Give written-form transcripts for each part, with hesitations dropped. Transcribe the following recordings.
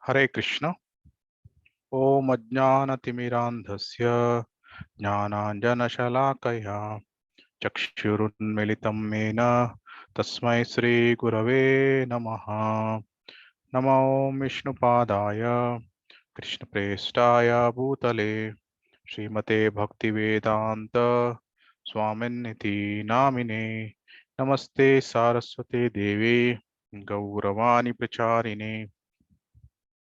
हरे कृष्ण। ओम अज्ञानतिमिरान्धस्य ज्ञानाञ्जनशलाकया चक्षुरुन्मिलितं येन तस्मै श्रीगुरवे नमः। नमो विष्णुपादाय कृष्णप्रेष्ठाय भूतले श्रीमते भक्तिवेदान्त स्वामिन्निति नामिने। नमस्ते सारस्वते देवी गौरवाणी प्रचारिणे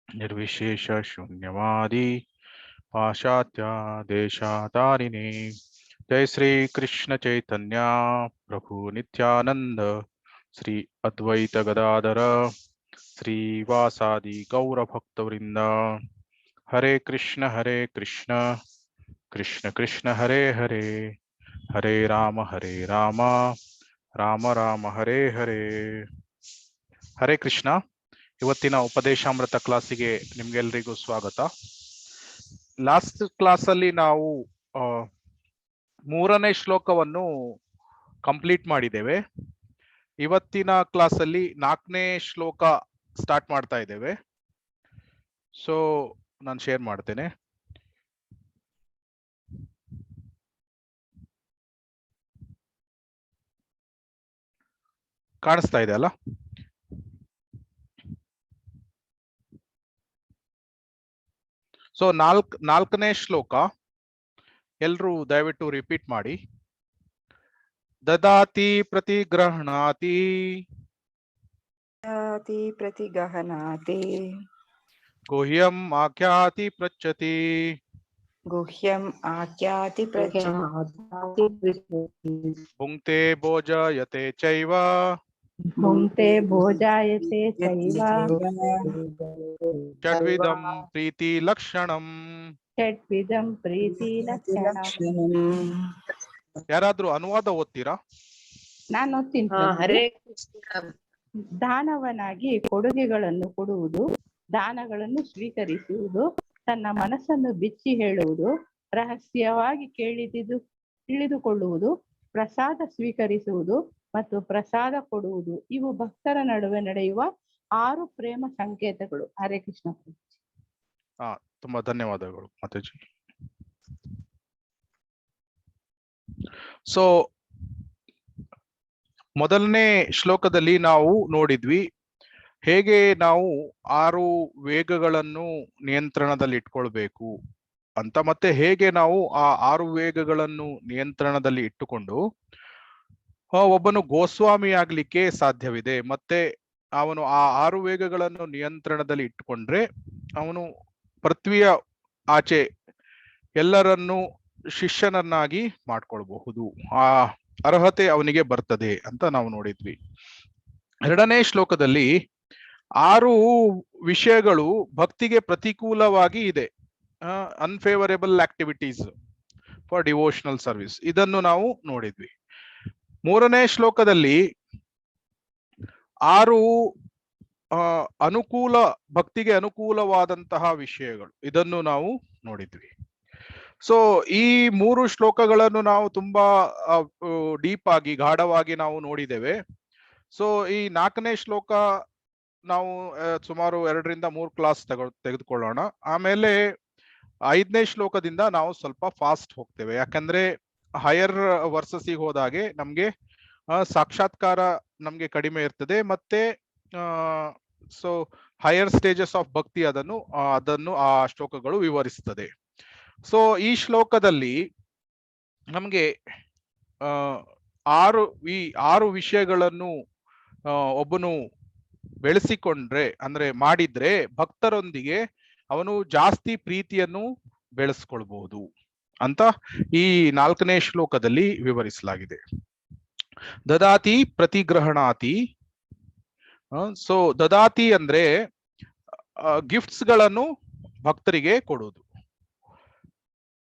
निर्विशेष शून्यवादी पाश्चात्य देशातारिणे। जय श्री कृष्ण चैतन्य प्रभु नित्यानंद श्री अद्वैत गदाधर श्रीवासादि गौर भक्तवृंद। हरे कृष्ण कृष्ण कृष्ण हरे हरे, हरे राम राम राम हरे ಹರೇ. ಹರೇ ಕೃಷ್ಣ. ಇವತ್ತಿನ ಉಪದೇಶಾಮೃತ ಕ್ಲಾಸಿಗೆ ನಿಮ್ಗೆಲ್ರಿಗೂ ಸ್ವಾಗತ. ಲಾಸ್ಟ್ ಕ್ಲಾಸ್ ಅಲ್ಲಿ ನಾವು ಮೂರನೇ ಶ್ಲೋಕವನ್ನು ಕಂಪ್ಲೀಟ್ ಮಾಡಿದ್ದೇವೆ. ಇವತ್ತಿನ ಕ್ಲಾಸ್ ಅಲ್ಲಿ 4ನೇ ಶ್ಲೋಕ ಸ್ಟಾರ್ಟ್ ಮಾಡ್ತಾ ಇದ್ದೇವೆ. ಸೊ ನಾನು ಶೇರ್ ಮಾಡ್ತೇನೆ. ಕಾಣಿಸ್ತಾ ಇದೆ ಅಲ್ಲ? ಸೊ ನಾಲ್ಕನೇ ಶ್ಲೋಕ ಎಲ್ರೂ ದಯವಿಟ್ಟು ರಿಪೀಟ್ ಮಾಡಿ. ದದಾತಿ ಪ್ರತಿಗ್ರಹಣಾತಿ प्रतिगहनाति ಗುಹ್ಯಂ ಆಖ್ಯಾತಿ ಪೃಚ್ಛತಿ गुह्यम् आख्याति ಭುಂಕ್ತೆ ಭೋಜಯತೆ ಚೈವ भुङ्क्ते भोजायते चैव ಷಡ್ವಿಧಂ ಪ್ರೀತಿ ಲಕ್ಷಣಂ. षड्विधं प्रीतिलक्षणम्. ಯಾರಾದ್ರೂ ಅನುವಾದ ಓದ್ತೀರಾ? ನಾನು ಓದ್ತೀನಿ. हरे ದಾನವನಾಗಿ ಕೊಡುಗೆಗಳನ್ನು ಕೊಡುವುದು, ದಾನಗಳನ್ನು ಸ್ವೀಕರಿಸುವುದು, ತನ್ನ ಮನಸ್ಸನ್ನು ಬಿಚ್ಚಿ ಹೇಳುವುದು, ರಹಸ್ಯವಾಗಿ ತಿಳಿದುಕೊಳ್ಳುವುದು, ಪ್ರಸಾದ ಸ್ವೀಕರಿಸುವುದು ಮತ್ತು ಪ್ರಸಾದ ಕೊಡುವುದು, ಇವು ಭಕ್ತರ ನಡುವೆ ನಡೆಯುವ 6 ಪ್ರೇಮ ಸಂಕೇತಗಳು. ಹರೇ ಕೃಷ್ಣ. ತುಂಬಾ ಧನ್ಯವಾದಗಳು ಮಾತಾಜಿ. ಸೊ ಮೊದಲನೇ ಶ್ಲೋಕದಲ್ಲಿ ನಾವು ನೋಡಿದ್ವಿ ಹೇಗೆ ನಾವು 6 ವೇಗಗಳನ್ನು ನಿಯಂತ್ರಣದಲ್ಲಿ ಇಟ್ಕೊಳ್ಬೇಕು ಅಂತ, ಮತ್ತೆ ಹೇಗೆ ನಾವು ಆ 6 ವೇಗಗಳನ್ನು ನಿಯಂತ್ರಣದಲ್ಲಿ ಇಟ್ಟುಕೊಂಡು ಒಬ್ಬನು ಗೋಸ್ವಾಮಿ ಆಗ್ಲಿಕ್ಕೆ ಸಾಧ್ಯವಿದೆ. ಮತ್ತೆ ಅವನು ಆ 6 ವೇಗಗಳನ್ನು ನಿಯಂತ್ರಣದಲ್ಲಿ ಇಟ್ಟುಕೊಂಡ್ರೆ ಅವನು ಪೃಥ್ವಿಯ ಆಚೆ ಎಲ್ಲರನ್ನು ಶಿಷ್ಯನನ್ನಾಗಿ ಮಾಡ್ಕೊಳ್ಬಹುದು, ಆ ಅರ್ಹತೆ ಅವನಿಗೆ ಬರ್ತದೆ ಅಂತ ನಾವು ನೋಡಿದ್ವಿ. 2ನೇ ಶ್ಲೋಕದಲ್ಲಿ 6 ವಿಷಯಗಳು ಭಕ್ತಿಗೆ ಪ್ರತಿಕೂಲವಾಗಿ ಇದೆ, unfavourable activities for devotional service, ಇದನ್ನು ನಾವು ನೋಡಿದ್ವಿ. 3ನೇ ಶ್ಲೋಕದಲ್ಲಿ 6 ಭಕ್ತಿಗೆ ಅನುಕೂಲವಾದಂತಹ ವಿಷಯಗಳು, ಇದನ್ನು ನಾವು ನೋಡಿದ್ವಿ. ಸೊ ಈ 3 ಶ್ಲೋಕಗಳನ್ನು ನಾವು ತುಂಬಾ ಡೀಪ್ ಆಗಿ ಗಾಢವಾಗಿ ನಾವು ನೋಡಿದ್ದೇವೆ. ಸೊ ಈ 4ನೇ ಶ್ಲೋಕ ನಾವು ಸುಮಾರು 2 ರಿಂದ 3 ಕ್ಲಾಸ್ ತೆಗೆದುಕೊಳ್ಳೋಣ. ಆಮೇಲೆ 5ನೇ ಶ್ಲೋಕದಿಂದ ನಾವು ಸ್ವಲ್ಪ ಫಾಸ್ಟ್ ಹೋಗ್ತೇವೆ, ಯಾಕಂದ್ರೆ ಹೈಯರ್ ವರ್ಸಸ್ಸಿಗೆ ಹೋದಾಗೆ ನಮ್ಗೆ ಸಾಕ್ಷಾತ್ಕಾರ ನಮ್ಗೆ ಕಡಿಮೆ ಇರ್ತದೆ. ಮತ್ತೆ ಸೊ ಹೈಯರ್ ಸ್ಟೇಜಸ್ ಆಫ್ ಭಕ್ತಿ ಅದನ್ನು ಆ ಶ್ಲೋಕಗಳು ವಿವರಿಸ್ತದೆ. ಸೊ ಈ ಶ್ಲೋಕದಲ್ಲಿ ನಮ್ಗೆ 6 ವಿಷಯಗಳನ್ನು ಒಬ್ಬನು ಬೆಳೆಸಿಕೊಂಡ್ರೆ, ಅಂದ್ರೆ ಮಾಡಿದ್ರೆ ಭಕ್ತರೊಂದಿಗೆ ಅವನು ಜಾಸ್ತಿ ಪ್ರೀತಿಯನ್ನು ಬೆಳೆಸ್ಕೊಳ್ಬಹುದು ಅಂತ ಈ 4ನೇ ಶ್ಲೋಕದಲ್ಲಿ ವಿವರಿಸಲಾಗಿದೆ. ದದಾತಿ ಪ್ರತಿಗ್ರಹಣಾತಿ. ಸೊ ದದಾತಿ ಅಂದ್ರೆ ಗಿಫ್ಟ್ಸ್ ಗಳನ್ನು ಭಕ್ತರಿಗೆ ಕೊಡುವುದು.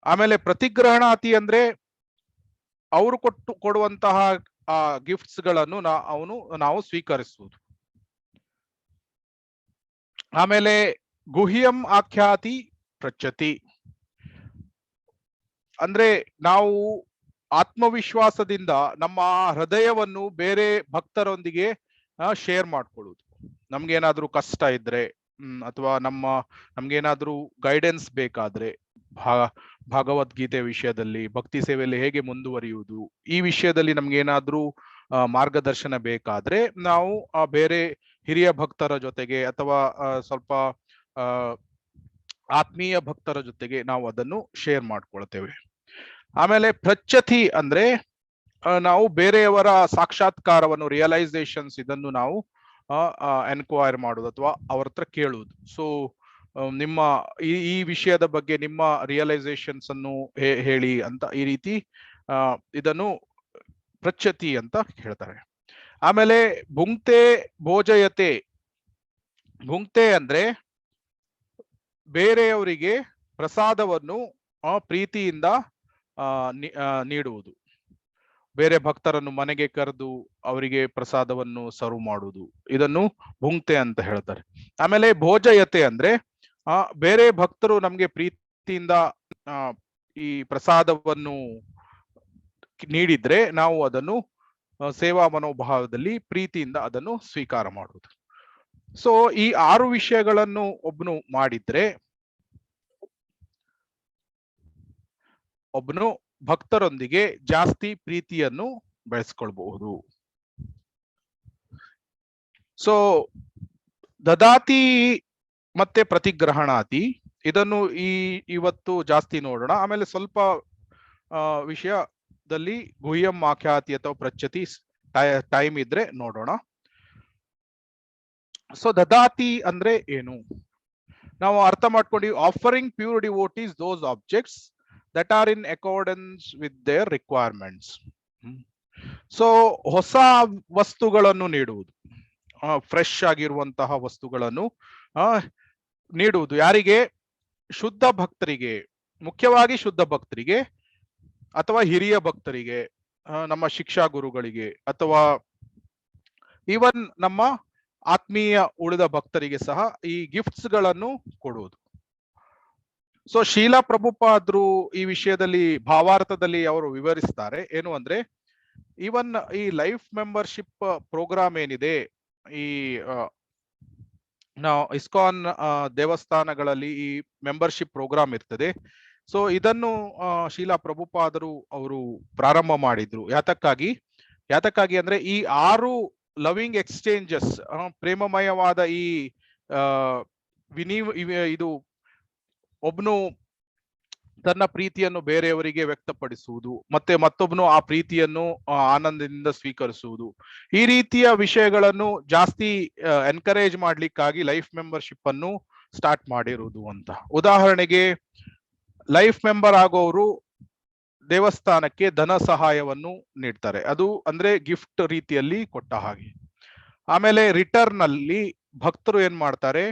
ಆಮೇಲೆ ಪ್ರತಿಗ್ರಹಣಾತಿ ಅಂದ್ರೆ ಅವರು ಕೊಡುವಂತಹ ಗಿಫ್ಟ್ಸ್ ಗಳನ್ನು ನಾವು ಸ್ವೀಕರಿಸುವುದು. ಆಮೇಲೆ ಗುಹ್ಯಂ ಆಖ್ಯಾತಿ ಪೃಚ್ಛತಿ ಅಂದ್ರೆ ನಾವು ಆತ್ಮವಿಶ್ವಾಸದಿಂದ ನಮ್ಮ ಹೃದಯವನ್ನು ಬೇರೆ ಭಕ್ತರೊಂದಿಗೆ ಶೇರ್ ಮಾಡ್ಕೊಳ್ಳುವುದು. ನಮ್ಗೇನಾದ್ರೂ ಕಷ್ಟ ಇದ್ರೆ ಅಥವಾ ನಮ್ಗೇನಾದ್ರೂ ಗೈಡೆನ್ಸ್ ಬೇಕಾದ್ರೆ ಭಾಗವದ್ಗೀತೆ ವಿಷಯದಲ್ಲಿ, ಭಕ್ತಿ ಸೇವೆಯಲ್ಲಿ ಹೇಗೆ ಮುಂದುವರಿಯುವುದು, ಈ ವಿಷಯದಲ್ಲಿ ನಮ್ಗೇನಾದ್ರೂ ಮಾರ್ಗದರ್ಶನ ಬೇಕಾದ್ರೆ ನಾವು ಬೇರೆ ಹಿರಿಯ ಭಕ್ತರ ಜೊತೆಗೆ ಅಥವಾ ಸ್ವಲ್ಪ ಆತ್ಮೀಯ ಭಕ್ತರ ಜೊತೆಗೆ ನಾವು ಅದನ್ನು ಶೇರ್ ಮಾಡ್ಕೊಳ್ತೇವೆ. ಆಮೇಲೆ ಪ್ರಚ್ಯತಿ ಅಂದ್ರೆ ನಾವು ಬೇರೆಯವರ ಸಾಕ್ಷಾತ್ಕಾರವನ್ನು, ರಿಯಲೈಸೇಷನ್ಸ್, ಇದನ್ನು ನಾವು ಎನ್ಕ್ವೈರ್ ಮಾಡುವುದು ಅಥವಾ ಅವ್ರ ಹತ್ರ ಕೇಳುವುದು. ಸೊ ನಿಮ್ಮ ಈ ವಿಷಯದ ಬಗ್ಗೆ ನಿಮ್ಮ ರಿಯಲೈಸೇಷನ್ಸ್ ಅನ್ನು ಹೇಳಿ ಅಂತ, ಈ ರೀತಿ ಇದನ್ನು ಪ್ರಚ್ಯತಿ ಅಂತ ಹೇಳ್ತಾರೆ. ಆಮೇಲೆ ಭುಂಕ್ತೆ ಭೋಜಯತೆ. ಭುಂಕ್ತೆ ಅಂದ್ರೆ ಬೇರೆಯವರಿಗೆ ಪ್ರಸಾದವನ್ನು ಪ್ರೀತಿಯಿಂದ ನೀಡುವುದು. ಬೇರೆ ಭಕ್ತರನ್ನು ಮನೆಗೆ ಕರೆದು ಅವರಿಗೆ ಪ್ರಸಾದವನ್ನು ಸರ್ವ್ ಮಾಡುವುದು, ಇದನ್ನು ಭುಂಕ್ತೆ ಅಂತ ಹೇಳ್ತಾರೆ. ಆಮೇಲೆ ಭೋಜಯತೆ ಅಂದ್ರೆ ಬೇರೆ ಭಕ್ತರು ನಮ್ಗೆ ಪ್ರೀತಿಯಿಂದ ಈ ಪ್ರಸಾದವನ್ನು ನೀಡಿದ್ರೆ ನಾವು ಅದನ್ನು ಸೇವಾ ಮನೋಭಾವದಲ್ಲಿ ಪ್ರೀತಿಯಿಂದ ಅದನ್ನು ಸ್ವೀಕಾರ ಮಾಡುವುದು. ಸೊ ಈ 6 ವಿಷಯಗಳನ್ನು ಒಬ್ಬನು ಮಾಡಿದ್ರೆ ಒಬ್ಬನು ಭಕ್ತರೊಂದಿಗೆ ಜಾಸ್ತಿ ಪ್ರೀತಿಯನ್ನು ಬೆಳೆಸ್ಕೊಳ್ಬಹುದು. ಸೊ ದದಾತಿ ಮತ್ತೆ ಪ್ರತಿಗ್ರಹಣಾತಿ, ಇದನ್ನು ಇವತ್ತು ಜಾಸ್ತಿ ನೋಡೋಣ. ಆಮೇಲೆ ಸ್ವಲ್ಪ ವಿಷಯದಲ್ಲಿ ಗುಹ್ಯಂ ಆಖ್ಯಾತಿ ಅಥವಾ ಪ್ರಚ್ಯತಿ ಟೈಮ್ ಇದ್ರೆ ನೋಡೋಣ. ಸೊ ದದಾತಿ ಅಂದ್ರೆ ಏನು ನಾವು ಅರ್ಥ ಮಾಡ್ಕೊಂಡು, offering pure devotees those objects that are in accordance with their requirements. So ಹೊಸ ವಸ್ತುಗಳನ್ನು ನೀಡುವುದು, ಫ್ರೆಶ್ ಆಗಿರುವಂತಹ ವಸ್ತುಗಳನ್ನು ನೀಡುವುದು. ಯಾರಿಗೆ? ಶುದ್ಧ ಭಕ್ತರಿಗೆ, ಮುಖ್ಯವಾಗಿ ಶುದ್ಧ ಭಕ್ತರಿಗೆ ಅಥವಾ ಹಿರಿಯ ಭಕ್ತರಿಗೆ, ನಮ್ಮ ಶಿಕ್ಷಾ ಗುರುಗಳಿಗೆ, ಅಥವಾ ಈವನ್ ನಮ್ಮ ಆತ್ಮೀಯ ಉಳಿದ ಭಕ್ತರಿಗೆ ಸಹ ಈ ಗಿಫ್ಟ್ಸ್ ಗಳನ್ನು ಕೊಡುವುದು. ಸೊ ಶೀಲಾ ಪ್ರಭುಪಾದ್ರು ಈ ವಿಷಯದಲ್ಲಿ ಭಾವಾರ್ಥದಲ್ಲಿ ಅವರು ವಿವರಿಸ್ತಾರೆ. ಏನು ಅಂದ್ರೆ, ಈವನ್ ಈ ಲೈಫ್ ಮೆಂಬರ್ಶಿಪ್ ಪ್ರೋಗ್ರಾಮ್ ಏನಿದೆ, ಈ ನಾವು ಇಸ್ಕಾನ್ ದೇವಸ್ಥಾನಗಳಲ್ಲಿ ಈ ಮೆಂಬರ್ಶಿಪ್ ಪ್ರೋಗ್ರಾಮ್ ಇರ್ತದೆ. ಸೊ ಇದನ್ನು ಶೀಲಾ ಪ್ರಭುಪಾದರು ಅವರು ಪ್ರಾರಂಭ ಮಾಡಿದ್ರು. ಯಾತಕ್ಕಾಗಿ ಅಂದ್ರೆ ಈ 6 ಲವಿಂಗ್ ಎಕ್ಸ್ಚೇಂಜಸ್, ಪ್ರೇಮಮಯವಾದ ಈ ಇದು ಒಬ್ನು ತನ್ನ ಪ್ರೀತಿಯನ್ನು ಬೇರೆಯವರಿಗೆ ವ್ಯಕ್ತಪಡಿಸುವುದು, ಮತ್ತೆ ಮತ್ತೊಬ್ನು ಆ ಪ್ರೀತಿಯನ್ನು ಆನಂದದಿಂದ ಸ್ವೀಕರಿಸುವುದು, ಈ ರೀತಿಯ ವಿಷಯಗಳನ್ನು ಜಾಸ್ತಿ ಎನ್ಕರೇಜ್ ಮಾಡ್ಲಿಕ್ಕಾಗಿ ಲೈಫ್ ಮೆಂಬರ್ಶಿಪ್ ಅನ್ನು ಸ್ಟಾರ್ಟ್ ಮಾಡಿರುವುದು ಅಂತ. ಉದಾಹರಣೆಗೆ, ಲೈಫ್ ಮೆಂಬರ್ ಆಗೋರು ದೇವಸ್ಥಾನಕ್ಕೆ ಧನ ಸಹಾಯವನ್ನು ನೀಡ್ತಾರೆ, ಅದು ಅಂದ್ರೆ ಗಿಫ್ಟ್ ರೀತಿಯಲ್ಲಿ ಕೊಟ್ಟ ಹಾಗೆ. ಆಮೇಲೆ ರಿಟರ್ನ್ ಅಲ್ಲಿ ಭಕ್ತರು ಏನ್ ಮಾಡ್ತಾರೆ,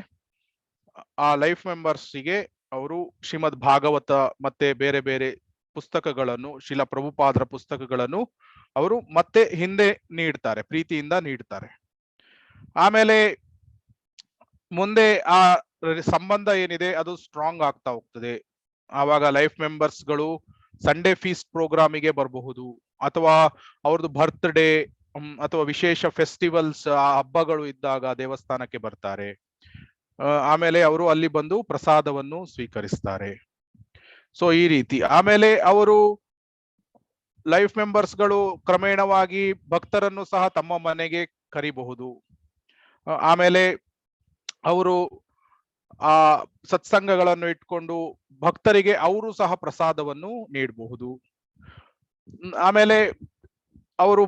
ಆ ಲೈಫ್ ಮೆಂಬರ್ಸ್ಗೆ ಅವರು ಶ್ರೀಮದ್ ಭಾಗವತ ಮತ್ತೆ ಬೇರೆ ಬೇರೆ ಪುಸ್ತಕಗಳನ್ನು, ಶಿಲಾ ಪ್ರಭುಪಾದರ ಪುಸ್ತಕಗಳನ್ನು ಅವರು ಮತ್ತೆ ಹಿಂದೆ ನೀಡ್ತಾರೆ, ಪ್ರೀತಿಯಿಂದ ನೀಡ್ತಾರೆ. ಆಮೇಲೆ ಮುಂದೆ ಆ ಸಂಬಂಧ ಏನಿದೆ ಅದು ಸ್ಟ್ರಾಂಗ್ ಆಗ್ತಾ ಹೋಗ್ತದೆ. ಆವಾಗ ಲೈಫ್ ಮೆಂಬರ್ಸ್ಗಳು ಸಂಡೇ ಫೀಸ್ಟ್ ಪ್ರೋಗ್ರಾಮಿಗೆ ಬರಬಹುದು, ಅಥವಾ ಅವ್ರದ್ದು ಬರ್ತ್ಡೇ ಅಥವಾ ವಿಶೇಷ ಫೆಸ್ಟಿವಲ್ಸ್, ಹಬ್ಬಗಳು ಇದ್ದಾಗ ದೇವಸ್ಥಾನಕ್ಕೆ ಬರ್ತಾರೆ. ಆಮೇಲೆ ಅವರು ಅಲ್ಲಿ ಬಂದು ಪ್ರಸಾದವನ್ನು ಸ್ವೀಕರಿಸ್ತಾರೆ. ಸೊ ಈ ರೀತಿ. ಆಮೇಲೆ ಅವರು ಲೈಫ್ ಮೆಂಬರ್ಸ್ಗಳು ಕ್ರಮೇಣವಾಗಿ ಭಕ್ತರನ್ನು ಸಹ ತಮ್ಮ ಮನೆಗೆ ಕರಿಬಹುದು. ಆಮೇಲೆ ಅವರು ಆ ಸತ್ಸಂಗಗಳನ್ನು ಇಟ್ಕೊಂಡು ಭಕ್ತರಿಗೆ ಅವರು ಸಹ ಪ್ರಸಾದವನ್ನು ನೀಡಬಹುದು. ಆಮೇಲೆ ಅವರು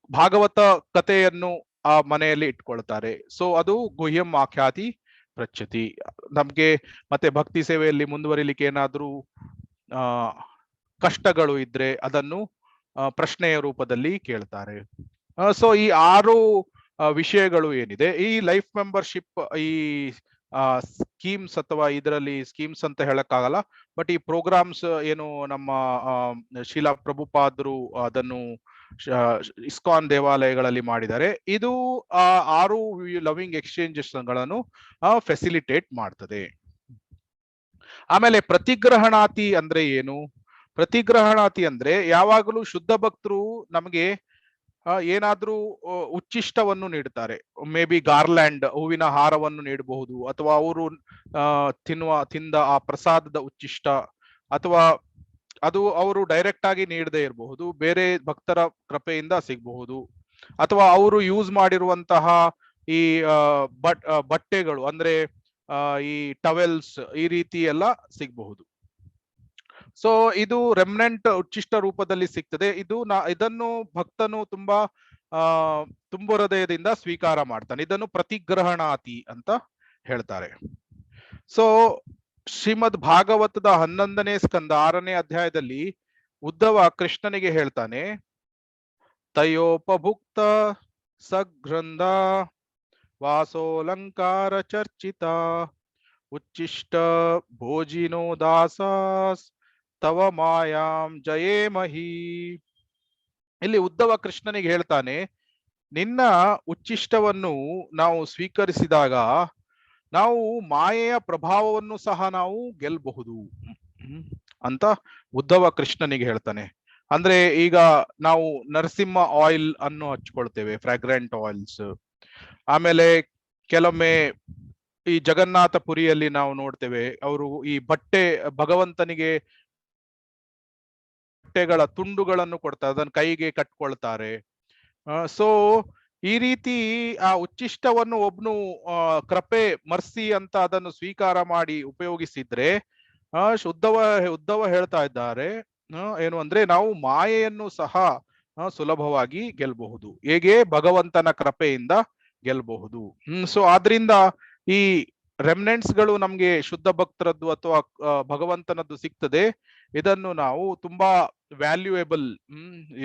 ಭಾಗವತ ಕಥೆಯನ್ನು ಆ ಮನೆಯಲ್ಲಿ ಇಟ್ಕೊಳ್ತಾರೆ. ಸೊ ಅದು ಗುಹ್ಯಂ ಆಖ್ಯಾತಿ ಪ್ರಚ್ಯತಿ. ನಮ್ಗೆ ಮತ್ತೆ ಭಕ್ತಿ ಸೇವೆಯಲ್ಲಿ ಮುಂದುವರಿಲಿಕ್ಕೆ ಏನಾದ್ರೂ ಕಷ್ಟಗಳು ಇದ್ರೆ ಅದನ್ನು ಪ್ರಶ್ನೆಯ ರೂಪದಲ್ಲಿ ಕೇಳ್ತಾರೆ. ಸೊ ಈ 6 ವಿಷಯಗಳು ಏನಿದೆ, ಈ ಲೈಫ್ ಮೆಂಬರ್ಶಿಪ್ ಈ ಸ್ಕೀಮ್ಸ್, ಅಥವಾ ಇದರಲ್ಲಿ ಸ್ಕೀಮ್ಸ್ ಅಂತ ಹೇಳಕ್ಕಾಗಲ್ಲ, ಬಟ್ ಈ ಪ್ರೋಗ್ರಾಮ್ಸ್ ಏನು ನಮ್ಮ ಶೀಲಾ ಪ್ರಭುಪಾದರು ಅದನ್ನು ಇಸ್ಕಾನ್ ದೇವಾಲಯಗಳಲ್ಲಿ ಮಾಡಿದ್ದಾರೆ, ಇದು 6 ಲವಿಂಗ್ ಎಕ್ಸ್ಚೇಂಜಸ್ ಗಳನ್ನು ಫೆಸಿಲಿಟೇಟ್ ಮಾಡ್ತದೆ. ಆಮೇಲೆ ಪ್ರತಿಗ್ರಹಣಾತಿ ಅಂದ್ರೆ ಏನು? ಪ್ರತಿಗ್ರಹಣಾತಿ ಅಂದ್ರೆ ಯಾವಾಗಲೂ ಶುದ್ಧ ಭಕ್ತರು ನಮಗೆ ಏನಾದ್ರೂ ಉಚ್ಚಿಷ್ಟವನ್ನು ನೀಡುತ್ತಾರೆ. ಮೇ ಬಿ ಗಾರ್ಲ್ಯಾಂಡ್, ಹೂವಿನ ಹಾರವನ್ನು ನೀಡಬಹುದು, ಅಥವಾ ಅವರು ತಿಂದ ಆ ಪ್ರಸಾದದ ಉಚ್ಚಿಷ್ಟ, ಅಥವಾ ಅದು ಅವರು ಡೈರೆಕ್ಟ್ ಆಗಿ ನೀಡದೇ ಇರಬಹುದು, ಬೇರೆ ಭಕ್ತರ ಕೃಪೆಯಿಂದ ಸಿಗಬಹುದು, ಅಥವಾ ಅವರು ಯೂಸ್ ಮಾಡಿರುವಂತಹ ಈ ಬಟ್ಟೆಗಳು ಅಂದ್ರೆ ಈ ಟವೆಲ್ಸ್ ಈ ರೀತಿ ಎಲ್ಲ ಸಿಗಬಹುದು. ಸೊ ಇದು ರೆಮ್ನೆಂಟ್ ಉಚ್ಚಿಷ್ಟ ರೂಪದಲ್ಲಿ ಸಿಗ್ತದೆ. ಇದನ್ನು ಭಕ್ತನು ತುಂಬಾ ತುಂಬು ಹೃದಯದಿಂದ ಸ್ವೀಕಾರ ಮಾಡ್ತಾನೆ. ಇದನ್ನು ಪ್ರತಿಗ್ರಹಣಾತಿ ಅಂತ ಹೇಳ್ತಾರೆ. ಸೊ ಶ್ರೀಮದ್ ಭಾಗವತದ 11ನೇ ಸ್ಕಂದ 6ನೇ ಅಧ್ಯಾಯದಲ್ಲಿ ಉದ್ಧವ ಕೃಷ್ಣನಿಗೆ ಹೇಳ್ತಾನೆ, ತಯೋಪಭುಕ್ತ ಸಗ್ರಂಧ ವಾಸೋಲಂಕಾರ ಚರ್ಚಿತ ಉಚ್ಚಿಷ್ಟ ಭೋಜಿನೋ ದಾಸಾಸ್ ತವ ಮಾಯಾಂ ಜಯೇಮಹಿ. ಇಲ್ಲಿ ಉದ್ಧವ ಕೃಷ್ಣನಿಗೆ ಹೇಳ್ತಾನೆ, ನಿನ್ನ ಉಚ್ಚಿಷ್ಟವನ್ನು ನಾವು ಸ್ವೀಕರಿಸಿದಾಗ ನಾವು ಮಾಯೆಯ ಪ್ರಭಾವವನ್ನು ಸಹ ನಾವು ಗೆಲ್ಲಬಹುದು ಅಂತ ಉದ್ಧವ ಕೃಷ್ಣನಿಗೆ ಹೇಳ್ತಾನೆ. ಅಂದ್ರೆ ಈಗ ನಾವು ನರಸಿಂಹ ಆಯಿಲ್ ಅನ್ನು ಹಚ್ಕೊಳ್ತೇವೆ, ಫ್ರಾಗ್ರೆಂಟ್ ಆಯಿಲ್ಸ್. ಆಮೇಲೆ ಕೆಲವೊಮ್ಮೆ ಈ ಜಗನ್ನಾಥ ಪುರಿಯಲ್ಲಿ ನಾವು ನೋಡ್ತೇವೆ, ಅವರು ಈ ಭಗವಂತನಿಗೆ ಬಟ್ಟೆಗಳ ತುಂಡುಗಳನ್ನು ಕೊಡ್ತಾರೆ, ಅದನ್ನು ಕೈಗೆ ಕಟ್ಕೊಳ್ತಾರೆ. ಸೊ ಈ ರೀತಿ ಆ ಉಚ್ಚಿಷ್ಟವನ್ನು ಒಬ್ನು ಕೃಪೆ ಮರ್ಸಿ ಅಂತ ಅದನ್ನು ಸ್ವೀಕಾರ ಮಾಡಿ ಉಪಯೋಗಿಸಿದ್ರೆ ಉದ್ಧವ ಹೇಳ್ತಾ ಇದ್ದಾರೆ ಏನು ಅಂದ್ರೆ, ನಾವು ಮಾಯೆಯನ್ನು ಸಹ ಸುಲಭವಾಗಿ ಗೆಲ್ಲಬಹುದು. ಹೇಗೆ? ಭಗವಂತನ ಕೃಪೆಯಿಂದ ಗೆಲ್ಲಬಹುದು. ಸೊ ಆದ್ರಿಂದ ಈ ರೆಮ್ನೆಂಟ್ಸ್ ಗಳು ನಮ್ಗೆ ಶುದ್ಧ ಭಕ್ತರದ್ದು ಅಥವಾ ಭಗವಂತನದ್ದು ಸಿಗ್ತದೆ. ಇದನ್ನು ನಾವು ತುಂಬಾ ವ್ಯಾಲ್ಯೂಯೇಬಲ್,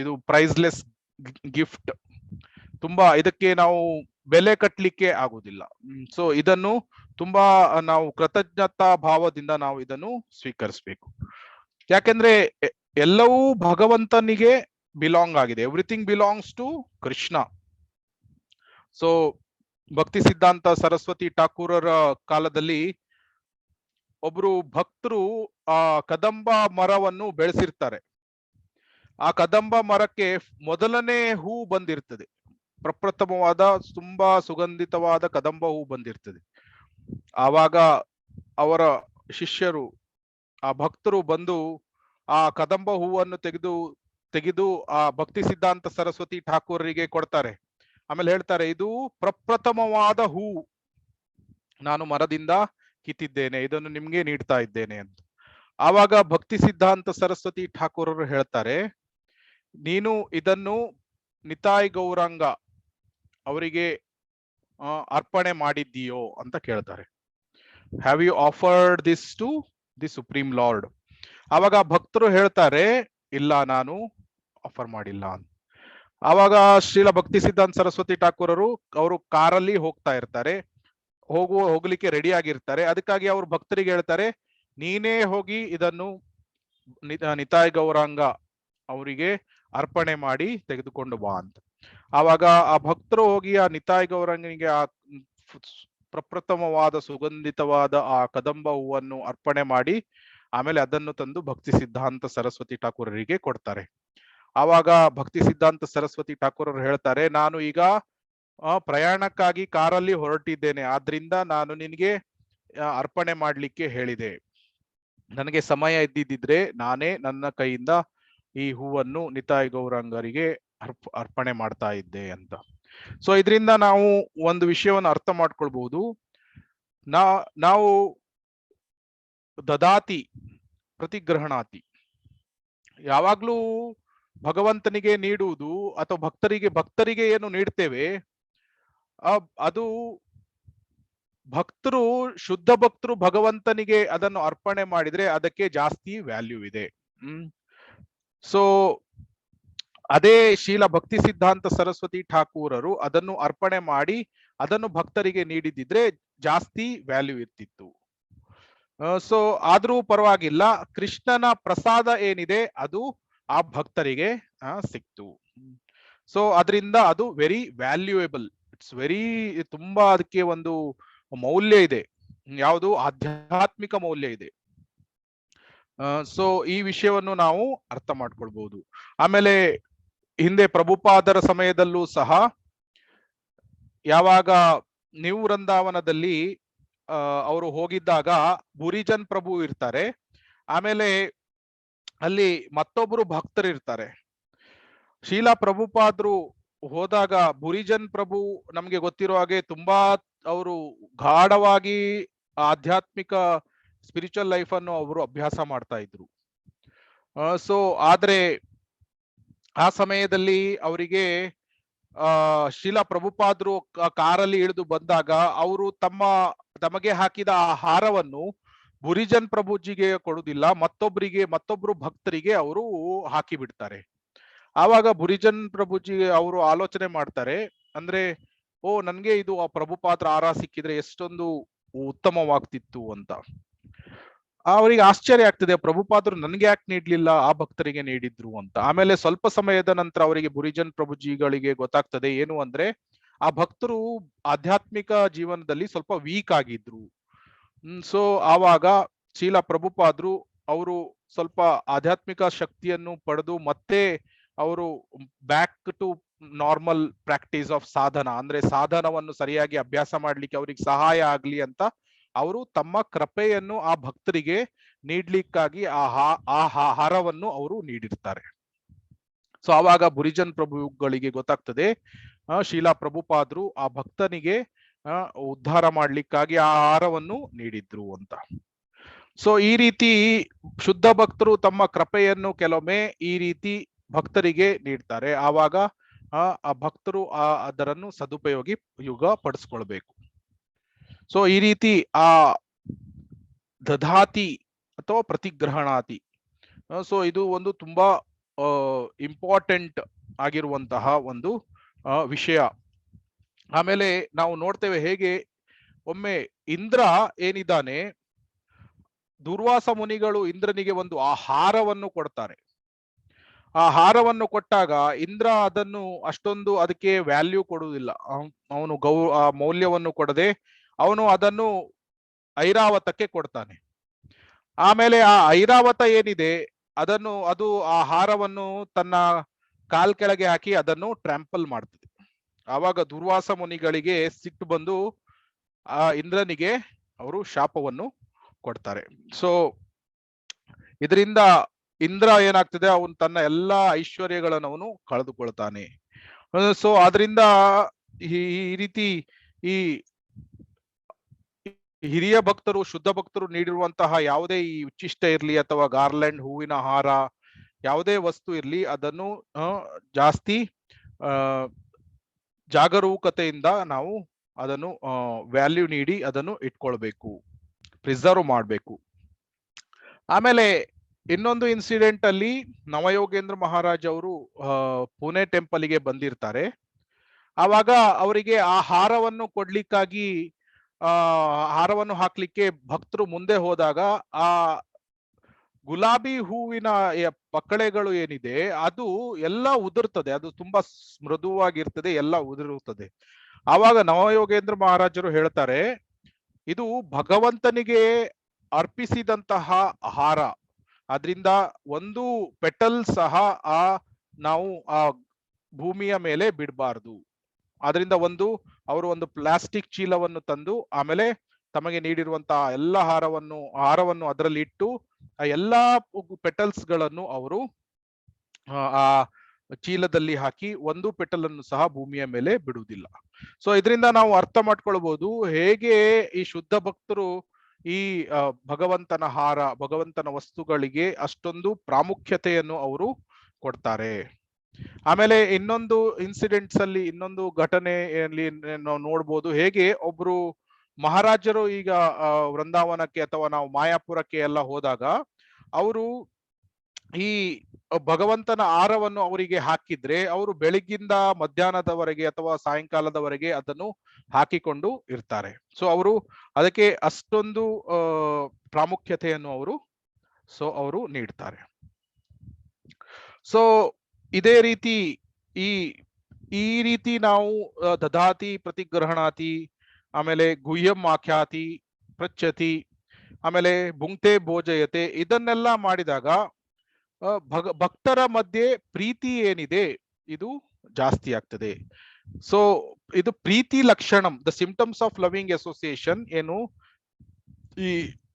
ಇದು ಪ್ರೈಸ್ಲೆಸ್ ಗಿಫ್ಟ್, ತುಂಬಾ ಇದಕ್ಕೆ ನಾವು ಬೆಲೆ ಕಟ್ಟಲಿಕ್ಕೆ ಆಗುದಿಲ್ಲ. ಸೊ ಇದನ್ನು ತುಂಬಾ ನಾವು ಕೃತಜ್ಞತಾ ಭಾವದಿಂದ ನಾವು ಇದನ್ನು ಸ್ವೀಕರಿಸಬೇಕು. ಯಾಕೆಂದ್ರೆ ಎಲ್ಲವೂ ಭಗವಂತನಿಗೆ ಬಿಲಾಂಗ್ ಆಗಿದೆ. Everything belongs to Krishna. So Bhakti Siddhanta Saraswati ಠಾಕೂರರ ಕಾಲದಲ್ಲಿ ಒಬ್ರು ಭಕ್ತರು ಆ ಕದಂಬ ಮರವನ್ನು ಬೆಳೆಸಿರ್ತಾರೆ. ಆ ಕದಂಬ ಮರಕ್ಕೆ ಮೊದಲನೇ ಹೂ ಬಂದಿರ್ತದೆ, ಪ್ರಪ್ರಥಮವಾದ ತುಂಬಾ ಸುಗಂಧಿತವಾದ ಕದಂಬ ಹೂ ಬಂದಿರ್ತದೆ. ಆವಾಗ ಅವರ ಶಿಷ್ಯರು, ಆ ಭಕ್ತರು ಬಂದು ಆ ಕದಂಬ ಹೂವನ್ನು ತೆಗೆದು ಆ ಭಕ್ತಿ ಸಿದ್ಧಾಂತ ಸರಸ್ವತಿ ಠಾಕೂರರಿಗೆ ಕೊಡ್ತಾರೆ. ಆಮೇಲೆ ಹೇಳ್ತಾರೆ, ಇದು ಪ್ರಪ್ರಥಮವಾದ ಹೂ, ನಾನು ಮರದಿಂದ ಕಿತ್ತಿದ್ದೇನೆ, ಇದನ್ನು ನಿಮ್ಗೆ ನೀಡ್ತಾ ಇದ್ದೇನೆ ಅಂತ. ಆವಾಗ ಭಕ್ತಿ ಸಿದ್ಧಾಂತ ಸರಸ್ವತಿ ಠಾಕೂರರು ಹೇಳ್ತಾರೆ, ನೀನು ಇದನ್ನು ನಿತಾಯ್ ಗೌರಾಂಗ ಅವರಿಗೆ ಅರ್ಪಣೆ ಮಾಡಿದ್ದೀಯೋ ಅಂತ ಕೇಳ್ತಾರೆ. Have you offered this to the supreme lord? ಆವಾಗ ಭಕ್ತರು ಹೇಳ್ತಾರೆ, ಇಲ್ಲ, ನಾನು ಆಫರ್ ಮಾಡಿಲ್ಲ ಅಂತ. ಆವಾಗ ಶ್ರೀಲ ಭಕ್ತಿ ಸಿದ್ಧಾಂತ ಸರಸ್ವತಿ ಠಾಕೂರರು ಅವರು ಕಾರಲ್ಲಿ ಹೋಗ್ತಾ ಇರ್ತಾರೆ, ಹೋಗ್ಲಿಕ್ಕೆ ರೆಡಿ ಆಗಿರ್ತಾರೆ. ಅದಕ್ಕಾಗಿ ಅವ್ರು ಭಕ್ತರಿಗೆ ಹೇಳ್ತಾರೆ, ನೀನೇ ಹೋಗಿ ಇದನ್ನು ನಿತಾಯ್ ಗೌರಾಂಗ ಅವರಿಗೆ ಅರ್ಪಣೆ ಮಾಡಿ ತೆಗೆದುಕೊಂಡು ಬಾ ಅಂತ. ಆವಾಗ ಆ ಭಕ್ತರು ಹೋಗಿ ಆ ನಿತಾಯ್ ಗೌರಾಂಗನಿಗೆ ಆ ಪ್ರಪ್ರಥಮವಾದ ಸುಗಂಧಿತವಾದ ಆ ಕದಂಬ ಹೂವನ್ನು ಅರ್ಪಣೆ ಮಾಡಿ ಆಮೇಲೆ ಅದನ್ನು ತಂದು ಭಕ್ತಿ ಸಿದ್ಧಾಂತ ಸರಸ್ವತಿ ಠಾಕೂರರಿಗೆ ಕೊಡ್ತಾರೆ. ಆವಾಗ ಭಕ್ತಿ ಸಿದ್ಧಾಂತ ಸರಸ್ವತಿ ಠಾಕೂರರು ಹೇಳ್ತಾರೆ, ನಾನು ಈಗ ಪ್ರಯಾಣಕ್ಕಾಗಿ ಕಾರಲ್ಲಿ ಹೊರಟಿದ್ದೇನೆ, ಆದ್ರಿಂದ ನಾನು ನಿನಗೆ ಅರ್ಪಣೆ ಮಾಡ್ಲಿಕ್ಕೆ ಹೇಳಿದೆ. ನನಗೆ ಸಮಯ ಇದ್ದಿದ್ರೆ ನಾನೇ ನನ್ನ ಕೈಯಿಂದ ಈ ಹೂವನ್ನು ನಿತಾಯ್ ಗೌರಾಂಗರಿಗೆ ಅರ್ಪಣೆ ಮಾಡ್ತಾ ಇದ್ದೆ ಅಂತ. ಸೊ ಇದರಿಂದ ನಾವು ಒಂದು ವಿಷಯವನ್ನು ಅರ್ಥ ಮಾಡ್ಕೊಳ್ಬಹುದು. ನಾವು ದದಾತಿ ಪ್ರತಿಗ್ರಹಣಾತಿ, ಯಾವಾಗ್ಲೂ ಭಗವಂತನಿಗೆ ನೀಡುವುದು ಅಥವಾ ಭಕ್ತರಿಗೆ ಏನು ನೀಡ್ತೇವೆ ಅದು ಭಕ್ತರು, ಶುದ್ಧ ಭಕ್ತರು ಭಗವಂತನಿಗೆ ಅದನ್ನು ಅರ್ಪಣೆ ಮಾಡಿದ್ರೆ ಅದಕ್ಕೆ ಜಾಸ್ತಿ ವ್ಯಾಲ್ಯೂ ಇದೆ. ಸೊ ಅದೇ ಶೀಲ ಭಕ್ತಿ ಸಿದ್ಧಾಂತ ಸರಸ್ವತಿ ಠಾಕೂರರು ಅದನ್ನು ಅರ್ಪಣೆ ಮಾಡಿ ಅದನ್ನು ಭಕ್ತರಿಗೆ ನೀಡಿದಿದ್ರೆ ಜಾಸ್ತಿ ವ್ಯಾಲ್ಯೂ ಇರ್ತಿತ್ತು. ಸೊ ಆದ್ರೂ ಪರವಾಗಿಲ್ಲ, ಕೃಷ್ಣನ ಪ್ರಸಾದ ಏನಿದೆ ಅದು ಆ ಭಕ್ತರಿಗೆ ಸಿಕ್ತು. ಸೊ ಅದರಿಂದ ಅದು ವೆರಿ ವ್ಯಾಲ್ಯೂಯೇಬಲ್, ಇಟ್ಸ್ ವೆರಿ, ತುಂಬಾ ಅದಕ್ಕೆ ಒಂದು ಮೌಲ್ಯ ಇದೆ, ಯಾವುದು ಆಧ್ಯಾತ್ಮಿಕ ಮೌಲ್ಯ ಇದೆ. ಸೊ ಈ ವಿಷಯವನ್ನು ನಾವು ಅರ್ಥ ಮಾಡ್ಕೊಳ್ಬಹುದು. ಆಮೇಲೆ ಹಿಂದೆ ಪ್ರಭುಪಾದರ ಸಮಯದಲ್ಲೂ ಸಹ ಯಾವಾಗ ನ್ಯೂ ವೃಂದಾವನದಲ್ಲಿ ಅವರು ಹೋಗಿದ್ದಾಗ ಬುರಿಜನ್ ಪ್ರಭು ಇರ್ತಾರೆ, ಆಮೇಲೆ ಅಲ್ಲಿ ಮತ್ತೊಬ್ರು ಭಕ್ತರು ಇರ್ತಾರೆ. ಶೀಲಾ ಪ್ರಭುಪಾದ್ರು ಹೋದಾಗ ಬುರಿಜನ್ ಪ್ರಭು ನಮ್ಗೆ ಗೊತ್ತಿರೋ ಹಾಗೆ ತುಂಬಾ ಅವರು ಗಾಢವಾಗಿ ಆಧ್ಯಾತ್ಮಿಕ ಸ್ಪಿರಿಚುವಲ್ ಲೈಫ್ ಅನ್ನು ಅವರು ಅಭ್ಯಾಸ ಮಾಡ್ತಾ ಇದ್ರು. ಸೊ ಆದ್ರೆ ಆ ಸಮಯದಲ್ಲಿ ಅವರಿಗೆ ಶೀಲಾ ಪ್ರಭುಪಾದ್ರು ಕಾರಲ್ಲಿ ಇಳಿದು ಬಂದಾಗ ಅವರು ತಮಗೆ ಹಾಕಿದ ಆ ಹಾರವನ್ನು ಬುರಿಜನ್ ಪ್ರಭುಜಿಗೆ ಕೊಡುದಿಲ್ಲ, ಮತ್ತೊಬ್ರು ಭಕ್ತರಿಗೆ ಅವರು ಹಾಕಿ ಬಿಡ್ತಾರೆ. ಆವಾಗ ಬುರಿಜನ್ ಪ್ರಭುಜಿ ಅವರು ಆಲೋಚನೆ ಮಾಡ್ತಾರೆ, ಅಂದ್ರೆ ನನ್ಗೆ ಇದು ಆ ಪ್ರಭುಪಾತ್ರ ಹಾರ ಸಿಕ್ಕಿದ್ರೆ ಎಷ್ಟೊಂದು ಉತ್ತಮವಾಗ್ತಿತ್ತು ಅಂತ. ಅವರಿಗೆ ಆಶ್ಚರ್ಯ ಆಗ್ತದೆ, ಪ್ರಭುಪಾದರು ನನ್ಗೆ ಯಾಕೆ ನೀಡ್ಲಿಲ್ಲ, ಆ ಭಕ್ತರಿಗೆ ನೀಡಿದ್ರು ಅಂತ. ಆಮೇಲೆ ಸ್ವಲ್ಪ ಸಮಯದ ನಂತರ ಅವರಿಗೆ ಬುರಿಜನ್ ಪ್ರಭುಜಿಗಳಿಗೆ ಗೊತ್ತಾಗ್ತದೆ ಏನು ಅಂದ್ರೆ ಆ ಭಕ್ತರು ಆಧ್ಯಾತ್ಮಿಕ ಜೀವನದಲ್ಲಿ ಸ್ವಲ್ಪ ವೀಕ್ ಆಗಿದ್ರು. ಸೊ ಆವಾಗ ಶೀಲಾ ಪ್ರಭುಪಾದ್ರು ಅವರು ಸ್ವಲ್ಪ ಆಧ್ಯಾತ್ಮಿಕ ಶಕ್ತಿಯನ್ನು ಪಡೆದು ಮತ್ತೆ ಅವರು back to normal practice of sadhana, ಅಂದ್ರೆ ಸಾಧನವನ್ನು ಸರಿಯಾಗಿ ಅಭ್ಯಾಸ ಮಾಡ್ಲಿಕ್ಕೆ ಅವ್ರಿಗೆ ಸಹಾಯ ಆಗ್ಲಿ ಅಂತ ಅವರು ತಮ್ಮ ಕೃಪೆಯನ್ನು ಆ ಭಕ್ತರಿಗೆ ನೀಡ್ಲಿಕ್ಕಾಗಿ ಆ ಹಾರವನ್ನು ಅವರು ನೀಡಿರ್ತಾರೆ. ಸೊ ಆವಾಗ ಬುರಿಜನ್ ಪ್ರಭುಗಳಿಗೆ ಗೊತ್ತಾಗ್ತದೆ ಶೀಲಾ ಪ್ರಭುಪಾದ್ರು ಆ ಭಕ್ತನಿಗೆ ಉದ್ಧಾರ ಮಾಡ್ಲಿಕ್ಕಾಗಿ ಆ ಹಾರವನ್ನು ನೀಡಿದ್ರು ಅಂತ. ಸೊ ಈ ರೀತಿ ಶುದ್ಧ ಭಕ್ತರು ತಮ್ಮ ಕೃಪೆಯನ್ನು ಕೆಲವೊಮ್ಮೆ ಈ ರೀತಿ ಭಕ್ತರಿಗೆ ನೀಡ್ತಾರೆ. ಆವಾಗ ಆ ಭಕ್ತರು ಅದರನ್ನು ಸದುಪಯೋಗ ಪಡಿಸ್ಕೊಳ್ಬೇಕು. ಸೊ ಈ ರೀತಿ ಆ ದಧಾತಿ ಅಥವಾ ಪ್ರತಿಗ್ರಹಣಾತಿ, ಸೊ ಇದು ಒಂದು ತುಂಬಾ ಇಂಪಾರ್ಟೆಂಟ್ ಆಗಿರುವಂತಹ ಒಂದು ವಿಷಯ. ಆಮೇಲೆ ನಾವು ನೋಡ್ತೇವೆ ಹೇಗೆ ಒಮ್ಮೆ ಇಂದ್ರ ಏನಿದ್ದಾನೆ, ದುರ್ವಾಸ ಮುನಿಗಳು ಇಂದ್ರನಿಗೆ ಒಂದು ಆಹಾರವನ್ನು ಕೊಡ್ತಾರೆ. ಆ ಹಾರವನ್ನು ಕೊಟ್ಟಾಗ ಇಂದ್ರ ಅದನ್ನು ಅಷ್ಟೊಂದು ಅದಕ್ಕೆ ವ್ಯಾಲ್ಯೂ ಕೊಡುವುದಿಲ್ಲ. ಅವನು ಆ ಮೌಲ್ಯವನ್ನು ಕೊಡದೆ ಅವನು ಅದನ್ನು ಐರಾವತಕ್ಕೆ ಕೊಡ್ತಾನೆ. ಆಮೇಲೆ ಆ ಐರಾವತ ಏನಿದೆ ಅದು ಆ ಹಾರವನ್ನು ತನ್ನ ಕಾಲ್ ಕೆಳಗೆ ಹಾಕಿ ಅದನ್ನು ಟ್ರಾಂಪಲ್ ಮಾಡ್ತದೆ. ಆವಾಗ ದುರ್ವಾಸ ಮುನಿಗಳಿಗೆ ಸಿಟ್ಟು ಬಂದು ಆ ಇಂದ್ರನಿಗೆ ಅವರು ಶಾಪವನ್ನು ಕೊಡ್ತಾರೆ. ಸೊ ಇದರಿಂದ ಇಂದ್ರ ಏನಾಗ್ತದೆ, ಅವನು ತನ್ನ ಎಲ್ಲಾ ಐಶ್ವರ್ಯಗಳನ್ನು ಅವನು ಕಳೆದುಕೊಳ್ತಾನೆ. ಸೊ ಆದ್ರಿಂದ ಈ ರೀತಿ ಈ ಹಿರಿಯ ಭಕ್ತರು, ಶುದ್ಧ ಭಕ್ತರು ನೀಡಿರುವಂತಹ ಯಾವುದೇ ಈ ಉಚ್ಚಿಷ್ಟ ಇರ್ಲಿ ಅಥವಾ ಗಾರ್ಲ್ಯಾಂಡ್, ಹೂವಿನ ಹಾರ, ಯಾವುದೇ ವಸ್ತು ಇರ್ಲಿ, ಅದನ್ನು ಜಾಸ್ತಿ ಜಾಗರೂಕತೆಯಿಂದ ನಾವು ಅದನ್ನು ವ್ಯಾಲ್ಯೂ ನೀಡಿ ಅದನ್ನು ಇಟ್ಕೊಳ್ಬೇಕು, ಪ್ರಿಸರ್ವ್ ಮಾಡಬೇಕು. ಆಮೇಲೆ ಇನ್ನೊಂದು ಇನ್ಸಿಡೆಂಟ್ ಅಲ್ಲಿ ನವಯೋಗೇಂದ್ರ ಮಹಾರಾಜ್ ಅವರು ಪುಣೆ ಟೆಂಪಲ್ಗೆ ಬಂದಿರ್ತಾರೆ. ಆವಾಗ ಅವರಿಗೆ ಆ ಹಾರವನ್ನು ಕೊಡ್ಲಿಕ್ಕಾಗಿ ಹಾರವನ್ನು ಹಾಕ್ಲಿಕ್ಕೆ ಭಕ್ತರು ಮುಂದೆ ಹೋದಾಗ ಆ ಗುಲಾಬಿ ಹೂವಿನ ಪಕ್ಕಳೆಗಳು ಏನಿದೆ ಅದು ಎಲ್ಲ ಉದುರ್ತದೆ, ಅದು ತುಂಬಾ ಮೃದುವಾಗಿರ್ತದೆ, ಎಲ್ಲ ಉದುರುತ್ತದೆ. ಆವಾಗ ನವಯೋಗೇಂದ್ರ ಮಹಾರಾಜರು ಹೇಳ್ತಾರೆ, ಇದು ಭಗವಂತನಿಗೆ ಅರ್ಪಿಸಿದಂತಹ ಹಾರ, ಆದ್ರಿಂದ ಒಂದು ಪೆಟಲ್ ಸಹ ನಾವು ಆ ಭೂಮಿಯ ಮೇಲೆ ಬಿಡಬಾರ್ದು. ಆದ್ರಿಂದ ಅವರು ಒಂದು ಪ್ಲಾಸ್ಟಿಕ್ ಚೀಲವನ್ನು ತಂದು ಆಮೇಲೆ ತಮಗೆ ನೀಡಿರುವಂತಹ ಎಲ್ಲ ಹಾರವನ್ನು ಅದರಲ್ಲಿ ಇಟ್ಟು ಆ ಎಲ್ಲಾ ಪೆಟಲ್ಸ್ ಗಳನ್ನು ಅವರು ಆ ಚೀಲದಲ್ಲಿ ಹಾಕಿ ಒಂದು ಪೆಟಲ್ ಅನ್ನು ಸಹ ಭೂಮಿಯ ಮೇಲೆ ಬಿಡುವುದಿಲ್ಲ. ಸೊ ಇದರಿಂದ ನಾವು ಅರ್ಥ ಮಾಡ್ಕೊಳ್ಬಹುದು ಹೇಗೆ ಈ ಶುದ್ಧ ಭಕ್ತರು ಈ ಭಗವಂತನ ಹಾರ, ಭಗವಂತನ ವಸ್ತುಗಳಿಗೆ ಅಷ್ಟೊಂದು ಪ್ರಾಮುಖ್ಯತೆಯನ್ನು ಅವರು ಕೊಡ್ತಾರೆ. ಆಮೇಲೆ ಇನ್ನೊಂದು ಇನ್ಸಿಡೆಂಟ್ಸ್ ಅಲ್ಲಿ, ಇನ್ನೊಂದು ಘಟನೆಯಲ್ಲಿ ನಾವು ನೋಡ್ಬೋದು ಹೇಗೆ ಒಬ್ರು ಮಹಾರಾಜರು ಈಗ ವೃಂದಾವನಕ್ಕೆ ಅಥವಾ ನಾವು ಮಾಯಾಪುರಕ್ಕೆ ಎಲ್ಲ ಹೋದಾಗ ಅವರು ಈ ಭಗವಂತನ ಹಾರವನ್ನು ಅವರಿಗೆ ಹಾಕಿದ್ರೆ ಅವರು ಬೆಳಗ್ಗಿಂದ ಮಧ್ಯಾಹ್ನದವರೆಗೆ ಅಥವಾ ಸಾಯಂಕಾಲದವರೆಗೆ ಅದನ್ನು ಹಾಕಿಕೊಂಡು ಇರ್ತಾರೆ. ಸೊ ಅವರು ಅದಕ್ಕೆ ಅಷ್ಟೊಂದು ಪ್ರಾಮುಖ್ಯತೆಯನ್ನು ಅವರು ನೀಡ್ತಾರೆ. ಸೊ ಇದೇ ರೀತಿ ಈ ರೀತಿ ನಾವು ದದಾತಿ ಪ್ರತಿಗ್ರಹಣಾತಿ, ಆಮೇಲೆ ಗುಹ್ಯಂ ಆಖ್ಯಾತಿ ಪೃಚ್ಛತಿ, ಆಮೇಲೆ ಭುಂಕ್ತೆ ಭೋಜಯತೆ, ಇದನ್ನೆಲ್ಲ ಮಾಡಿದಾಗ ಭಕ್ತರ ಮಧ್ಯೆ ಪ್ರೀತಿ ಏನಿದೆ ಇದು ಜಾಸ್ತಿ ಆಗ್ತದೆ. ಸೊ ಇದು ಪ್ರೀತಿ ಲಕ್ಷಣಂ, the symptoms of loving association ಏನು, ಈ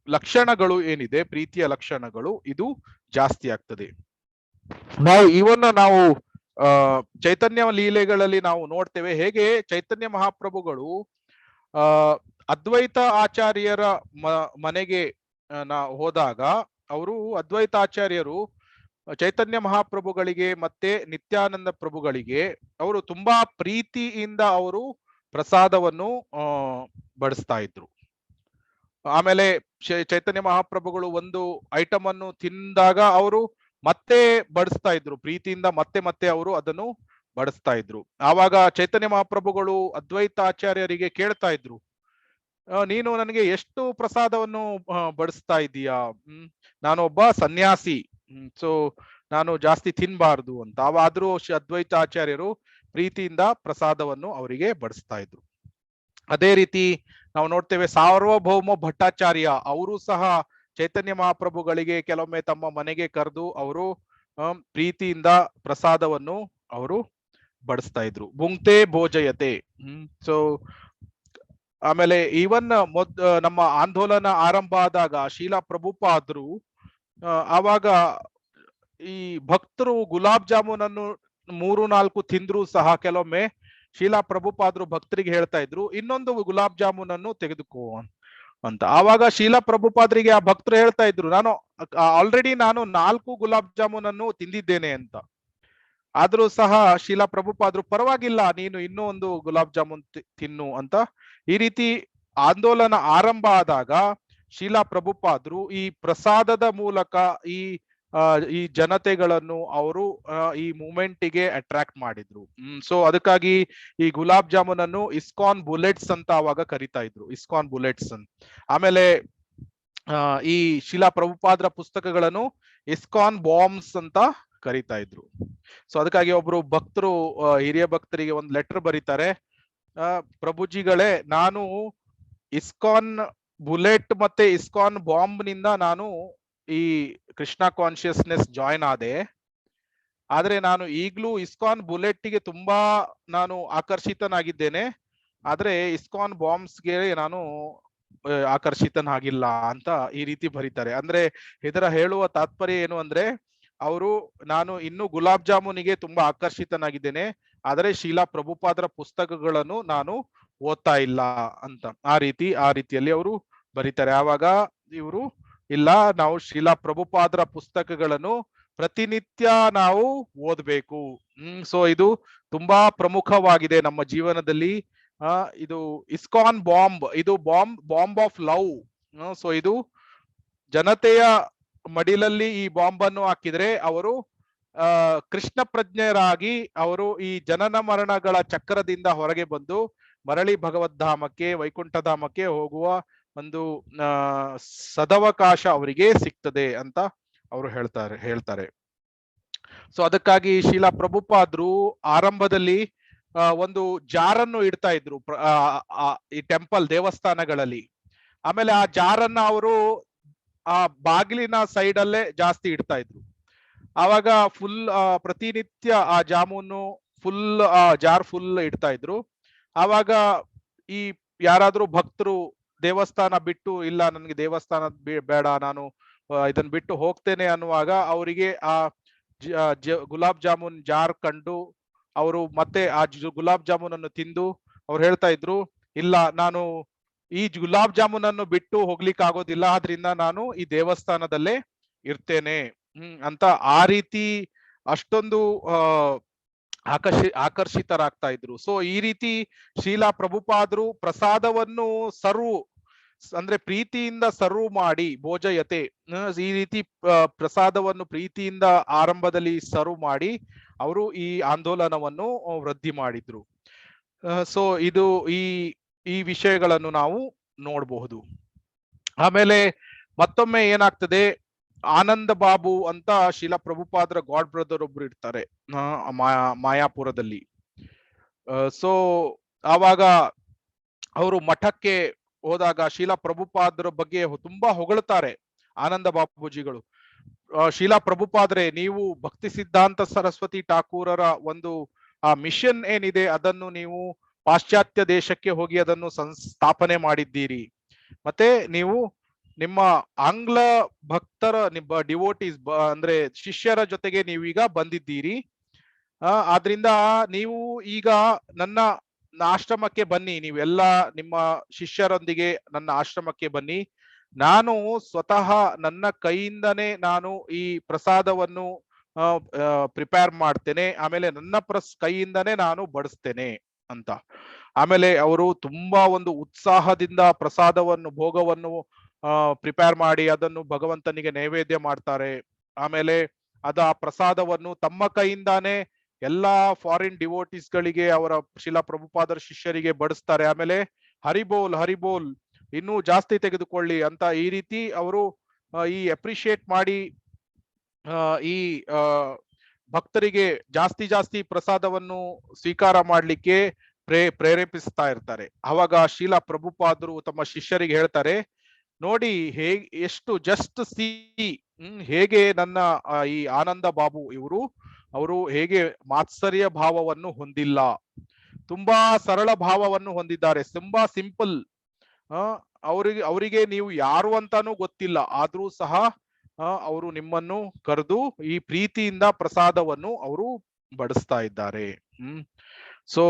ಲಕ್ಷಣಗಳು ಏನಿದೆ ಪ್ರೀತಿಯ ಲಕ್ಷಣಗಳು ಇದು ಜಾಸ್ತಿ ಆಗ್ತದೆ. ನಾವು ಇವನ್ನ ನಾವು ಚೈತನ್ಯ ಲೀಲೆಗಳಲ್ಲಿ ನಾವು ನೋಡ್ತೇವೆ ಹೇಗೆ ಚೈತನ್ಯ ಮಹಾಪ್ರಭುಗಳು ಅದ್ವೈತ ಆಚಾರ್ಯರ ಮನೆಗೆ ಹೋದಾಗ ಅವರು ಅದ್ವೈತ ಆಚಾರ್ಯರು ಚೈತನ್ಯ ಮಹಾಪ್ರಭುಗಳಿಗೆ ಮತ್ತೆ ನಿತ್ಯಾನಂದ ಪ್ರಭುಗಳಿಗೆ ಅವರು ತುಂಬಾ ಪ್ರೀತಿಯಿಂದ ಅವರು ಪ್ರಸಾದವನ್ನು ಬಡಿಸ್ತಾ ಇದ್ರು. ಆಮೇಲೆ ಚೈತನ್ಯ ಮಹಾಪ್ರಭುಗಳು ಒಂದು ಐಟಮ್ ಅನ್ನು ತಿಂದಾಗ ಅವರು ಮತ್ತೆ ಬಡಿಸ್ತಾ ಇದ್ರು, ಪ್ರೀತಿಯಿಂದ ಮತ್ತೆ ಮತ್ತೆ ಅವರು ಅದನ್ನು ಬಡಿಸ್ತಾ ಇದ್ರು. ಆವಾಗ ಚೈತನ್ಯ ಮಹಾಪ್ರಭುಗಳು ಅದ್ವೈತ ಆಚಾರ್ಯರಿಗೆ ಕೇಳ್ತಾ ಇದ್ರು, ನೀನು ನನಗೆ ಎಷ್ಟು ಪ್ರಸಾದವನ್ನು ಬಡಿಸ್ತಾ ಇದ್ದೀಯಾ, ನಾನು ಒಬ್ಬ ಸನ್ಯಾಸಿ, ಸೊ ನಾನು ಜಾಸ್ತಿ ತಿನ್ಬಾರ್ದು ಅಂತ. ಆದ್ರೂ ಅದ್ವೈತ ಆಚಾರ್ಯರು ಪ್ರೀತಿಯಿಂದ ಪ್ರಸಾದವನ್ನು ಅವರಿಗೆ ಬಡಿಸ್ತಾ ಇದ್ರು. ಅದೇ ರೀತಿ ನಾವು ನೋಡ್ತೇವೆ ಸಾರ್ವಭೌಮ ಭಟ್ಟಾಚಾರ್ಯ ಅವರು ಸಹ ಚೈತನ್ಯ ಮಹಾಪ್ರಭುಗಳಿಗೆ ಕೆಲವೊಮ್ಮೆ ತಮ್ಮ ಮನೆಗೆ ಕರೆದು ಅವರು ಪ್ರೀತಿಯಿಂದ ಪ್ರಸಾದವನ್ನು ಅವರು ಬಡಿಸ್ತಾ ಇದ್ರು. ಭುಂಕ್ತೆ ಭೋಜಯತೆ. ಸೊ ಆಮೇಲೆ ಈವನ್ ನಮ್ಮ ಆಂದೋಲನ ಆರಂಭ ಆದಾಗ ಶೀಲಾ ಪ್ರಭುಪಾದರು ಆವಾಗ ಈ ಭಕ್ತರು ಗುಲಾಬ್ ಜಾಮೂನ್ ಅನ್ನು 3-4 ತಿಂದ್ರು ಸಹ ಕೆಲವೊಮ್ಮೆ ಶೀಲಾ ಪ್ರಭುಪಾದರು ಭಕ್ತರಿಗೆ ಹೇಳ್ತಾ ಇದ್ರು, ಇನ್ನೊಂದು ಗುಲಾಬ್ ಜಾಮೂನ್ ಅನ್ನು ತೆಗೆದುಕೋ ಅಂತ. ಆವಾಗ ಶೀಲಾ ಪ್ರಭುಪಾದರಿಗೆ ಆ ಭಕ್ತರು ಹೇಳ್ತಾ ಇದ್ರು, ನಾನು ಆಲ್ರೆಡಿ 4 ಗುಲಾಬ್ ಜಾಮೂನ್ ಅನ್ನು ತಿಂದಿದ್ದೇನೆ ಅಂತ. ಆದ್ರೂ ಸಹ ಶೀಲಾ ಪ್ರಭುಪಾದರು ಪರವಾಗಿಲ್ಲ, ನೀನು ಇನ್ನೂ ಒಂದು ಗುಲಾಬ್ ಜಾಮೂನ್ ತಿನ್ನು ಅಂತ. ಈ ರೀತಿ ಆಂದೋಲನ ಆರಂಭ ಆದಾಗ ಶೀಲಾ ಪ್ರಭುಪಾದರು ಈ ಪ್ರಸಾದದ ಮೂಲಕ ಈ ಜನತೆಗಳನ್ನು ಅವರು ಈ ಮೂಮೆಂಟಿಗೆ ಅಟ್ರಾಕ್ಟ್ ಮಾಡಿದ್ರು. ಸೊ ಅದಕ್ಕಾಗಿ ಈ ಗುಲಾಬ್ ಜಾಮೂನ್ ಅನ್ನು ಇಸ್ಕಾನ್ ಬುಲೆಟ್ಸ್ ಅಂತ ಅವಾಗ ಕರಿತಾ ಇದ್ರು, ಇಸ್ಕಾನ್ ಬುಲೆಟ್ಸ್ ಅಂತ. ಆಮೇಲೆ ಈ ಶೀಲಾ ಪ್ರಭುಪಾದರ ಪುಸ್ತಕಗಳನ್ನು ಇಸ್ಕಾನ್ ಬಾಂಬ್ಸ್ ಅಂತ ಕರಿತಾ ಇದ್ರು. ಸೊ ಅದಕ್ಕಾಗಿ ಒಬ್ರು ಭಕ್ತರು ಹಿರಿಯ ಭಕ್ತರಿಗೆ ಒಂದು ಲೆಟರ್ ಬರೀತಾರೆ, ಪ್ರಭುಜಿಗಳೇ, ನಾನು ಇಸ್ಕಾನ್ ಬುಲೆಟ್ ಮತ್ತೆ ಇಸ್ಕಾನ್ ಬಾಂಬ್ ನಿಂದ ನಾನು ಈ ಕೃಷ್ಣ ಕಾನ್ಶಿಯಸ್ನೆಸ್ ಜಾಯಿನ್ ಆದೆ, ಆದ್ರೆ ನಾನು ಈಗ್ಲೂ ಇಸ್ಕಾನ್ ಬುಲೆಟ್ಗೆ ತುಂಬಾ ನಾನು ಆಕರ್ಷಿತನಾಗಿದ್ದೇನೆ, ಆದ್ರೆ ಇಸ್ಕಾನ್ ಬಾಂಬ್ಸ್ಗೆ ನಾನು ಆಕರ್ಷಿತನಾಗಿಲ್ಲ ಅಂತ ಈ ರೀತಿ ಬರೀತಾರೆ. ಅಂದ್ರೆ ಇದರ ಹೇಳುವ ತಾತ್ಪರ್ಯ ಏನು ಅಂದ್ರೆ ನಾನು ಇನ್ನು ಗುಲಾಬ್ ಜಾಮೂನಿಗೆ ತುಂಬಾ ಆಕರ್ಷಿತನಾಗಿದ್ದೇನೆ, ಆದರೆ ಶೀಲಾ ಪ್ರಭುಪಾದರ ಪುಸ್ತಕಗಳನ್ನು ನಾನು ಓದ್ತಾ ಇಲ್ಲ ಅಂತ ಆ ರೀತಿಯಲ್ಲಿ ಅವರು ಬರೀತಾರೆ. ಆವಾಗ ಇವರು ಇಲ್ಲ, ನಾವು ಶೀಲಾ ಪ್ರಭುಪಾದರ ಪುಸ್ತಕಗಳನ್ನು ಪ್ರತಿನಿತ್ಯ ನಾವು ಓದ್ಬೇಕು. ಸೊ ಇದು ತುಂಬಾ ಪ್ರಮುಖವಾಗಿದೆ ನಮ್ಮ ಜೀವನದಲ್ಲಿ. ಇದು ಇಸ್ಕಾನ್ ಬಾಂಬ್, ಇದು ಬಾಂಬ್ ಆಫ್ ಲವ್. ಸೊ ಇದು ಜನತೆಯ ಮಡಿಲಲ್ಲಿ ಈ ಬಾಂಬ್ ಅನ್ನು ಹಾಕಿದ್ರೆ ಅವರು ಕೃಷ್ಣ ಪ್ರಜ್ಞರಾಗಿ ಅವರು ಈ ಜನನ ಮರಣಗಳ ಚಕ್ರದಿಂದ ಹೊರಗೆ ಬಂದು ಮರಳಿ ಭಗವದ್ಧಾಮಕ್ಕೆ, ವೈಕುಂಠಧಾಮಕ್ಕೆ ಹೋಗುವ ಒಂದು ಸದವಕಾಶ ಅವರಿಗೆ ಸಿಗ್ತದೆ ಅಂತ ಅವರು ಹೇಳ್ತಾರೆ. ಸೊ ಅದಕ್ಕಾಗಿ ಶೀಲಾ ಪ್ರಭುಪಾದರು ಆರಂಭದಲ್ಲಿ ಒಂದು ಜಾರನ್ನು ಇಡ್ತಾ ಇದ್ರು ಈ ಟೆಂಪಲ್ ದೇವಸ್ಥಾನಗಳಲ್ಲಿ. ಆಮೇಲೆ ಆ ಜಾರನ್ನ ಅವರು ಆ ಬಾಗಿಲಿನ ಸೈಡ್ ಅಲ್ಲೇ ಜಾಸ್ತಿ ಇಡ್ತಾ ಇದ್ರು. ಆವಾಗ ಫುಲ್ ಪ್ರತಿನಿತ್ಯ ಆ ಜಾಮೂನು ಜಾರ್ ಫುಲ್ ಇಡ್ತಾ ಇದ್ರು. ಆವಾಗ ಈ ಯಾರಾದ್ರೂ ಭಕ್ತರು ದೇವಸ್ಥಾನ ಬಿಟ್ಟು, ಇಲ್ಲ ನನ್ಗೆ ದೇವಸ್ಥಾನ ಬೇಡ, ನಾನು ಇದನ್ನ ಬಿಟ್ಟು ಹೋಗ್ತೇನೆ ಅನ್ನುವಾಗ ಅವರಿಗೆ ಆ ಗುಲಾಬ್ ಜಾಮೂನ್ ಜಾರ್ ಕಂಡು ಅವರು ಮತ್ತೆ ಆ ಗುಲಾಬ್ ಜಾಮೂನ್ ಅನ್ನು ತಿಂದು ಅವ್ರು ಹೇಳ್ತಾ ಇದ್ರು, ಇಲ್ಲ ನಾನು ಈ ಗುಲಾಬ್ ಜಾಮೂನ್ ಅನ್ನು ಬಿಟ್ಟು ಹೋಗ್ಲಿಕ್ಕೆ ಆಗೋದಿಲ್ಲ, ಆದ್ರಿಂದ ನಾನು ಈ ದೇವಸ್ಥಾನದಲ್ಲೇ ಇರ್ತೇನೆ ಅಂತ ಆ ರೀತಿ ಅಷ್ಟೊಂದು ಆಕರ್ಷಿತರಾಗ್ತಾ ಇದ್ರು. ಸೊ ಈ ರೀತಿ ಶೀಲಾ ಪ್ರಭುಪಾದರು ಪ್ರಸಾದವನ್ನು ಅಂದ್ರೆ ಪ್ರೀತಿಯಿಂದ ಸರ್ವ್ ಮಾಡಿ, ಭೋಜಯತೆ, ಈ ರೀತಿ ಪ್ರಸಾದವನ್ನು ಪ್ರೀತಿಯಿಂದ ಆರಂಭದಲ್ಲಿ ಸರ್ವ್ ಮಾಡಿ ಅವರು ಈ ಆಂದೋಲನವನ್ನು ವೃದ್ಧಿ ಮಾಡಿದ್ರು. ಸೊ ಇದು ಈ ವಿಷಯಗಳನ್ನು ನಾವು ನೋಡಬಹುದು. ಆಮೇಲೆ ಮತ್ತೊಮ್ಮೆ ಏನಾಗ್ತದೆ, ಆನಂದ ಬಾಬು ಅಂತ ಶೀಲಾ ಪ್ರಭುಪಾದರ ಗಾಡ್ ಬ್ರದರ್ ಒಬ್ರು ಇರ್ತಾರೆ ಮಾಯಾಪುರದಲ್ಲಿ. ಸೊ ಆವಾಗ ಅವರು ಮಠಕ್ಕೆ ಹೋದಾಗ ಶೀಲಾ ಪ್ರಭುಪಾದರ ಬಗ್ಗೆ ತುಂಬಾ ಹೊಗಳ್ತಾರೆ ಆನಂದ ಬಾಬುಜಿಗಳು. ಶೀಲಾ ಪ್ರಭುಪಾದ್ರೆ, ನೀವು ಭಕ್ತಿ ಸಿದ್ಧಾಂತ ಸರಸ್ವತಿ ಠಾಕೂರರ ಒಂದು ಆ ಮಿಷನ್ ಏನಿದೆ ಅದನ್ನು ನೀವು ಪಾಶ್ಚಾತ್ಯ ದೇಶಕ್ಕೆ ಹೋಗಿ ಅದನ್ನು ಸ್ಥಾಪನೆ ಮಾಡಿದ್ದೀರಿ. ಮತ್ತೆ ನೀವು ನಿಮ್ಮ ಆಂಗ್ಲ ಭಕ್ತರ ಡಿವೋಟೀಸ್ ಅಂದ್ರೆ ಶಿಷ್ಯರ ಜೊತೆಗೆ ನೀವೀಗ ಬಂದಿದ್ದೀರಿ. ಆದ್ರಿಂದ ನೀವು ಈಗ ನನ್ನ ಆಶ್ರಮಕ್ಕೆ ಬನ್ನಿ, ನೀವೆಲ್ಲ ನಿಮ್ಮ ಶಿಷ್ಯರೊಂದಿಗೆ ನನ್ನ ಆಶ್ರಮಕ್ಕೆ ಬನ್ನಿ. ನಾನು ಸ್ವತಃ ನನ್ನ ಕೈಯಿಂದನೇ ನಾನು ಈ ಪ್ರಸಾದವನ್ನು ಪ್ರಿಪೇರ್ ಮಾಡ್ತೇನೆ, ಆಮೇಲೆ ನನ್ನ ಕೈಯಿಂದನೇ ನಾನು ಬಡಿಸ್ತೇನೆ ಅಂತ. ಆಮೇಲೆ ಅವರು ತುಂಬಾ ಒಂದು ಉತ್ಸಾಹದಿಂದ ಪ್ರಸಾದವನ್ನು ಭೋಗವನ್ನು ಪ್ರಿಪೇರ್ ಮಾಡಿ ಅದನ್ನು ಭಗವಂತನಿಗೆ ನೈವೇದ್ಯ ಮಾಡ್ತಾರೆ. ಆಮೇಲೆ ಆ ಪ್ರಸಾದವನ್ನು ತಮ್ಮ ಕೈಯಿಂದಾನೇ ಎಲ್ಲಾ ಫಾರಿನ್ ಡಿವೋಟೀಸ್ ಗಳಿಗೆ, ಅವರ ಶಿಲಾ ಪ್ರಭುಪಾದರ ಶಿಷ್ಯರಿಗೆ ಬಡಿಸ್ತಾರೆ. ಆಮೇಲೆ ಹರಿಬೋಲ್ ಹರಿಬೋಲ್ ಇನ್ನೂ ಜಾಸ್ತಿ ತೆಗೆದುಕೊಳ್ಳಿ ಅಂತ ಈ ರೀತಿ ಅವರು ಈ ಅಪ್ರಿಶಿಯೇಟ್ ಮಾಡಿ ಈ ಭಕ್ತರಿಗೆ ಜಾಸ್ತಿ ಜಾಸ್ತಿ ಪ್ರಸಾದವನ್ನು ಸ್ವೀಕಾರ ಮಾಡ್ಲಿಕ್ಕೆ ಪ್ರೇರೇಪಿಸ್ತಾ ಇರ್ತಾರೆ. ಅವಾಗ ಶೀಲಾ ಪ್ರಭುಪಾದರು ತಮ್ಮ ಶಿಷ್ಯರಿಗೆ ಹೇಳ್ತಾರೆ, ನೋಡಿ ಎಷ್ಟು ಜಸ್ಟ್ ಹೇಗೆ ನನ್ನ ಈ ಆನಂದ ಬಾಬು ಅವರು ಹೇಗೆ ಮಾತ್ಸರ್ಯ ಭಾವವನ್ನು ಹೊಂದಿಲ್ಲ, ತುಂಬಾ ಸರಳ ಭಾವವನ್ನು ಹೊಂದಿದ್ದಾರೆ, ತುಂಬಾ ಸಿಂಪಲ್. ಅವರಿಗೆ ನೀವು ಯಾರು ಅಂತಾನೂ ಗೊತ್ತಿಲ್ಲ, ಆದ್ರೂ ಸಹ ಅವರು ನಿಮ್ಮನ್ನು ಕರೆದು ಈ ಪ್ರೀತಿಯಿಂದ ಪ್ರಸಾದವನ್ನು ಅವರು ಬಡಿಸ್ತಾ ಇದ್ದಾರೆ. ಸೊ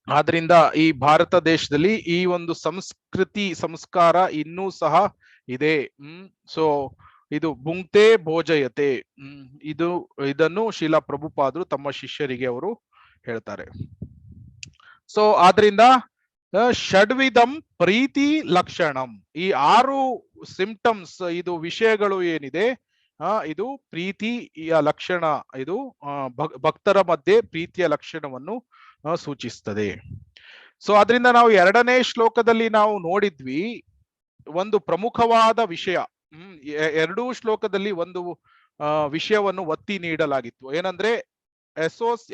ಆದ್ರಿಂದ ಈ ಭಾರತ ದೇಶದಲ್ಲಿ ಈ ಒಂದು ಸಂಸ್ಕಾರ ಇನ್ನೂ ಸಹ ಇದೆ. ಸೊ ಇದು ಭುಂಕ್ತೆ ಭೋಜಯತೆ, ಇದನ್ನು ಶೀಲಾ ಪ್ರಭುಪಾದರು ತಮ್ಮ ಶಿಷ್ಯರಿಗೆ ಅವರು ಹೇಳ್ತಾರೆ. ಸೊ ಆದ್ರಿಂದ ಷಡ್ವಿಧಂ ಪ್ರೀತಿ ಲಕ್ಷಣಂ, ಈ 6 ಸಿಂಪ್ಟಮ್ಸ್, ಇದು ವಿಷಯಗಳು ಏನಿದೆ ಇದು ಪ್ರೀತಿಯ ಲಕ್ಷಣ, ಇದು ಭಕ್ತರ ಮಧ್ಯೆ ಪ್ರೀತಿಯ ಲಕ್ಷಣವನ್ನು ಸೂಚಿಸ್ತದೆ. ಸೊ ಅದರಿಂದ ನಾವು 2ನೇ ಶ್ಲೋಕದಲ್ಲಿ ನಾವು ನೋಡಿದ್ವಿ ಒಂದು ಪ್ರಮುಖವಾದ ವಿಷಯ. 2 ಶ್ಲೋಕದಲ್ಲಿ ಒಂದು ವಿಷಯವನ್ನು ಒತ್ತಿ ನೀಡಲಾಗಿತ್ತು, ಏನಂದ್ರೆ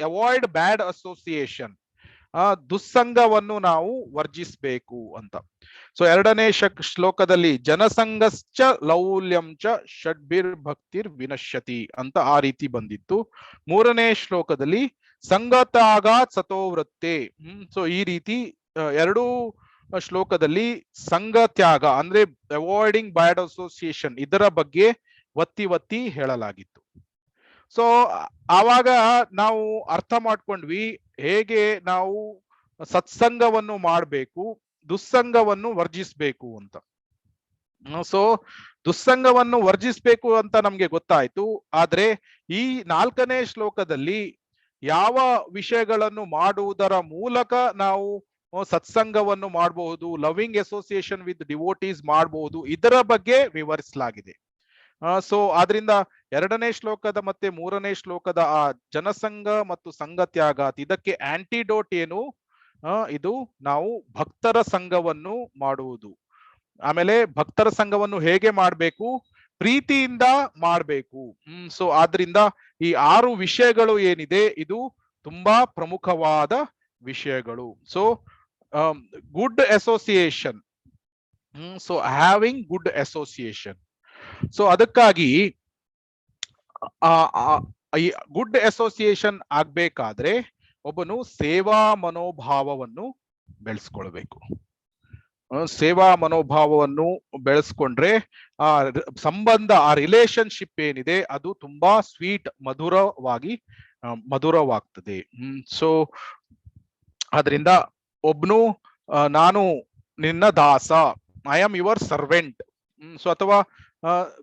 ಅವಾಯ್ಡ್ ಬ್ಯಾಡ್ ಅಸೋಸಿಯೇಷನ್, ದುಸ್ಸಂಗವನ್ನು ನಾವು ವರ್ಜಿಸಬೇಕು ಅಂತ. ಸೊ 2ನೇ ಶ್ಲೋಕದಲ್ಲಿ ಜನಸಂಗಶ್ಚ ಲೌಲ್ಯಂಚ ಷಡ್ಭಿರ್ ಭಕ್ತಿರ್ ವಿನಶ್ಯತಿ ಅಂತ ಆ ರೀತಿ ಬಂದಿತ್ತು. 3ನೇ ಶ್ಲೋಕದಲ್ಲಿ ಸಂಗತಾಗ ಸತೋವೃತ್ತೆ. ಸೊ ಈ ರೀತಿ 2 ಶ್ಲೋಕದಲ್ಲಿ ಸಂಗತ್ಯಾಗ ಅಂದ್ರೆ ಅವಾಯ್ಡಿಂಗ್ ಬ್ಯಾಡ್ ಅಸೋಸಿಯೇಷನ್, ಇದರ ಬಗ್ಗೆ ಒತ್ತಿ ಹೇಳಲಾಗಿತ್ತು. ಸೊ ಆವಾಗ ನಾವು ಅರ್ಥ ಮಾಡ್ಕೊಂಡ್ವಿ ಹೇಗೆ ನಾವು ಸತ್ಸಂಗವನ್ನು ಮಾಡಬೇಕು, ದುಸ್ಸಂಗವನ್ನು ವರ್ಜಿಸಬೇಕು ಅಂತ. ಸೊ ದುಸ್ಸಂಗವನ್ನು ವರ್ಜಿಸಬೇಕು ಅಂತ ನಮ್ಗೆ ಗೊತ್ತಾಯ್ತು. ಆದ್ರೆ ಈ 4ನೇ ಶ್ಲೋಕದಲ್ಲಿ ಯಾವ ವಿಷಯಗಳನ್ನು ಮಾಡುವುದರ ಮೂಲಕ ನಾವು ಸತ್ಸಂಗವನ್ನು ಮಾಡಬಹುದು, ಲವಿಂಗ್ ಅಸೋಸಿಯೇಷನ್ ವಿತ್ ಡಿವೋಟೀಸ್ ಮಾಡಬಹುದು, ಇದರ ಬಗ್ಗೆ ವಿವರಿಸಲಾಗಿದೆ. ಸೊ ಆದ್ರಿಂದ 2ನೇ ಶ್ಲೋಕದ ಮತ್ತೆ 3ನೇ ಶ್ಲೋಕದ ಆ ಜನಸಂಗ ಮತ್ತು ಸಂಗತ್ಯಾಗ, ಇದಕ್ಕೆ ಆಂಟಿಡೋಟ್ ಏನು, ಇದು ನಾವು ಭಕ್ತರ ಸಂಘವನ್ನು ಮಾಡುವುದು. ಆಮೇಲೆ ಭಕ್ತರ ಸಂಘವನ್ನು ಹೇಗೆ ಮಾಡಬೇಕು, ಪ್ರೀತಿಯಿಂದ ಮಾಡಬೇಕು. ಸೊ ಆದ್ರಿಂದ ಈ 6 ವಿಷಯಗಳು ಏನಿದೆ ಇದು ತುಂಬಾ ಪ್ರಮುಖವಾದ ವಿಷಯಗಳು. So good association, so having good association. So ಅದಕ್ಕಾಗಿ ಈ ಗುಡ್ ಅಸೋಸಿಯೇಷನ್ ಆಗ್ಬೇಕಾದ್ರೆ ಒಬ್ಬನು ಸೇವಾ ಮನೋಭಾವವನ್ನು ಬೆಳೆಸ್ಕೊಳ್ಬೇಕು. ಸೇವಾ ಮನೋಭಾವವನ್ನು ಬೆಳೆಸ್ಕೊಂಡ್ರೆ ಆ ಸಂಬಂಧ, ಆ ರಿಲೇಶನ್ಶಿಪ್ ಏನಿದೆ ಅದು ತುಂಬಾ ಸ್ವೀಟ್, ಮಧುರವಾಗ್ತದೆ. ಸೊ ಅದರಿಂದ ಒಬ್ನು ನಾನು ನಿನ್ನ ದಾಸ, I am your servant. So ಅಥವಾ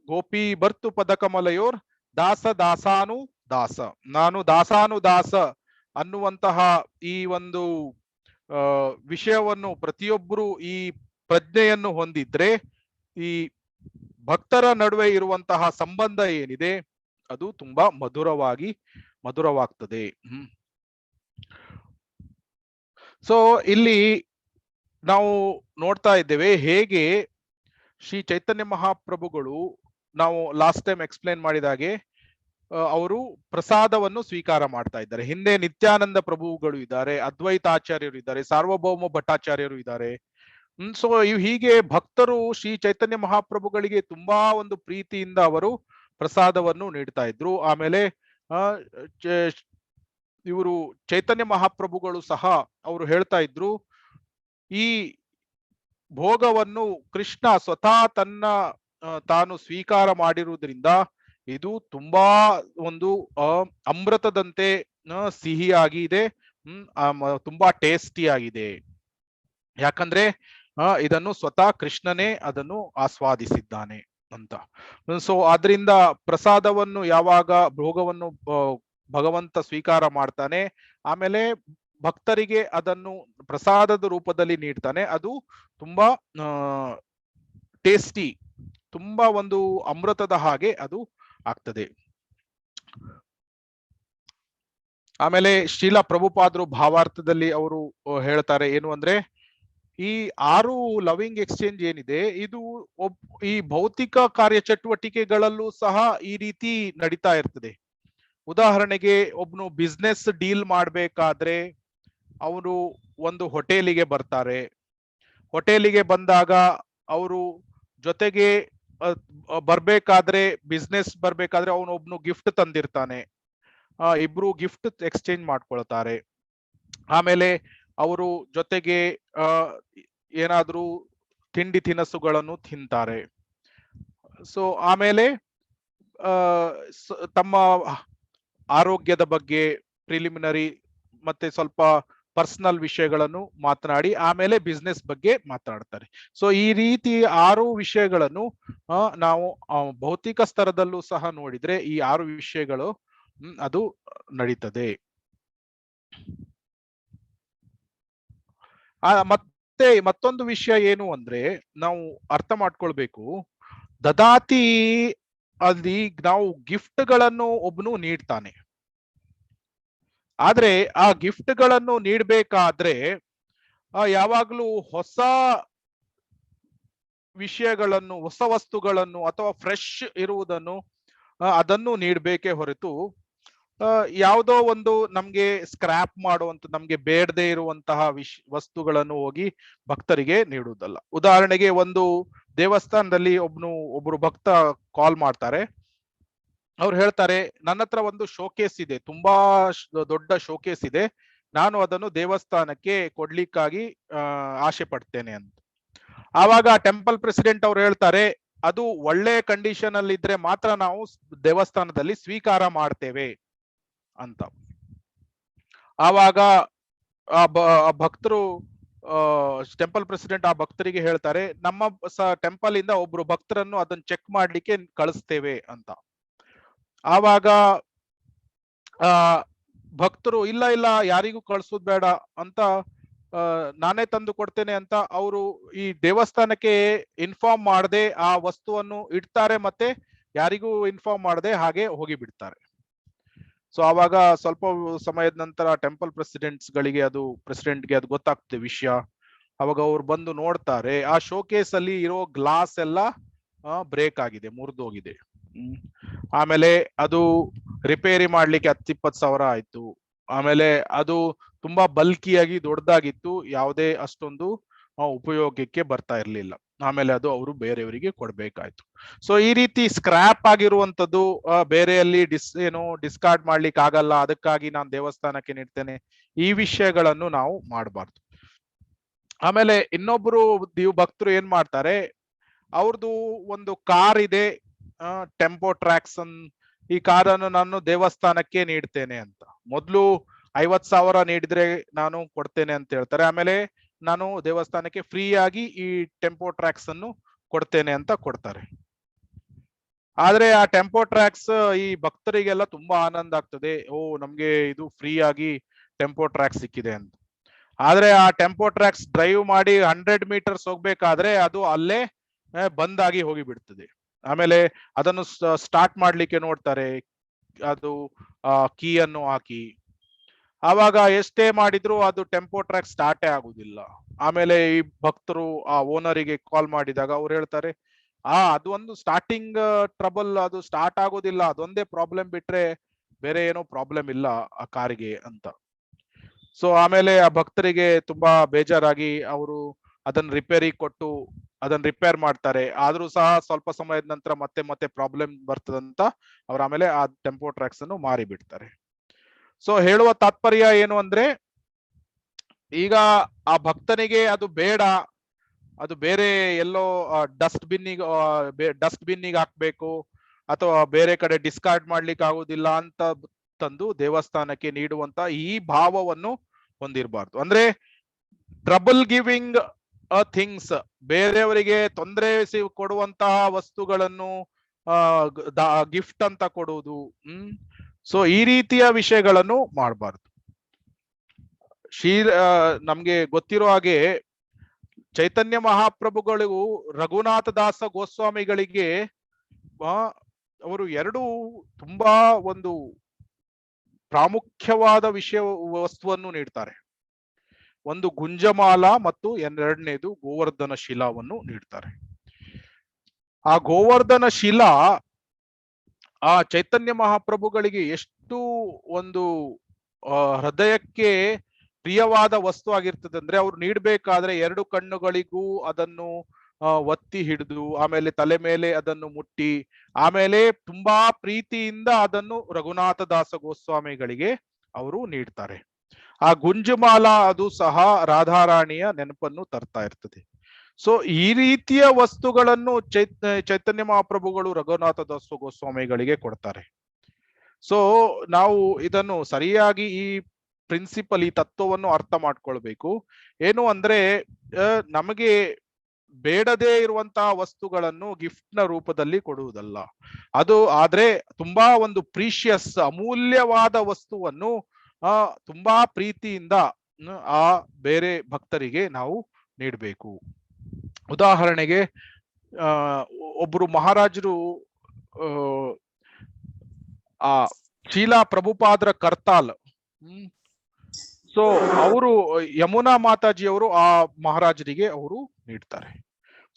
ಗೋಪಿ ಬರ್ತು ಪದಕಮಲಯೋರ್ ದಾಸ ದಾಸಾನು ದಾಸ, ನಾನು ದಾಸಾನು ದಾಸ ಅನ್ನುವಂತಹ ಈ ಒಂದು ವಿಷಯವನ್ನು ಪ್ರತಿಯೊಬ್ಬರು ಈ ಪ್ರಜ್ಞೆಯನ್ನು ಹೊಂದಿದ್ರೆ ಈ ಭಕ್ತರ ನಡುವೆ ಇರುವಂತಹ ಸಂಬಂಧ ಏನಿದೆ ಅದು ತುಂಬಾ ಮಧುರವಾಗ್ತದೆ. ಸೊ ಇಲ್ಲಿ ನಾವು ನೋಡ್ತಾ ಇದ್ದೇವೆ ಹೇಗೆ ಶ್ರೀ ಚೈತನ್ಯ ಮಹಾಪ್ರಭುಗಳು, ನಾವು ಲಾಸ್ಟ್ ಟೈಮ್ ಎಕ್ಸ್ಪ್ಲೇನ್ ಮಾಡಿದಾಗೆ ಅವರು ಪ್ರಸಾದವನ್ನು ಸ್ವೀಕಾರ ಮಾಡ್ತಾ ಇದ್ದಾರೆ. ಹಿಂದೆ ನಿತ್ಯಾನಂದ ಪ್ರಭುಗಳು ಇದ್ದಾರೆ, ಅದ್ವೈತಾಚಾರ್ಯರು ಇದ್ದಾರೆ, ಸಾರ್ವಭೌಮ ಭಟ್ಟಾಚಾರ್ಯರು ಇದ್ದಾರೆ. ಸೊ ಹೀಗೆ ಭಕ್ತರು ಶ್ರೀ ಚೈತನ್ಯ ಮಹಾಪ್ರಭುಗಳಿಗೆ ತುಂಬಾ ಒಂದು ಪ್ರೀತಿಯಿಂದ ಅವರು ಪ್ರಸಾದವನ್ನು ನೀಡ್ತಾ ಇದ್ರು. ಆಮೇಲೆ ಇವರು ಚೈತನ್ಯ ಮಹಾಪ್ರಭುಗಳು ಸಹ ಅವರು ಹೇಳ್ತಾ ಇದ್ರು, ಈ ಭೋಗವನ್ನು ಕೃಷ್ಣ ಸ್ವತಃ ತನ್ನ ತಾನು ಸ್ವೀಕಾರ ಮಾಡಿರುವುದರಿಂದ ಇದು ತುಂಬಾ ಒಂದು ಅಮೃತದಂತೆ ಸಿಹಿಯಾಗಿ ಇದೆ, ತುಂಬಾ ಟೇಸ್ಟಿ ಆಗಿದೆ. ಯಾಕಂದ್ರೆ ಇದನ್ನು ಸ್ವತಃ ಕೃಷ್ಣನೇ ಅದನ್ನು ಆಸ್ವಾದಿಸಿದ್ದಾನೆ ಅಂತ. ಸೊ ಆದ್ರಿಂದ ಪ್ರಸಾದವನ್ನು ಯಾವಾಗ ಭೋಗವನ್ನು ಭಗವಂತ ಸ್ವೀಕಾರ ಮಾಡ್ತಾನೆ, ಆಮೇಲೆ ಭಕ್ತರಿಗೆ ಅದನ್ನು ಪ್ರಸಾದದ ರೂಪದಲ್ಲಿ ನೀಡ್ತಾನೆ, ಅದು ತುಂಬಾ ಟೇಸ್ಟಿ, ತುಂಬಾ ಒಂದು ಅಮೃತದ ಹಾಗೆ ಅದು ಆಗ್ತದೆ. ಆಮೇಲೆ ಶ್ರೀಲ ಪ್ರಭುಪಾದರು ಭಾವಾರ್ಥದಲ್ಲಿ ಅವರು ಹೇಳ್ತಾರೆ ಏನು ಅಂದ್ರೆ, ಈ 6 ಲವಿಂಗ್ ಎಕ್ಸ್ಚೇಂಜ್ ಏನಿದೆ ಇದು ಈ ಭೌತಿಕ ಕಾರ್ಯಚಟುವಟಿಕೆಗಳಲ್ಲೂ ಸಹ ಈ ರೀತಿ ನಡೀತಾ ಇರ್ತದೆ. ಉದಾಹರಣೆಗೆ ಒಬ್ನು ಬಿಸ್ನೆಸ್ ಡೀಲ್ ಮಾಡ್ಬೇಕಾದ್ರೆ ಅವರು ಒಂದು ಹೋಟೆಲಿಗೆ ಬರ್ತಾರೆ. ಹೋಟೆಲಿಗೆ ಬಂದಾಗ ಅವರು ಜೊತೆಗೆ ಬರ್ಬೇಕಾದ್ರೆ ಬಿಸ್ನೆಸ್ ಬರ್ಬೇಕಾದ್ರೆ ಅವನೊಬ್ನು ಗಿಫ್ಟ್ ತಂದಿರ್ತಾನೆ, ಇಬ್ರು ಗಿಫ್ಟ್ ಎಕ್ಸ್ಚೇಂಜ್ ಮಾಡ್ಕೊಳ್ತಾರೆ. ಆಮೇಲೆ ಅವರು ಜೊತೆಗೆ ಏನಾದ್ರೂ ತಿಂಡಿ ತಿನಸುಗಳನ್ನು ತಿಂತಾರೆ. ಸೊ ಆಮೇಲೆ ತಮ್ಮ ಆರೋಗ್ಯದ ಬಗ್ಗೆ ಪ್ರಿಲಿಮಿನರಿ ಮತ್ತೆ ಸ್ವಲ್ಪ ಪರ್ಸನಲ್ ವಿಷಯಗಳನ್ನು ಮಾತನಾಡಿ ಆಮೇಲೆ ಬಿಸ್ನೆಸ್ ಬಗ್ಗೆ ಮಾತನಾಡ್ತಾರೆ. ಸೊ ಈ ರೀತಿ 6 ವಿಷಯಗಳನ್ನು ನಾವು ಭೌತಿಕ ಸ್ತರದಲ್ಲೂ ಸಹ ನೋಡಿದ್ರೆ ಈ 6 ವಿಷಯಗಳು ಅದು ನಡೀತದೆ. ಮತ್ತೆ ಮತ್ತೊಂದು ವಿಷಯ ಏನು ಅಂದ್ರೆ ನಾವು ಅರ್ಥ ಮಾಡ್ಕೊಳ್ಬೇಕು, ದದಾತಿ ಅಲ್ಲಿ ನಾವು ಗಿಫ್ಟ್ ಗಳನ್ನು ಒಬ್ಬನು ನೀಡ್ತಾನೆ. ಆದ್ರೆ ಆ ಗಿಫ್ಟ್ ಗಳನ್ನು ನೀಡಬೇಕಾದ್ರೆ ಯಾವಾಗ್ಲೂ ಹೊಸ ವಿಷಯಗಳನ್ನು, ಹೊಸ ವಸ್ತುಗಳನ್ನು ಅಥವಾ ಫ್ರೆಶ್ ಇರುವುದನ್ನು ಅದನ್ನು ನೀಡಬೇಕೇ ಹೊರತು ಯಾವುದೋ ಒಂದು ನಮ್ಗೆ ಸ್ಕ್ರಾಪ್ ಮಾಡುವಂತ, ನಮ್ಗೆ ಬೇಡದೇ ಇರುವಂತಹ ವಸ್ತುಗಳನ್ನು ಹೋಗಿ ಭಕ್ತರಿಗೆ ನೀಡುವುದಲ್ಲ. ಉದಾಹರಣೆಗೆ ಒಂದು ದೇವಸ್ಥಾನದಲ್ಲಿ ಒಬ್ರು ಭಕ್ತ ಕಾಲ್ ಮಾಡ್ತಾರೆ. ಅವ್ರು ಹೇಳ್ತಾರೆ, ನನ್ನ ಹತ್ರ ಒಂದು ಶೋಕೇಸ್ ಇದೆ, ತುಂಬಾ ದೊಡ್ಡ ಶೋಕೇಸ್ ಇದೆ, ನಾನು ಅದನ್ನು ದೇವಸ್ಥಾನಕ್ಕೆ ಕೊಡ್ಲಿಕ್ಕಾಗಿ ಆಸೆ ಪಡ್ತೇನೆ ಅಂತ. ಆವಾಗ ಟೆಂಪಲ್ ಪ್ರೆಸಿಡೆಂಟ್ ಅವ್ರು ಹೇಳ್ತಾರೆ, ಅದು ಒಳ್ಳೆ ಕಂಡೀಷನ್ ಅಲ್ಲಿ ಇದ್ರೆ ಮಾತ್ರ ನಾವು ದೇವಸ್ಥಾನದಲ್ಲಿ ಸ್ವೀಕಾರ ಮಾಡ್ತೇವೆ ಅಂತ. ಆವಾಗ ಆ ಭಕ್ತರು ಟೆಂಪಲ್ ಪ್ರೆಸಿಡೆಂಟ್ ಆ ಭಕ್ತರಿಗೆ ಹೇಳ್ತಾರೆ, ನಮ್ಮ ಟೆಂಪಲ್ ಇಂದ ಒಬ್ರು ಭಕ್ತರನ್ನು ಅದನ್ನ ಚೆಕ್ ಮಾಡ್ಲಿಕ್ಕೆ ಕಳಿಸ್ತೇವೆ ಅಂತ. ಆವಾಗ ಭಕ್ತರು ಇಲ್ಲ ಇಲ್ಲ ಯಾರಿಗೂ ಕಳ್ಸೋದ್ ಬೇಡ ಅಂತ, ನಾನೇ ತಂದು ಕೊಡ್ತೇನೆ ಅಂತ ಅವರು ಈ ದೇವಸ್ಥಾನಕ್ಕೆ ಇನ್ಫಾರ್ಮ್ ಮಾಡದೆ ಆ ವಸ್ತುವನ್ನು ಇಡ್ತಾರೆ, ಮತ್ತೆ ಯಾರಿಗೂ ಇನ್ಫಾರ್ಮ್ ಮಾಡದೆ ಹಾಗೆ ಹೋಗಿ ಬಿಡ್ತಾರೆ. ಸೊ ಆವಾಗ ಸ್ವಲ್ಪ ಸಮಯದ ನಂತರ ಟೆಂಪಲ್ ಪ್ರೆಸಿಡೆಂಟ್ಸ್ಗೆ ಅದು ಗೊತ್ತಾಗ್ತದೆ ವಿಷಯ. ಅವಾಗ ಅವ್ರು ಬಂದು ನೋಡ್ತಾರೆ, ಆ ಶೋಕೇಸ್ ಅಲ್ಲಿ ಇರೋ ಗ್ಲಾಸ್ ಎಲ್ಲ ಬ್ರೇಕ್ ಆಗಿದೆ, ಮುರಿದೋಗಿದೆ. ಆಮೇಲೆ ಅದು ರಿಪೇರಿ ಮಾಡ್ಲಿಕ್ಕೆ 10-20 ಸಾವಿರ ಆಯ್ತು. ಆಮೇಲೆ ಅದು ತುಂಬಾ ಬಲ್ಕಿಯಾಗಿ ದೊಡ್ಡದಾಗಿತ್ತು, ಯಾವುದೇ ಅಷ್ಟೊಂದು ಉಪಯೋಗಕ್ಕೆ ಬರ್ತಾ ಇರ್ಲಿಲ್ಲ. ಆಮೇಲೆ ಅದು ಅವರು ಬೇರೆಯವರಿಗೆ ಕೊಡ್ಬೇಕಾಯ್ತು. ಸೊ ಈ ರೀತಿ ಸ್ಕ್ರಾಪ್ ಆಗಿರುವಂತದ್ದು ಬೇರೆಯಲ್ಲಿ ಡಿಸ್ಕಾರ್ಡ್ ಮಾಡ್ಲಿಕ್ಕೆ ಆಗಲ್ಲ, ಅದಕ್ಕಾಗಿ ನಾನು ದೇವಸ್ಥಾನಕ್ಕೆ ನೀಡ್ತೇನೆ, ಈ ವಿಷಯಗಳನ್ನು ನಾವು ಮಾಡಬಾರ್ದು. ಆಮೇಲೆ ಇನ್ನೊಬ್ರು ಭಕ್ತರು ಏನ್ ಮಾಡ್ತಾರೆ, ಅವ್ರದ್ದು ಒಂದು ಕಾರ್ ಇದೆ, ಟೆಂಪೋ ಟ್ರ್ಯಾಕ್ಸ್ ಈ ಕಾರನ್ನು ನಾನು ದೇವಸ್ಥಾನಕ್ಕೆ ನೀಡ್ತೇನೆ ಅಂತ. ಮೊದ್ಲು 50 ಸಾವಿರ ನೀಡಿದ್ರೆ ನಾನು ಕೊಡ್ತೇನೆ ಅಂತ ಹೇಳ್ತಾರೆ. ಆಮೇಲೆ ನಾನು ದೇವಸ್ಥಾನಕ್ಕೆ ಫ್ರೀ ಆಗಿ ಈ ಟೆಂಪೋ ಟ್ರ್ಯಾಕ್ಸ್ ಅನ್ನು ಕೊಡ್ತೇನೆ ಅಂತ ಕೊಡ್ತಾರೆ. ಆದ್ರೆ ಆ ಟೆಂಪೋ ಟ್ರ್ಯಾಕ್ಸ್ ಈ ಭಕ್ತರಿಗೆಲ್ಲ ತುಂಬಾ ಆನಂದ ಆಗ್ತದೆ, ಓ ನಮ್ಗೆ ಇದು ಫ್ರೀ ಆಗಿ ಟೆಂಪೋ ಟ್ರ್ಯಾಕ್ಸ್ ಸಿಕ್ಕಿದೆ ಅಂತ. ಆದ್ರೆ ಆ ಟೆಂಪೋ ಟ್ರ್ಯಾಕ್ಸ್ ಡ್ರೈವ್ ಮಾಡಿ 100 ಮೀಟರ್ಸ್ ಹೋಗ್ಬೇಕಾದ್ರೆ ಅದು ಅಲ್ಲೇ ಬಂದ್ ಆಗಿ ಹೋಗಿ ಬಿಡ್ತದೆ. ಆಮೇಲೆ ಅದನ್ನು ಸ್ಟಾರ್ಟ್ ಮಾಡ್ಲಿಕ್ಕೆ ನೋಡ್ತಾರೆ, ಅದು ಕೀ ಅನ್ನು ಹಾಕಿ. ಆವಾಗ ಎಷ್ಟೇ ಮಾಡಿದ್ರು ಅದು ಟೆಂಪೋ ಟ್ರ್ಯಾಕ್ ಸ್ಟಾರ್ಟೇ ಆಗುದಿಲ್ಲ. ಆಮೇಲೆ ಈ ಭಕ್ತರು ಆ ಓನರಿಗೆ ಕಾಲ್ ಮಾಡಿದಾಗ ಅವ್ರು ಹೇಳ್ತಾರೆ, ಅದು ಒಂದು ಸ್ಟಾರ್ಟಿಂಗ್ ಟ್ರಬಲ್, ಅದು ಸ್ಟಾರ್ಟ್ ಆಗೋದಿಲ್ಲ, ಅದೊಂದೇ ಪ್ರಾಬ್ಲಮ್ ಬಿಟ್ರೆ ಬೇರೆ ಏನೋ ಪ್ರಾಬ್ಲಮ್ ಇಲ್ಲ ಆ ಕಾರಿಗೆ ಅಂತ. ಸೊ ಆಮೇಲೆ ಆ ಭಕ್ತರಿಗೆ ತುಂಬಾ ಬೇಜಾರಾಗಿ ಅವರು ಅದನ್ನ ರಿಪೇರಿ ಕೊಟ್ಟು ಅದನ್ನ ರಿಪೇರ್ ಮಾಡ್ತಾರೆ. ಆದ್ರೂ ಸಹ ಸ್ವಲ್ಪ ಸಮಯದ ನಂತರ ಮತ್ತೆ ಮತ್ತೆ ಪ್ರಾಬ್ಲಮ್ ಬರ್ತದಂತ ಅವ್ರು ಆಮೇಲೆ ಆ ಟೆಂಪೋ ಟ್ರ್ಯಾಕ್ಸ್ ಅನ್ನು ಮಾರಿ ಬಿಡ್ತಾರೆ. ಸೊ ಹೇಳುವ ತಾತ್ಪರ್ಯ ಏನು ಅಂದ್ರೆ, ಈಗ ಆ ಭಕ್ತನಿಗೆ ಅದು ಬೇಡ, ಅದು ಬೇರೆ ಎಲ್ಲೋ ಡಸ್ಟ್ ಬಿನ್ನಿಗೆ ಹಾಕ್ಬೇಕು ಅಥವಾ ಬೇರೆ ಕಡೆ ಡಿಸ್ಕಾರ್ಡ್ ಮಾಡ್ಲಿಕ್ಕೆ ಆಗುದಿಲ್ಲ ಅಂತ ತಂದು ದೇವಸ್ಥಾನಕ್ಕೆ ನೀಡುವಂತ ಈ ಭಾವವನ್ನು ಹೊಂದಿರಬಾರ್ದು. ಅಂದ್ರೆ ಟ್ರಬಲ್ ಗಿವಿಂಗ್ ಥಿಂಗ್ಸ್, ಬೇರೆಯವರಿಗೆ ತೊಂದರೆ ಕೊಡುವಂತಹ ವಸ್ತುಗಳನ್ನು ಗಿಫ್ಟ್ ಅಂತ ಕೊಡುವುದು. ಸೊ ಈ ರೀತಿಯ ವಿಷಯಗಳನ್ನು ಮಾಡಬಾರ್ದು. ನಮ್ಗೆ ಗೊತ್ತಿರೋ ಹಾಗೆ ಚೈತನ್ಯ ಮಹಾಪ್ರಭುಗಳು ರಘುನಾಥ ದಾಸ ಗೋಸ್ವಾಮಿಗಳಿಗೆ ಅವರು ಎರಡು ತುಂಬಾ ಒಂದು ಪ್ರಾಮುಖ್ಯವಾದ ವಸ್ತುವನ್ನು ನೀಡ್ತಾರೆ. ಒಂದು ಗುಂಜಮಾಲ ಮತ್ತು ಎರಡನೇದು ಗೋವರ್ಧನ ಶಿಲಾವನ್ನು ನೀಡ್ತಾರೆ. ಆ ಗೋವರ್ಧನ ಶಿಲಾ ಆ ಚೈತನ್ಯ ಮಹಾಪ್ರಭುಗಳಿಗೆ ಎಷ್ಟು ಒಂದು ಹೃದಯಕ್ಕೆ ಪ್ರಿಯವಾದ ವಸ್ತು ಆಗಿರ್ತದೆ ಅಂದ್ರೆ, ಅವ್ರು ನೀಡ್ಬೇಕಾದ್ರೆ ಎರಡು ಕಣ್ಣುಗಳಿಗೂ ಅದನ್ನು ಒತ್ತಿ ಹಿಡಿದು ಆಮೇಲೆ ತಲೆ ಮೇಲೆ ಅದನ್ನು ಮುಟ್ಟಿ ಆಮೇಲೆ ತುಂಬಾ ಪ್ರೀತಿಯಿಂದ ಅದನ್ನು ರಘುನಾಥ ದಾಸ ಗೋಸ್ವಾಮಿಗಳಿಗೆ ಅವರು ನೀಡ್ತಾರೆ. ಆ ಗುಂಜಮಾಲ ಅದು ಸಹ ರಾಧಾರಾಣಿಯ ನೆನಪನ್ನು ತರ್ತಾ ಇರ್ತದೆ. ಸೊ ಈ ರೀತಿಯ ವಸ್ತುಗಳನ್ನು ಚೈತನ್ಯ ಮಹಾಪ್ರಭುಗಳು ರಘುನಾಥ ದಾಸ ಗೋಸ್ವಾಮಿಗಳಿಗೆ ಕೊಡ್ತಾರೆ. ಸೊ ನಾವು ಇದನ್ನು ಸರಿಯಾಗಿ ಈ ಪ್ರಿನ್ಸಿಪಲ್, ಈ ತತ್ವವನ್ನು ಅರ್ಥ ಮಾಡ್ಕೊಳ್ಬೇಕು. ಏನು ಅಂದ್ರೆ, ನಮಗೆ ಬೇಡದೇ ಇರುವಂತಹ ವಸ್ತುಗಳನ್ನು ಗಿಫ್ಟ್ ನ ರೂಪದಲ್ಲಿ ಕೊಡುವುದಲ್ಲ. ಅದು ಆದ್ರೆ ತುಂಬಾ ಒಂದು ಪ್ರೀಶಿಯಸ್, ಅಮೂಲ್ಯವಾದ ವಸ್ತುವನ್ನು ತುಂಬಾ ಪ್ರೀತಿಯಿಂದ ಆ ಬೇರೆ ಭಕ್ತರಿಗೆ ನಾವು ನೀಡಬೇಕು. ಉದಾಹರಣೆಗೆ ಒಬ್ರು ಮಹಾರಾಜರು ಆ ಶೀಲಾ ಪ್ರಭುಪಾದರ ಕರ್ತಾಲ್, ಸೊ ಅವರು ಯಮುನಾ ಮಾತಾಜಿಯವರು ಆ ಮಹಾರಾಜರಿಗೆ ಅವರು ನೀಡ್ತಾರೆ.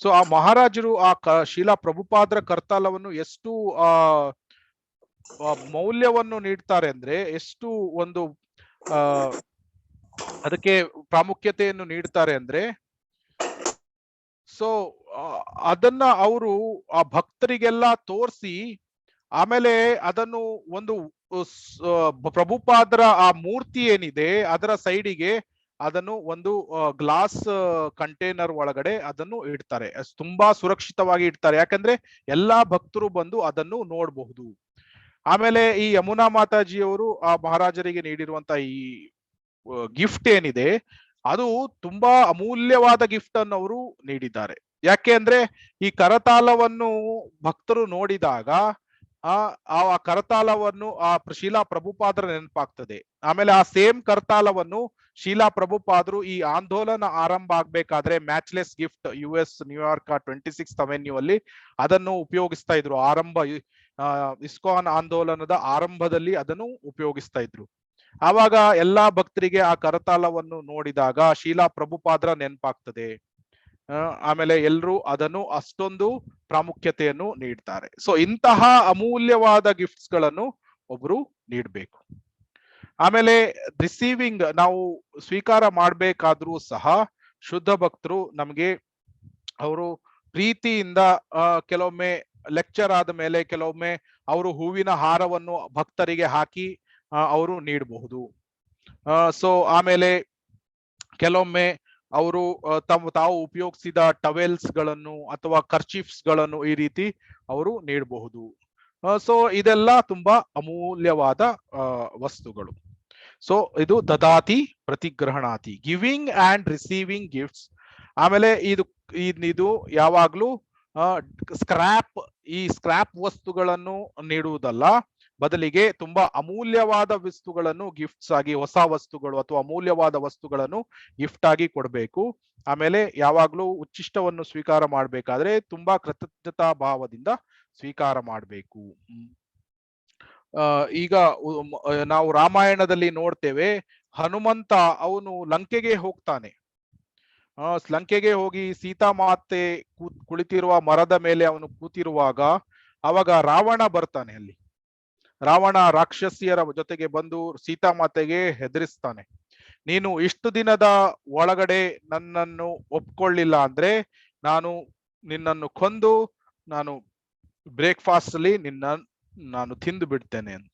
ಸೊ ಆ ಮಹಾರಾಜರು ಆ ಶೀಲಾ ಪ್ರಭುಪಾದರ ಕರ್ತಾಲವನ್ನು ಎಷ್ಟು ಮೌಲ್ಯವನ್ನು ನೀಡ್ತಾರೆ ಅಂದ್ರೆ, ಎಷ್ಟು ಒಂದು ಅದಕ್ಕೆ ಪ್ರಾಮುಖ್ಯತೆಯನ್ನು ನೀಡ್ತಾರೆ ಅಂದ್ರೆ, ಸೊ ಅದನ್ನ ಅವರು ಆ ಭಕ್ತರಿಗೆಲ್ಲ ತೋರಿಸಿ ಆಮೇಲೆ ಅದನ್ನು ಒಂದು ಪ್ರಭುಪಾದರ ಆ ಮೂರ್ತಿ ಏನಿದೆ ಅದರ ಸೈಡಿಗೆ ಅದನ್ನು ಒಂದು ಗ್ಲಾಸ್ ಕಂಟೈನರ್ ಒಳಗಡೆ ಅದನ್ನು ಇಡ್ತಾರೆ. ತುಂಬಾ ಸುರಕ್ಷಿತವಾಗಿ ಇಡ್ತಾರೆ, ಯಾಕಂದ್ರೆ ಎಲ್ಲಾ ಭಕ್ತರು ಬಂದು ಅದನ್ನು ನೋಡಬಹುದು. ಆಮೇಲೆ ಈ ಯಮುನಾ ಮಾತಾಜಿಯವರು ಆ ಮಹಾರಾಜರಿಗೆ ನೀಡಿರುವಂತ ಈ ಗಿಫ್ಟ್ ಏನಿದೆ ಅದು ತುಂಬಾ ಅಮೂಲ್ಯವಾದ ಗಿಫ್ಟ್ ಅನ್ನು ಅವರು ನೀಡಿದ್ದಾರೆ. ಯಾಕೆ ಅಂದ್ರೆ, ಈ ಕರತಾಲವನ್ನು ಭಕ್ತರು ನೋಡಿದಾಗ ಆ ಕರತಾಲವನ್ನು ಆ ಶೀಲಾ ಪ್ರಭುಪಾದರ ನೆನಪಾಗ್ತದೆ. ಆಮೇಲೆ ಆ ಸೇಮ್ ಕರತಾಲವನ್ನು ಶೀಲಾ ಪ್ರಭುಪಾದರು ಈ ಆಂದೋಲನ ಆರಂಭ ಆಗ್ಬೇಕಾದ್ರೆ matchless gift US New York 26th avenue ಅಲ್ಲಿ ಅದನ್ನು ಉಪಯೋಗಿಸ್ತಾ ಇದ್ರು. ಇಸ್ಕಾನ್ ಆಂದೋಲನದ ಆರಂಭದಲ್ಲಿ ಅದನ್ನು ಉಪಯೋಗಿಸ್ತಾ ಇದ್ರು. ಆವಾಗ ಎಲ್ಲಾ ಭಕ್ತರಿಗೆ ಆ ಕರತಾಲವನ್ನು ನೋಡಿದಾಗ ಶೀಲಾ ಪ್ರಭುಪಾದರ ನೆನಪಾಗ್ತದೆ. ಆಮೇಲೆ ಎಲ್ರು ಅದನ್ನು ಅಷ್ಟೊಂದು ಪ್ರಾಮುಖ್ಯತೆಯನ್ನು ನೀಡ್ತಾರೆ. ಸೊ ಇಂತಹ ಅಮೂಲ್ಯವಾದ ಗಿಫ್ಟ್ಸ್ ಗಳನ್ನು ಒಬ್ರು ನೀಡಬೇಕು. ಆಮೇಲೆ ರಿಸೀವಿಂಗ್, ನಾವು ಸ್ವೀಕಾರ ಮಾಡ್ಬೇಕಾದ್ರೂ ಸಹ ಶುದ್ಧ ಭಕ್ತರು ನಮ್ಗೆ ಅವರು ಪ್ರೀತಿಯಿಂದ ಕೆಲವೊಮ್ಮೆ ಲೆಕ್ಚರ್ ಆದ ಮೇಲೆ ಕೆಲವೊಮ್ಮೆ ಅವರು ಹೂವಿನ ಹಾರವನ್ನು ಭಕ್ತರಿಗೆ ಹಾಕಿ ಅವರು ನೀಡಬಹುದು. ಸೊ ಆಮೇಲೆ ಕೆಲವೊಮ್ಮೆ ಅವರು ತಾವು ಉಪಯೋಗಿಸಿದ ಟವೆಲ್ಸ್ ಗಳನ್ನು ಅಥವಾ ಕರ್ಚೀಫ್ಸ್ ಗಳನ್ನು ಈ ರೀತಿ ಅವರು ನೀಡಬಹುದು. ಸೊ ಇದೆಲ್ಲ ತುಂಬಾ ಅಮೂಲ್ಯವಾದ ವಸ್ತುಗಳು. ಸೊ ಇದು ದದಾತಿ ಪ್ರತಿಗ್ರಹಣಾತಿ, ಗಿವಿಂಗ್ ಅಂಡ್ ರಿಸೀವಿಂಗ್ ಗಿಫ್ಟ್ಸ್. ಆಮೇಲೆ ಇದು ಯಾವಾಗ್ಲೂ ಈ ಸ್ಕ್ರಾಪ್ ವಸ್ತುಗಳನ್ನು ನೀಡುವುದಲ್ಲ, ಬದಲಿಗೆ ತುಂಬಾ ಅಮೂಲ್ಯವಾದ ವಸ್ತುಗಳನ್ನು ಗಿಫ್ಟ್ಸ್ ಆಗಿ, ಹೊಸ ವಸ್ತುಗಳು ಅಥವಾ ಅಮೂಲ್ಯವಾದ ವಸ್ತುಗಳನ್ನು ಗಿಫ್ಟ್ ಆಗಿ ಕೊಡಬೇಕು. ಆಮೇಲೆ ಯಾವಾಗ್ಲೂ ಉಚ್ಚಿಷ್ಟವನ್ನು ಸ್ವೀಕಾರ ಮಾಡ್ಬೇಕಾದ್ರೆ ತುಂಬಾ ಕೃತಜ್ಞತಾ ಭಾವದಿಂದ ಸ್ವೀಕಾರ ಮಾಡಬೇಕು. ಈಗ ನಾವು ರಾಮಾಯಣದಲ್ಲಿ ನೋಡ್ತೇವೆ, ಹನುಮಂತ ಅವನು ಲಂಕೆಗೆ ಹೋಗ್ತಾನೆ. ಲಂಕೆಗೆ ಹೋಗಿ ಸೀತಾಮಾತೆ ಕುಳಿತಿರುವ ಮರದ ಮೇಲೆ ಅವನು ಕೂತಿರುವಾಗ ಅವಾಗ ರಾವಣ ಬರ್ತಾನೆ. ಅಲ್ಲಿ ರಾವಣ ರಾಕ್ಷಸಿಯರ ಜೊತೆಗೆ ಬಂದು ಸೀತಾಮಾತೆಗೆ ಹೆದರಿಸ್ತಾನೆ. ನೀನು ಇಷ್ಟು ದಿನದ ಒಳಗಡೆ ನನ್ನನ್ನು ಒಪ್ಕೊಳ್ಳಿಲ್ಲ ಅಂದ್ರೆ ನಾನು ನಿನ್ನನ್ನು ಕೊಂದು ನಾನು ಬ್ರೇಕ್ಫಾಸ್ಟ್ ಅಲ್ಲಿ ನಾನು ತಿಂದು ಬಿಡ್ತೇನೆ ಅಂತ.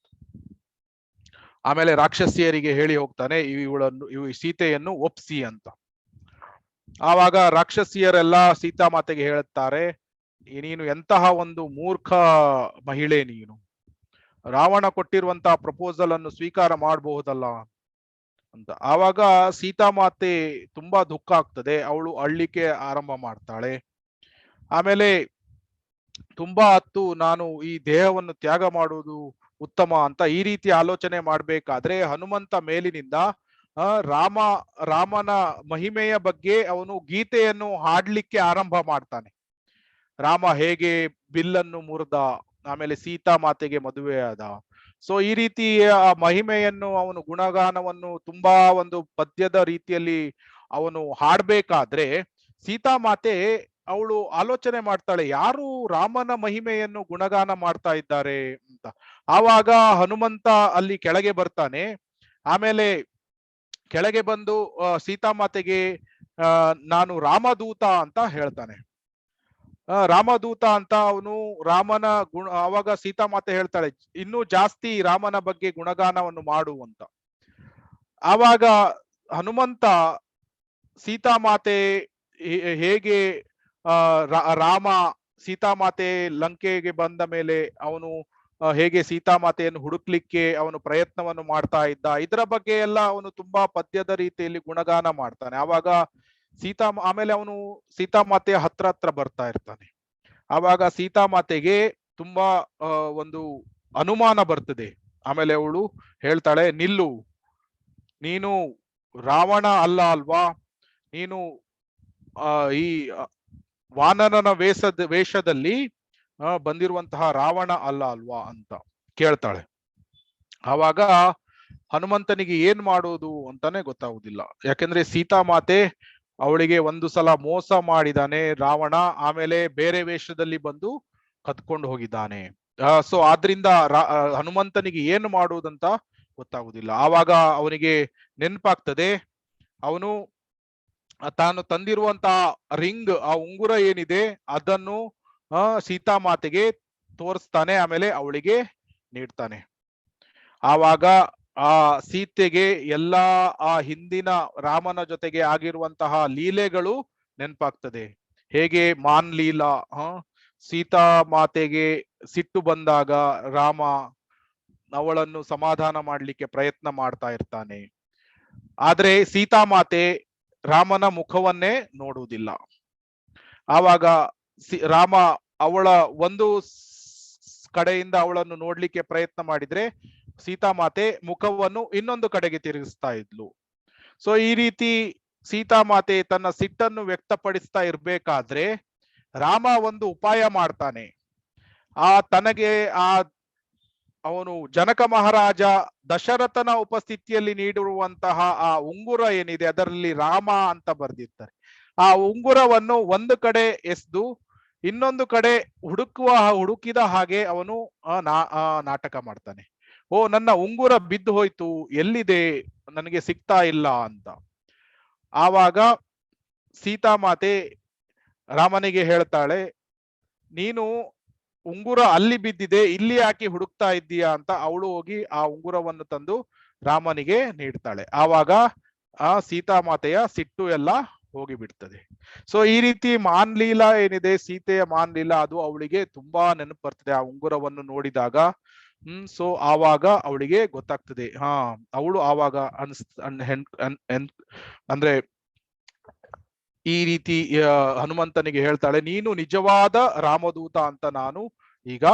ಆಮೇಲೆ ರಾಕ್ಷಸಿಯರಿಗೆ ಹೇಳಿ ಹೋಗ್ತಾನೆ, ಇವು ಸೀತೆಯನ್ನು ಒಪ್ಸಿ ಅಂತ. ಆವಾಗ ರಾಕ್ಷಸಿಯರೆಲ್ಲ ಸೀತಾಮಾತೆಗೆ ಹೇಳುತ್ತಾರೆ, ನೀನು ಎಂತಹ ಒಂದು ಮೂರ್ಖ ಮಹಿಳೆ ನೀನು, ರಾವಣ ಕೊಟ್ಟಿರುವಂತಹ ಪ್ರಪೋಸಲ್ ಅನ್ನು ಸ್ವೀಕಾರ ಮಾಡಬಹುದಲ್ಲ ಅಂತ. ಆವಾಗ ಸೀತಾಮಾತೆ ತುಂಬಾ ದುಃಖ ಆಗ್ತದೆ, ಅವಳು ಅಳ್ಳಿಕೆ ಆರಂಭ ಮಾಡ್ತಾಳೆ. ಆಮೇಲೆ ತುಂಬಾ ಹೊತ್ತು ನಾನು ಈ ದೇಹವನ್ನು ತ್ಯಾಗ ಮಾಡುವುದು ಉತ್ತಮ ಅಂತ ಈ ರೀತಿ ಆಲೋಚನೆ ಮಾಡ್ಬೇಕಾದ್ರೆ ಹನುಮಂತ ಮೇಲಿನಿಂದ ರಾಮನ ಮಹಿಮೆಯ ಬಗ್ಗೆ ಅವನು ಗೀತೆಯನ್ನು ಹಾಡ್ಲಿಕ್ಕೆ ಆರಂಭ ಮಾಡ್ತಾನೆ. ರಾಮ ಹೇಗೆ ಬಿಲ್ಲನ್ನು ಮುರಿದ, ಆಮೇಲೆ ಸೀತಾ ಮಾತೆಗೆ ಮದುವೆಯಾದ. ಸೊ ಈ ರೀತಿಯ ಮಹಿಮೆಯನ್ನು ಅವನು ಗುಣಗಾನವನ್ನು ತುಂಬಾ ಒಂದು ಪದ್ಯದ ರೀತಿಯಲ್ಲಿ ಅವನು ಹಾಡ್ಬೇಕಾದ್ರೆ ಸೀತಾಮಾತೆ ಅವಳು ಆಲೋಚನೆ ಮಾಡ್ತಾಳೆ, ಯಾರು ರಾಮನ ಮಹಿಮೆಯನ್ನು ಗುಣಗಾನ ಮಾಡ್ತಾ ಇದ್ದಾರೆ ಅಂತ. ಆವಾಗ ಹನುಮಂತ ಅಲ್ಲಿ ಕೆಳಗೆ ಬರ್ತಾನೆ. ಆಮೇಲೆ ಕೆಳಗೆ ಬಂದು ಸೀತಾಮಾತೆಗೆ ನಾನು ರಾಮದೂತ ಅಂತ ಹೇಳ್ತಾನೆ. ರಾಮದೂತ ಅಂತ ಅವನು ರಾಮನ ಆವಾಗ ಸೀತಾಮಾತೆ ಹೇಳ್ತಾಳೆ, ಇನ್ನೂ ಜಾಸ್ತಿ ರಾಮನ ಬಗ್ಗೆ ಗುಣಗಾನವನ್ನು ಮಾಡು ಅಂತ. ಆವಾಗ ಹನುಮಂತ ಸೀತಾಮಾತೆ ಹೇಗೆ ರಾಮ ಸೀತಾಮಾತೆ ಲಂಕೆಗೆ ಬಂದ ಮೇಲೆ ಅವನು ಹೇಗೆ ಸೀತಾಮಾತೆಯನ್ನು ಹುಡುಕ್ಲಿಕ್ಕೆ ಅವನು ಪ್ರಯತ್ನವನ್ನು ಮಾಡ್ತಾ ಇದ್ದ, ಇದರ ಬಗ್ಗೆ ಎಲ್ಲ ಅವನು ತುಂಬಾ ಪದ್ಯದ ರೀತಿಯಲ್ಲಿ ಗುಣಗಾನ ಮಾಡ್ತಾನೆ. ಆವಾಗ ಆಮೇಲೆ ಅವನು ಸೀತಾಮಾತೆಯ ಹತ್ರ ಬರ್ತಾ ಇರ್ತಾನೆ. ಆವಾಗ ಸೀತಾಮಾತೆಗೆ ತುಂಬಾ ಒಂದು ಅನುಮಾನ ಬರ್ತದೆ. ಆಮೇಲೆ ಅವಳು ಹೇಳ್ತಾಳೆ, ನಿಲ್ಲು, ನೀನು ರಾವಣ ಅಲ್ಲ ಅಲ್ವಾ, ನೀನು ಈ ವಾನರನ ವೇಷದಲ್ಲಿ ಬಂದಿರುವಂತಹ ರಾವಣ ಅಲ್ಲ ಅಲ್ವಾ ಅಂತ ಕೇಳ್ತಾಳೆ. ಆವಾಗ ಹನುಮಂತನಿಗೆ ಏನ್ ಮಾಡೋದು ಅಂತಾನೆ ಗೊತ್ತಾಗುದಿಲ್ಲ. ಯಾಕೆಂದ್ರೆ ಸೀತಾಮಾತೆ ಅವಳಿಗೆ ಒಂದು ಸಲ ಮೋಸ ಮಾಡಿದಾನೆ ರಾವಣ, ಆಮೇಲೆ ಬೇರೆ ವೇಷದಲ್ಲಿ ಬಂದು ಕತ್ಕೊಂಡು ಹೋಗಿದ್ದಾನೆ. ಸೊ ಆದ್ರಿಂದ ಹನುಮಂತನಿಗೆ ಏನು ಮಾಡುವುದಂತ ಗೊತ್ತಾಗುದಿಲ್ಲ. ಆವಾಗ ಅವನಿಗೆ ನೆನಪಾಗ್ತದೆ, ಅವನು ತಾನು ತಂದಿರುವಂತಹ ರಿಂಗ್, ಆ ಉಂಗುರ ಏನಿದೆ ಅದನ್ನು ಸೀತಾಮಾತೆಗೆ ತೋರಿಸ್ತಾನೆ, ಆಮೇಲೆ ಅವಳಿಗೆ ನೀಡ್ತಾನೆ. ಆವಾಗ ಆ ಸೀತೆಗೆ ಎಲ್ಲಾ ಆ ಹಿಂದಿನ ರಾಮನ ಜೊತೆಗೆ ಆಗಿರುವಂತಹ ಲೀಲೆಗಳು ನೆನಪಾಗ್ತದೆ. ಹೇಗೆ ಮಾನ್ ಲೀಲಾ, ಸೀತಾಮಾತೆಗೆ ಸಿಟ್ಟು ಬಂದಾಗ ರಾಮ ಅವಳನ್ನು ಸಮಾಧಾನ ಮಾಡ್ಲಿಕ್ಕೆ ಪ್ರಯತ್ನ ಮಾಡ್ತಾ ಇರ್ತಾನೆ. ಆದ್ರೆ ಸೀತಾಮಾತೆ ರಾಮನ ಮುಖವನ್ನೇ ನೋಡುವುದಿಲ್ಲ. ಆವಾಗ ರಾಮ ಅವಳ ಒಂದು ಕಡೆಯಿಂದ ಅವಳನ್ನು ನೋಡ್ಲಿಕ್ಕೆ ಪ್ರಯತ್ನ ಮಾಡಿದ್ರೆ ಸೀತಾಮಾತೆ ಮುಖವನ್ನು ಇನ್ನೊಂದು ಕಡೆಗೆ ತಿರುಗಿಸ್ತಾ ಇದ್ಲು. ಸೊ ಈ ರೀತಿ ಸೀತಾಮಾತೆ ತನ್ನ ಸಿಟ್ಟನ್ನು ವ್ಯಕ್ತಪಡಿಸ್ತಾ ಇರ್ಬೇಕಾದ್ರೆ ರಾಮ ಒಂದು ಉಪಾಯ ಮಾಡ್ತಾನೆ. ತನಗೆ ಅವನು ಜನಕ ಮಹಾರಾಜ ದಶರಥನ ಉಪಸ್ಥಿತಿಯಲ್ಲಿ ನೀಡಿರುವಂತಹ ಆ ಉಂಗುರ ಏನಿದೆ ಅದರಲ್ಲಿ ರಾಮ ಅಂತ ಬರೆದಿರ್ತಾರೆ. ಆ ಉಂಗುರವನ್ನು ಒಂದು ಕಡೆ ಎಸ್ದು ಇನ್ನೊಂದು ಕಡೆ ಹುಡುಕಿದ ಹಾಗೆ ಅವನು ನಾಟಕ ಮಾಡ್ತಾನೆ. ಓ, ನನ್ನ ಉಂಗುರ ಬಿದ್ದು ಹೋಯ್ತು, ಎಲ್ಲಿದೆ, ನನಗೆ ಸಿಗ್ತಾ ಇಲ್ಲ ಅಂತ. ಆವಾಗ ಸೀತಾಮಾತೆ ರಾಮನಿಗೆ ಹೇಳ್ತಾಳೆ, ನೀನು ಉಂಗುರ ಅಲ್ಲಿ ಬಿದ್ದಿದೆ, ಇಲ್ಲಿ ಯಾಕೆ ಹುಡುಕ್ತಾ ಇದ್ದೀಯಾ ಅಂತ. ಅವಳು ಹೋಗಿ ಆ ಉಂಗುರವನ್ನು ತಂದು ರಾಮನಿಗೆ ನೀಡ್ತಾಳೆ. ಆವಾಗ ಆ ಸೀತಾಮಾತೆಯ ಸಿಟ್ಟು ಎಲ್ಲ ಹೋಗಿ ಬಿಡ್ತದೆ. ಸೊ ಈ ರೀತಿ ಮಾನ್ಲೀಲಾ ಏನಿದೆ, ಸೀತೆಯ ಮಾನ್ಲೀಲಾ, ಅದು ಅವಳಿಗೆ ತುಂಬಾ ನೆನಪು ಬರ್ತದೆ ಆ ಉಂಗುರವನ್ನು ನೋಡಿದಾಗ. ಸೊ ಆವಾಗ ಅವಳಿಗೆ ಗೊತ್ತಾಗ್ತದೆ, ಅವಳು ಆವಾಗ ಅಂದ್ರೆ ಈ ರೀತಿ ಹನುಮಂತನಿಗೆ ಹೇಳ್ತಾಳೆ, ನೀನು ನಿಜವಾದ ರಾಮದೂತ ಅಂತ ನಾನು ಈಗ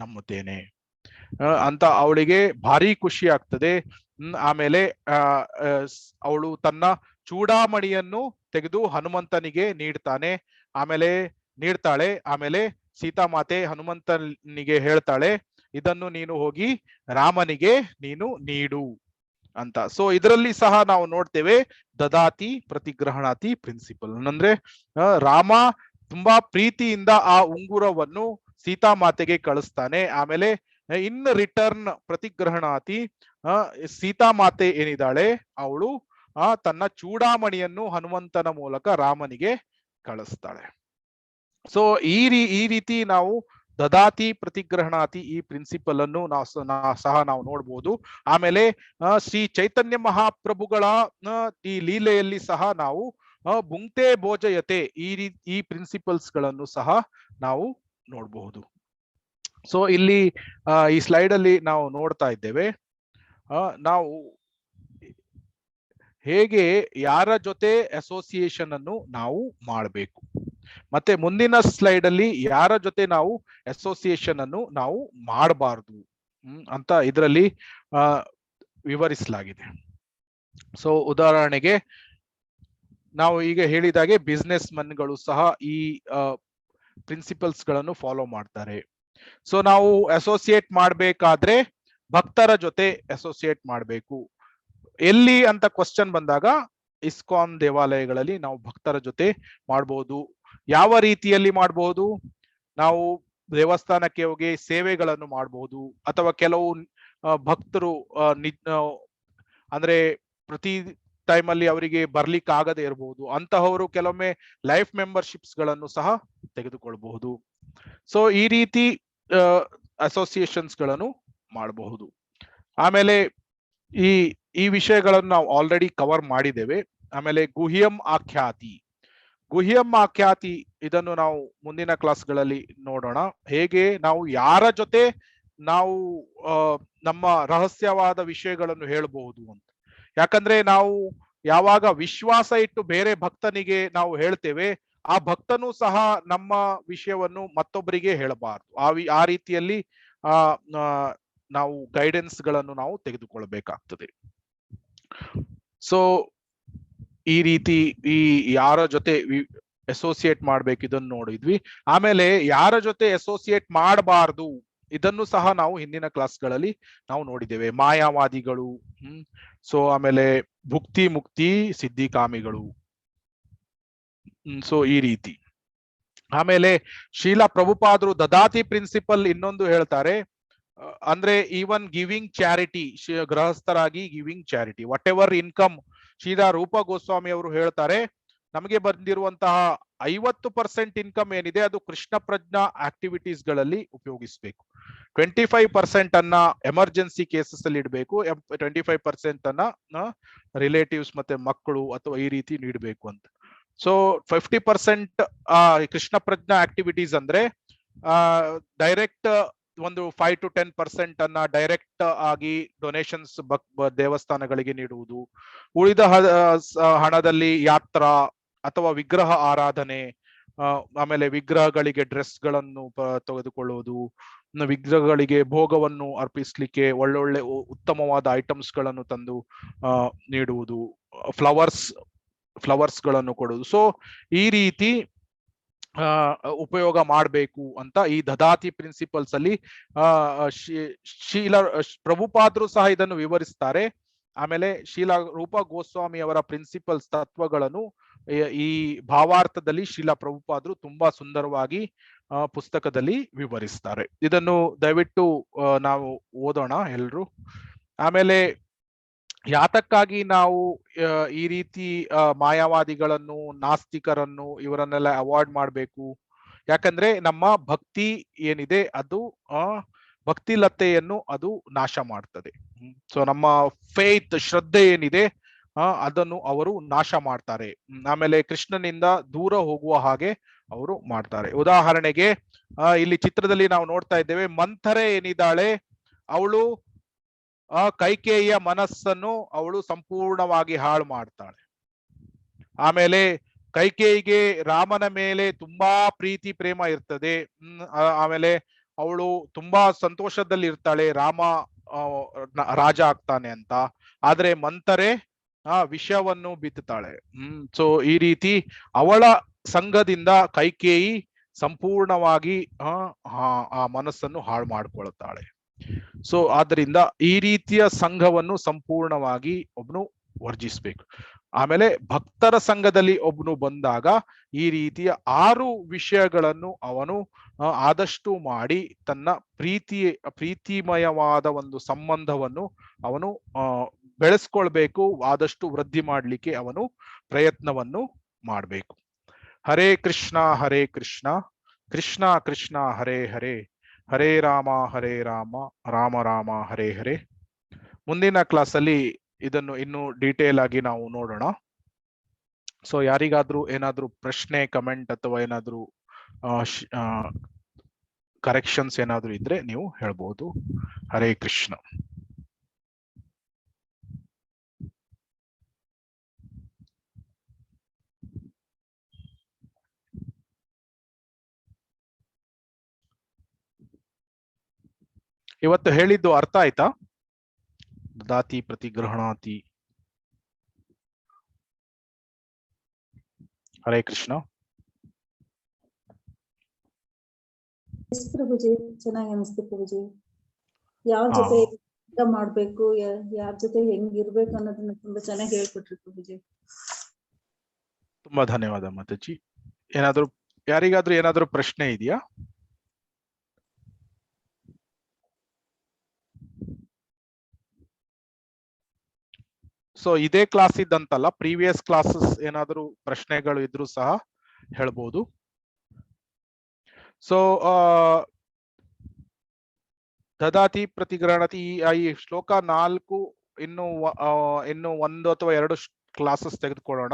ನಂಬುತ್ತೇನೆ ಅಂತ. ಅವಳಿಗೆ ಭಾರಿ ಖುಷಿ ಆಗ್ತದೆ. ಆಮೇಲೆ ಅವಳು ತನ್ನ ಚೂಡಾಮಣಿಯನ್ನು ತೆಗೆದು ಹನುಮಂತನಿಗೆ ನೀಡ್ತಾಳೆ. ಆಮೇಲೆ ಸೀತಾಮಾತೆ ಹನುಮಂತನಿಗೆ ಹೇಳ್ತಾಳೆ, ಇದನ್ನು ನೀನು ಹೋಗಿ ರಾಮನಿಗೆ ನೀನು ನೀಡು ಅಂತ. ಸೊ ಇದರಲ್ಲಿ ಸಹ ನಾವು ನೋಡ್ತೇವೆ ದದಾತಿ ಪ್ರತಿಗ್ರಹಣಾತಿ ಪ್ರಿನ್ಸಿಪಲ್. ಅಂದ್ರೆ ರಾಮ ತುಂಬಾ ಪ್ರೀತಿಯಿಂದ ಆ ಉಂಗುರವನ್ನು ಸೀತಾಮಾತೆಗೆ ಕಳಿಸ್ತಾನೆ. ಆಮೇಲೆ ಇನ್ ರಿಟರ್ನ್ ಪ್ರತಿಗ್ರಹಣಾತಿ, ಸೀತಾಮಾತೆ ಏನಿದ್ದಾಳೆ ಅವಳು ತನ್ನ ಚೂಡಾಮಣಿಯನ್ನು ಹನುಮಂತನ ಮೂಲಕ ರಾಮನಿಗೆ ಕಳಿಸ್ತಾಳೆ. ಸೊ ಈ ರೀತಿ ನಾವು ದದಾತಿ ಪ್ರತಿಗ್ರಹಣಾತಿ ಈ ಪ್ರಿನ್ಸಿಪಲ್ ಅನ್ನು ಸಹ ನಾವು ನೋಡ್ಬೋದು. ಆಮೇಲೆ ಶ್ರೀ ಚೈತನ್ಯ ಮಹಾಪ್ರಭುಗಳ ಈ ಲೀಲೆಯಲ್ಲಿ ಸಹ ನಾವು ಭುಂಕ್ತೆ ಭೋಜಯತೆ ಈ ಪ್ರಿನ್ಸಿಪಲ್ಸ್ ಗಳನ್ನು ಸಹ ನಾವು ನೋಡಬಹುದು. ಸೊ ಇಲ್ಲಿ ಈ ಸ್ಲೈಡ್ ಅಲ್ಲಿ ನಾವು ನೋಡ್ತಾ ಇದ್ದೇವೆ ನಾವು ಹೇಗೆ ಯಾರ ಜೊತೆ ಅಸೋಸಿಯೇಷನ್ ಅನ್ನು ನಾವು ಮಾಡಬೇಕು, ಮತ್ತೆ ಮುಂದಿನ ಸ್ಲೈಡ್ ಅಲ್ಲಿ ಯಾರ ಜೊತೆ ನಾವು ಅಸೋಸಿಯೇಷನ್ ಅನ್ನು ನಾವು ಮಾಡಬಾರ್ದು ಅಂತ ಇದರಲ್ಲಿ ವಿವರಿಸಲಾಗಿದೆ. ಸೊ ಉದಾಹರಣೆಗೆ ನಾವು ಈಗ ಹೇಳಿದಾಗೆ ಬಿಸ್ನೆಸ್ ಮನ್ಗಳು ಸಹ ಈ ಪ್ರಿನ್ಸಿಪಲ್ಸ್ ಗಳನ್ನು ಫಾಲೋ ಮಾಡ್ತಾರೆ. ಸೊ ನಾವು ಅಸೋಸಿಯೇಟ್ ಮಾಡಬೇಕಾದ್ರೆ ಭಕ್ತರ ಜೊತೆ ಅಸೋಸಿಯೇಟ್ ಮಾಡಬೇಕು. ಎಲ್ಲಿ ಅಂತ ಕ್ವಶನ್ ಬಂದಾಗ ಇಸ್ಕಾನ್ ದೇವಾಲಯಗಳಲ್ಲಿ ನಾವು ಭಕ್ತರ ಜೊತೆ ಮಾಡಬಹುದು. ಯಾವ ರೀತಿಯಲ್ಲಿ ಮಾಡಬಹುದು? ನಾವು ದೇವಸ್ಥಾನಕ್ಕೆ ಹೋಗಿ ಸೇವೆಗಳನ್ನು ಮಾಡಬಹುದು, ಅಥವಾ ಕೆಲವು ಭಕ್ತರು ಅಂದ್ರೆ ಪ್ರತಿ ಟೈಮ್ ಅಲ್ಲಿ ಅವರಿಗೆ ಬರ್ಲಿಕ್ಕೆ ಆಗದೆ ಇರಬಹುದು, ಅಂತಹವರು ಕೆಲವೊಮ್ಮೆ ಲೈಫ್ ಮೆಂಬರ್ಶಿಪ್ಸ್ ಗಳನ್ನು ಸಹ ತೆಗೆದುಕೊಳ್ಳಬಹುದು. ಸೊ ಈ ರೀತಿ ಅಸೋಸಿಯೇಷನ್ಸ್ ಗಳನ್ನು ಮಾಡಬಹುದು. ಆಮೇಲೆ ಈ ವಿಷಯಗಳನ್ನು ನಾವು ಆಲ್ರೆಡಿ ಕವರ್ ಮಾಡಿದ್ದೇವೆ. ಆಮೇಲೆ ಗುಹ್ಯಂ ಆಖ್ಯಾತಿ. ಗುಹ್ಯಂ ಆಖ್ಯಾತಿ ಇದನ್ನು ನಾವು ಮುಂದಿನ ಕ್ಲಾಸ್ಗಳಲ್ಲಿ ನೋಡೋಣ. ಹೇಗೆ ನಾವು ಯಾರ ಜೊತೆ ನಾವು ನಮ್ಮ ರಹಸ್ಯವಾದ ವಿಷಯಗಳನ್ನು ಹೇಳಬಹುದು ಅಂತ. ಯಾಕಂದ್ರೆ ನಾವು ಯಾವಾಗ ವಿಶ್ವಾಸ ಇಟ್ಟು ಬೇರೆ ಭಕ್ತನಿಗೆ ನಾವು ಹೇಳ್ತೇವೆ, ಆ ಭಕ್ತನೂ ಸಹ ನಮ್ಮ ವಿಷಯವನ್ನು ಮತ್ತೊಬ್ಬರಿಗೆ ಹೇಳಬಾರದು. ಆ ರೀತಿಯಲ್ಲಿ ನಾವು ಗೈಡೆನ್ಸ್ ಗಳನ್ನು ನಾವು ತೆಗೆದುಕೊಳ್ಳಬೇಕಾಗ್ತದೆ. ಸೊ ಈ ರೀತಿ ಯಾರ ಜೊತೆ ಅಸೋಸಿಯೇಟ್ ಮಾಡ್ಬೇಕು ಇದನ್ನು ನೋಡಿದ್ವಿ. ಆಮೇಲೆ ಯಾರ ಜೊತೆ ಅಸೋಸಿಯೇಟ್ ಮಾಡಬಾರ್ದು ಇದನ್ನು ಸಹ ನಾವು ಹಿಂದಿನ ಕ್ಲಾಸ್ಗಳಲ್ಲಿ ನಾವು ನೋಡಿದ್ದೇವೆ. ಮಾಯಾವಾದಿಗಳು, ಸೊ ಆಮೇಲೆ ಭುಕ್ತಿ ಮುಕ್ತಿ ಸಿದ್ಧಿಕಾಮಿಗಳು. ಸೊ ಈ ರೀತಿ. ಆಮೇಲೆ ಶ್ರೀಲ ಪ್ರಭುಪಾದರು ದದಾತಿ ಪ್ರಿನ್ಸಿಪಲ್ ಇನ್ನೊಂದು ಹೇಳ್ತಾರೆ, ಅಂದ್ರೆ ಈವನ್ ಗಿವಿಂಗ್ ಚಾರಿಟಿ, ಗೃಹಸ್ಥರಾಗಿ giving charity, whatever income. Srila Rupa Goswami ಅವರು ಹೇಳ್ತಾರೆ, ನಮಗೆ ಬಂದಿರುವಂತಹ 50% ಇನ್ಕಮ್ ಏನಿದೆ ಅದು ಕೃಷ್ಣ ಪ್ರಜ್ಞಾ ಆಕ್ಟಿವಿಟೀಸ್ ಗಳಲ್ಲಿ ಉಪಯೋಗಿಸಬೇಕು. 25% ಅನ್ನ ಎಮರ್ಜೆನ್ಸಿ ಕೇಸಸ್ ಅಲ್ಲಿ ಇಡಬೇಕು, 25% ಅನ್ನ ರಿಲೇಟಿವ್ಸ್ ಮತ್ತೆ ಮಕ್ಕಳು ಅಥವಾ ಈ ರೀತಿ ನೀಡಬೇಕು ಅಂತ. ಸೊ 50% ಕೃಷ್ಣ ಪ್ರಜ್ಞಾ ಆಕ್ಟಿವಿಟೀಸ್ ಅಂದ್ರೆ ಡೈರೆಕ್ಟ್ ಒಂದು 5 to 10% ಅನ್ನ ಡೈರೆಕ್ಟ್ ಆಗಿ ಡೊನೇಷನ್ಸ್ ದೇವಸ್ಥಾನಗಳಿಗೆ ನೀಡುವುದು. ಉಳಿದ ಹಣದಲ್ಲಿ ಯಾತ್ರಾ ಅಥವಾ ವಿಗ್ರಹ ಆರಾಧನೆ, ಆಮೇಲೆ ವಿಗ್ರಹಗಳಿಗೆ ಡ್ರೆಸ್ ಗಳನ್ನು ತೆಗೆದುಕೊಳ್ಳುವುದು, ವಿಗ್ರಹಗಳಿಗೆ ಭೋಗವನ್ನು ಅರ್ಪಿಸ್ಲಿಕ್ಕೆ ಒಳ್ಳೊಳ್ಳೆ ಉತ್ತಮವಾದ ಐಟಮ್ಸ್ ಗಳನ್ನು ತಂದು ನೀಡುವುದು, ಫ್ಲವರ್ಸ್ ಗಳನ್ನು ಕೊಡುವುದು. ಸೊ ಈ ರೀತಿ ಉಪಯೋಗ ಮಾಡಬೇಕು ಅಂತ ಈ ದದಾತಿ ಪ್ರಿನ್ಸಿಪಲ್ಸ್ ಅಲ್ಲಿ ಶೀಲ ಪ್ರಭುಪಾದರು ಸಹ ಇದನ್ನು ವಿವರಿಸ್ತಾರೆ. ಆಮೇಲೆ ಶೀಲ ರೂಪ ಗೋಸ್ವಾಮಿ ಅವರ ಪ್ರಿನ್ಸಿಪಲ್ಸ್ ತತ್ವಗಳನ್ನು ಈ ಭಾವಾರ್ಥದಲ್ಲಿ ಶೀಲ ಪ್ರಭುಪಾದರು ತುಂಬಾ ಸುಂದರವಾಗಿ ಪುಸ್ತಕದಲ್ಲಿ ವಿವರಿಸ್ತಾರೆ. ಇದನ್ನು ದಯವಿಟ್ಟು ನಾವು ಓದೋಣ ಎಲ್ರು. ಆಮೇಲೆ ಯಾತಕ್ಕಾಗಿ ನಾವು ಈ ರೀತಿ ಮಾಯಾವಾದಿಗಳನ್ನು, ನಾಸ್ತಿಕರನ್ನು ಇವರನ್ನೆಲ್ಲ ಅವಾಯ್ಡ್ ಮಾಡಬೇಕು? ಯಾಕಂದ್ರೆ ನಮ್ಮ ಭಕ್ತಿ ಏನಿದೆ ಅದು ಭಕ್ತಿಲತೆಯನ್ನು ಅದು ನಾಶ ಮಾಡ್ತದೆ. ಸೊ ನಮ್ಮ ಫೇತ್, ಶ್ರದ್ಧೆ ಏನಿದೆ ಅದನ್ನು ಅವರು ನಾಶ ಮಾಡ್ತಾರೆ. ಆಮೇಲೆ ಕೃಷ್ಣನಿಂದ ದೂರ ಹೋಗುವ ಹಾಗೆ ಅವರು ಮಾಡ್ತಾರೆ. ಉದಾಹರಣೆಗೆ ಇಲ್ಲಿ ಚಿತ್ರದಲ್ಲಿ ನಾವು ನೋಡ್ತಾ ಇದ್ದೇವೆ, ಮಂಥರೆ ಏನಿದ್ದಾಳೆ ಅವಳು ಕೈಕೇಯಿಯ ಮನಸ್ಸನ್ನು ಅವಳು ಸಂಪೂರ್ಣವಾಗಿ ಹಾಳು ಮಾಡ್ತಾಳೆ. ಆಮೇಲೆ ಕೈಕೇಯಿಗೆ ರಾಮನ ಮೇಲೆ ತುಂಬಾ ಪ್ರೀತಿ ಪ್ರೇಮ ಇರ್ತದೆ. ಆಮೇಲೆ ಅವಳು ತುಂಬಾ ಸಂತೋಷದಲ್ಲಿ ಇರ್ತಾಳೆ, ರಾಮ ರಾಜ ಆಗ್ತಾನೆ ಅಂತ. ಆದ್ರೆ ಮಂಥರೆ ವಿಷವನ್ನು ಬಿತ್ತುತ್ತಾಳೆ. ಸೊ ಈ ರೀತಿ ಅವಳ ಸಂಘದಿಂದ ಕೈಕೇಯಿ ಸಂಪೂರ್ಣವಾಗಿ ಆ ಮನಸ್ಸನ್ನು ಹಾಳು ಮಾಡ್ಕೊಳ್ತಾಳೆ. ಸೊ ಆದ್ರಿಂದ ಈ ರೀತಿಯ ಸಂಘವನ್ನು ಸಂಪೂರ್ಣವಾಗಿ ಒಬ್ನು ವರ್ಜಿಸ್ಬೇಕು. ಆಮೇಲೆ ಭಕ್ತರ ಸಂಘದಲ್ಲಿ ಒಬ್ನು ಬಂದಾಗ ಈ ರೀತಿಯ 6 ವಿಷಯಗಳನ್ನು ಅವನು ಆದಷ್ಟು ಮಾಡಿ ತನ್ನ ಪ್ರೀತಿಮಯವಾದ ಒಂದು ಸಂಬಂಧವನ್ನು ಅವನು ಬೆಳೆಸ್ಕೊಳ್ಬೇಕು, ಆದಷ್ಟು ವೃದ್ಧಿ ಮಾಡ್ಲಿಕ್ಕೆ ಅವನು ಪ್ರಯತ್ನವನ್ನು ಮಾಡಬೇಕು. ಹರೇ ಕೃಷ್ಣ ಹರೇ ಕೃಷ್ಣ ಕೃಷ್ಣ ಕೃಷ್ಣ ಹರೇ ಹರೇ, ಹರೇ ರಾಮ ರಾಮ ರಾಮ ಹರೇ ಹರೇ. ಮುಂದಿನ ಕ್ಲಾಸಲ್ಲಿ ಇದನ್ನು ಇನ್ನು ಡೀಟೇಲ್ ಆಗಿ ನಾವು ನೋಡೋಣ. ಸೊ ಯಾರಿಗಾದ್ರೂ ಏನಾದ್ರೂ ಪ್ರಶ್ನೆ, ಕಮೆಂಟ್ ಅಥವಾ ಏನಾದ್ರೂ ಕರೆಕ್ಷನ್ಸ್ ಏನಾದ್ರೂ ಇದ್ರೆ ನೀವು ಹೇಳ್ಬೋದು. ಹರೇ ಕೃಷ್ಣ. ಇವತ್ತು ಹೇಳಿದ್ದು ಅರ್ಥ ಆಯ್ತಾ? ದದಾತಿ ಪ್ರತಿಗ್ರಹಣಾತಿ. ಹರೇ ಕೃಷ್ಣ. ಪ್ರಭುಜಿ ಚೆನ್ನಾಗಿ ಅನಿಸ್ತು ಪ್ರಭುಜಿ. ಯಾರ ಜೊತೆ ಮಾಡ್ಬೇಕು, ಯಾರ ಜೊತೆ ಹೆಂಗಿರ್ಬೇಕು ಅನ್ನೋದನ್ನ ತುಂಬಾ ಚೆನ್ನಾಗಿ ಹೇಳ್ಕೊಟ್ರಿ ಪ್ರಭುಜಿ. ತುಂಬಾ ಧನ್ಯವಾದ ಮಾತಾಜಿ. ಏನಾದ್ರೂ ಯಾರಿಗಾದ್ರೂ ಏನಾದ್ರೂ ಪ್ರಶ್ನೆ ಇದೆಯಾ? ಸೊ ಇದೇ ಕ್ಲಾಸ್ ಇದ್ದಂತಲ್ಲ, ಪ್ರೀವಿಯಸ್ ಕ್ಲಾಸಸ್ ಏನಾದ್ರೂ ಪ್ರಶ್ನೆಗಳು ಇದ್ರೂ ಸಹ ಹೇಳ್ಬೋದು. ಸೊ ದದಾತಿ ಪ್ರತಿಗ್ರಹಣತಿ ಈ ಶ್ಲೋಕ 4 ಇನ್ನು 1 ಅಥವಾ 2 ಕ್ಲಾಸಸ್ ತೆಗೆದುಕೊಳ್ಳೋಣ.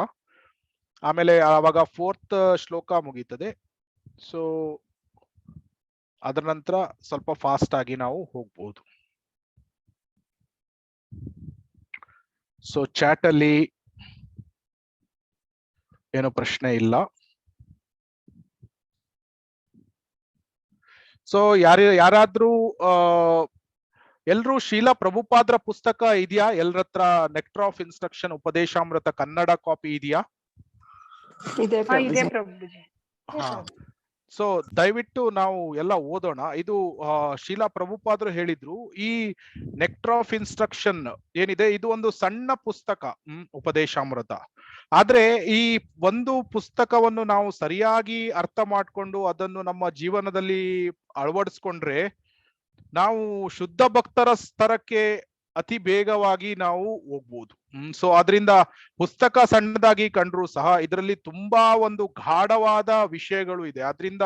ಆಮೇಲೆ ಆವಾಗ 4th ಶ್ಲೋಕ ಮುಗೀತದೆ. ಸೊ ಅದರ ನಂತರ ಸ್ವಲ್ಪ ಫಾಸ್ಟ್ ಆಗಿ ನಾವು ಹೋಗ್ಬೋದು. ಸೊ ಚಾಟ್ ಅಲ್ಲಿ ಏನು ಪ್ರಶ್ನೆ ಇಲ್ಲ. ಸೊ ಯಾರಾದ್ರೂ ಎಲ್ರೂ ಶೀಲಾ ಪ್ರಭುಪಾದ್ರ ಪುಸ್ತಕ ಇದೆಯಾ ಎಲ್ಲರತ್ರ? Nectar of instruction Upadeshamrita Kannada copy ಇದೆಯಾ? ಇದೆ ಪ್ರಭುಜಿ. ಹಾ. ಸೊ ದಯವಿಟ್ಟು ನಾವು ಎಲ್ಲ ಓದೋಣ. ಇದು ಶೀಲಾ ಪ್ರಭುಪಾದ್ರು ಹೇಳಿದ್ರು, ಈ ನೆಕ್ಟರ್ ಆಫ್ ಇನ್ಸ್ಟ್ರಕ್ಷನ್ ಏನಿದೆ ಇದು ಒಂದು ಸಣ್ಣ ಪುಸ್ತಕ, ಉಪದೇಶಾಮೃತ. ಆದ್ರೆ ಈ ಒಂದು ಪುಸ್ತಕವನ್ನು ನಾವು ಸರಿಯಾಗಿ ಅರ್ಥ ಮಾಡ್ಕೊಂಡು ಅದನ್ನು ನಮ್ಮ ಜೀವನದಲ್ಲಿ ಅಳವಡಿಸ್ಕೊಂಡ್ರೆ ನಾವು ಶುದ್ಧ ಭಕ್ತರ ಸ್ತರಕ್ಕೆ ಅತಿ ಬೇಗವಾಗಿ ನಾವು ಹೋಗ್ಬೋದು. ಸೊ ಅದರಿಂದ ಪುಸ್ತಕ ಸಣ್ಣದಾಗಿ ಕಂಡ್ರು ಸಹ ಇದರಲ್ಲಿ ತುಂಬಾ ಒಂದು ಗಾಢವಾದ ವಿಷಯಗಳು ಇದೆ. ಆದ್ರಿಂದ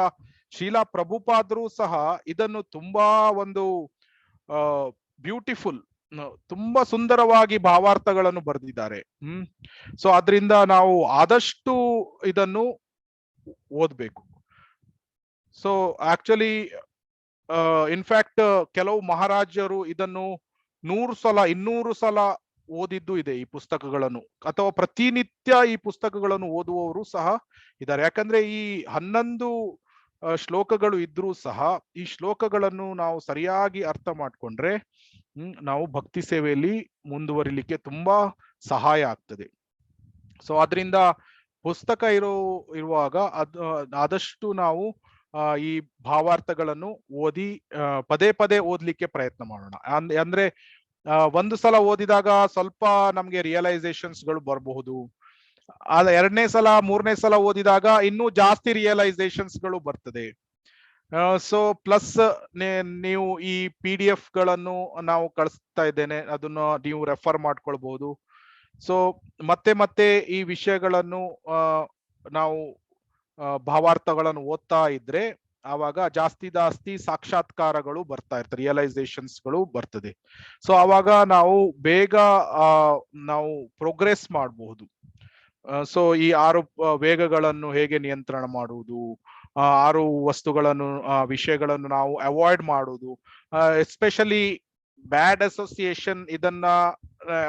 ಶೀಲಾ ಪ್ರಭುಪಾದ್ರು ಸಹ ಇದನ್ನು ತುಂಬಾ ಒಂದು ಬ್ಯೂಟಿಫುಲ್, ತುಂಬಾ ಸುಂದರವಾಗಿ ಭಾವಾರ್ಥಗಳನ್ನು ಬರೆದಿದ್ದಾರೆ. ಸೊ ಅದರಿಂದ ನಾವು ಆದಷ್ಟು ಇದನ್ನು ಓದ್ಬೇಕು. ಸೊ ಆಕ್ಚುಲಿ ಇನ್ಫ್ಯಾಕ್ಟ್ ಕೆಲವು ಮಹಾರಾಜರು ಇದನ್ನು 100 ಸಲ 200 ಸಲ ಓದಿದ್ದು ಇದೆ ಈ ಪುಸ್ತಕಗಳನ್ನು, ಅಥವಾ ಪ್ರತಿನಿತ್ಯ ಈ ಪುಸ್ತಕಗಳನ್ನು ಓದುವವರು ಸಹ ಇದ್ದಾರೆ. ಯಾಕಂದ್ರೆ ಈ 11 ಶ್ಲೋಕಗಳು ಇದ್ರೂ ಸಹ ಈ ಶ್ಲೋಕಗಳನ್ನು ನಾವು ಸರಿಯಾಗಿ ಅರ್ಥ ಮಾಡ್ಕೊಂಡ್ರೆ ನಾವು ಭಕ್ತಿ ಸೇವೆಯಲ್ಲಿ ಮುಂದುವರಿಲಿಕ್ಕೆ ತುಂಬಾ ಸಹಾಯ ಆಗ್ತದೆ. ಸೊ ಅದರಿಂದ ಪುಸ್ತಕ ಇರುವಾಗ ಆದಷ್ಟು ನಾವು ಈ ಭಾವಾರ್ಥಗಳನ್ನು ಓದಿ ಪದೇ ಪದೇ ಓದ್ಲಿಕ್ಕೆ ಪ್ರಯತ್ನ ಮಾಡೋಣ. ಅಂದ್ರೆ ಒಂದು ಸಲ ಓದಿದಾಗ ಸ್ವಲ್ಪ ನಮ್ಗೆ ರಿಯಲೈಸೇಷನ್ಸ್ ಗಳು ಬರಬಹುದು. ಆದ್ರೆ 2ನೇ ಸಲ 3ನೇ ಸಲ ಓದಿದಾಗ ಇನ್ನೂ ಜಾಸ್ತಿ ರಿಯಲೈಸೇಷನ್ಸ್ ಗಳು ಬರ್ತದೆ. ಸೊ ಪ್ಲಸ್ ನೀವು ಈ PDF ಗಳನ್ನು ನಾವು ಕಳಿಸ್ತಾ ಇದ್ದೇನೆ, ಅದನ್ನ ನೀವು ರೆಫರ್ ಮಾಡ್ಕೊಳ್ಬಹುದು. ಸೊ ಮತ್ತೆ ಈ ವಿಷಯಗಳನ್ನು ನಾವು ಭಾವಾರ್ಥಗಳನ್ನು ಓದ್ತಾ ಇದ್ರೆ ಆವಾಗ ಜಾಸ್ತಿ ಸಾಕ್ಷಾತ್ಕಾರಗಳು ಬರ್ತಾ ಇರ್ತದೆ, ರಿಯಲೈಸೇಷನ್ಸ್ ಗಳು ಬರ್ತದೆ. ಸೊ ಆವಾಗ ನಾವು ಬೇಗ ನಾವು ಪ್ರೋಗ್ರೆಸ್ ಮಾಡಬಹುದು. ಸೊ ಈ 6 ವೇಗಗಳನ್ನು ಹೇಗೆ ನಿಯಂತ್ರಣ ಮಾಡುವುದು, 6 ವಸ್ತುಗಳನ್ನು ವಿಷಯಗಳನ್ನು ನಾವು ಅವಾಯ್ಡ್ ಮಾಡುವುದು, ಎಸ್ಪೆಷಲಿ ಬ್ಯಾಡ್ ಅಸೋಸಿಯೇಷನ್, ಇದನ್ನ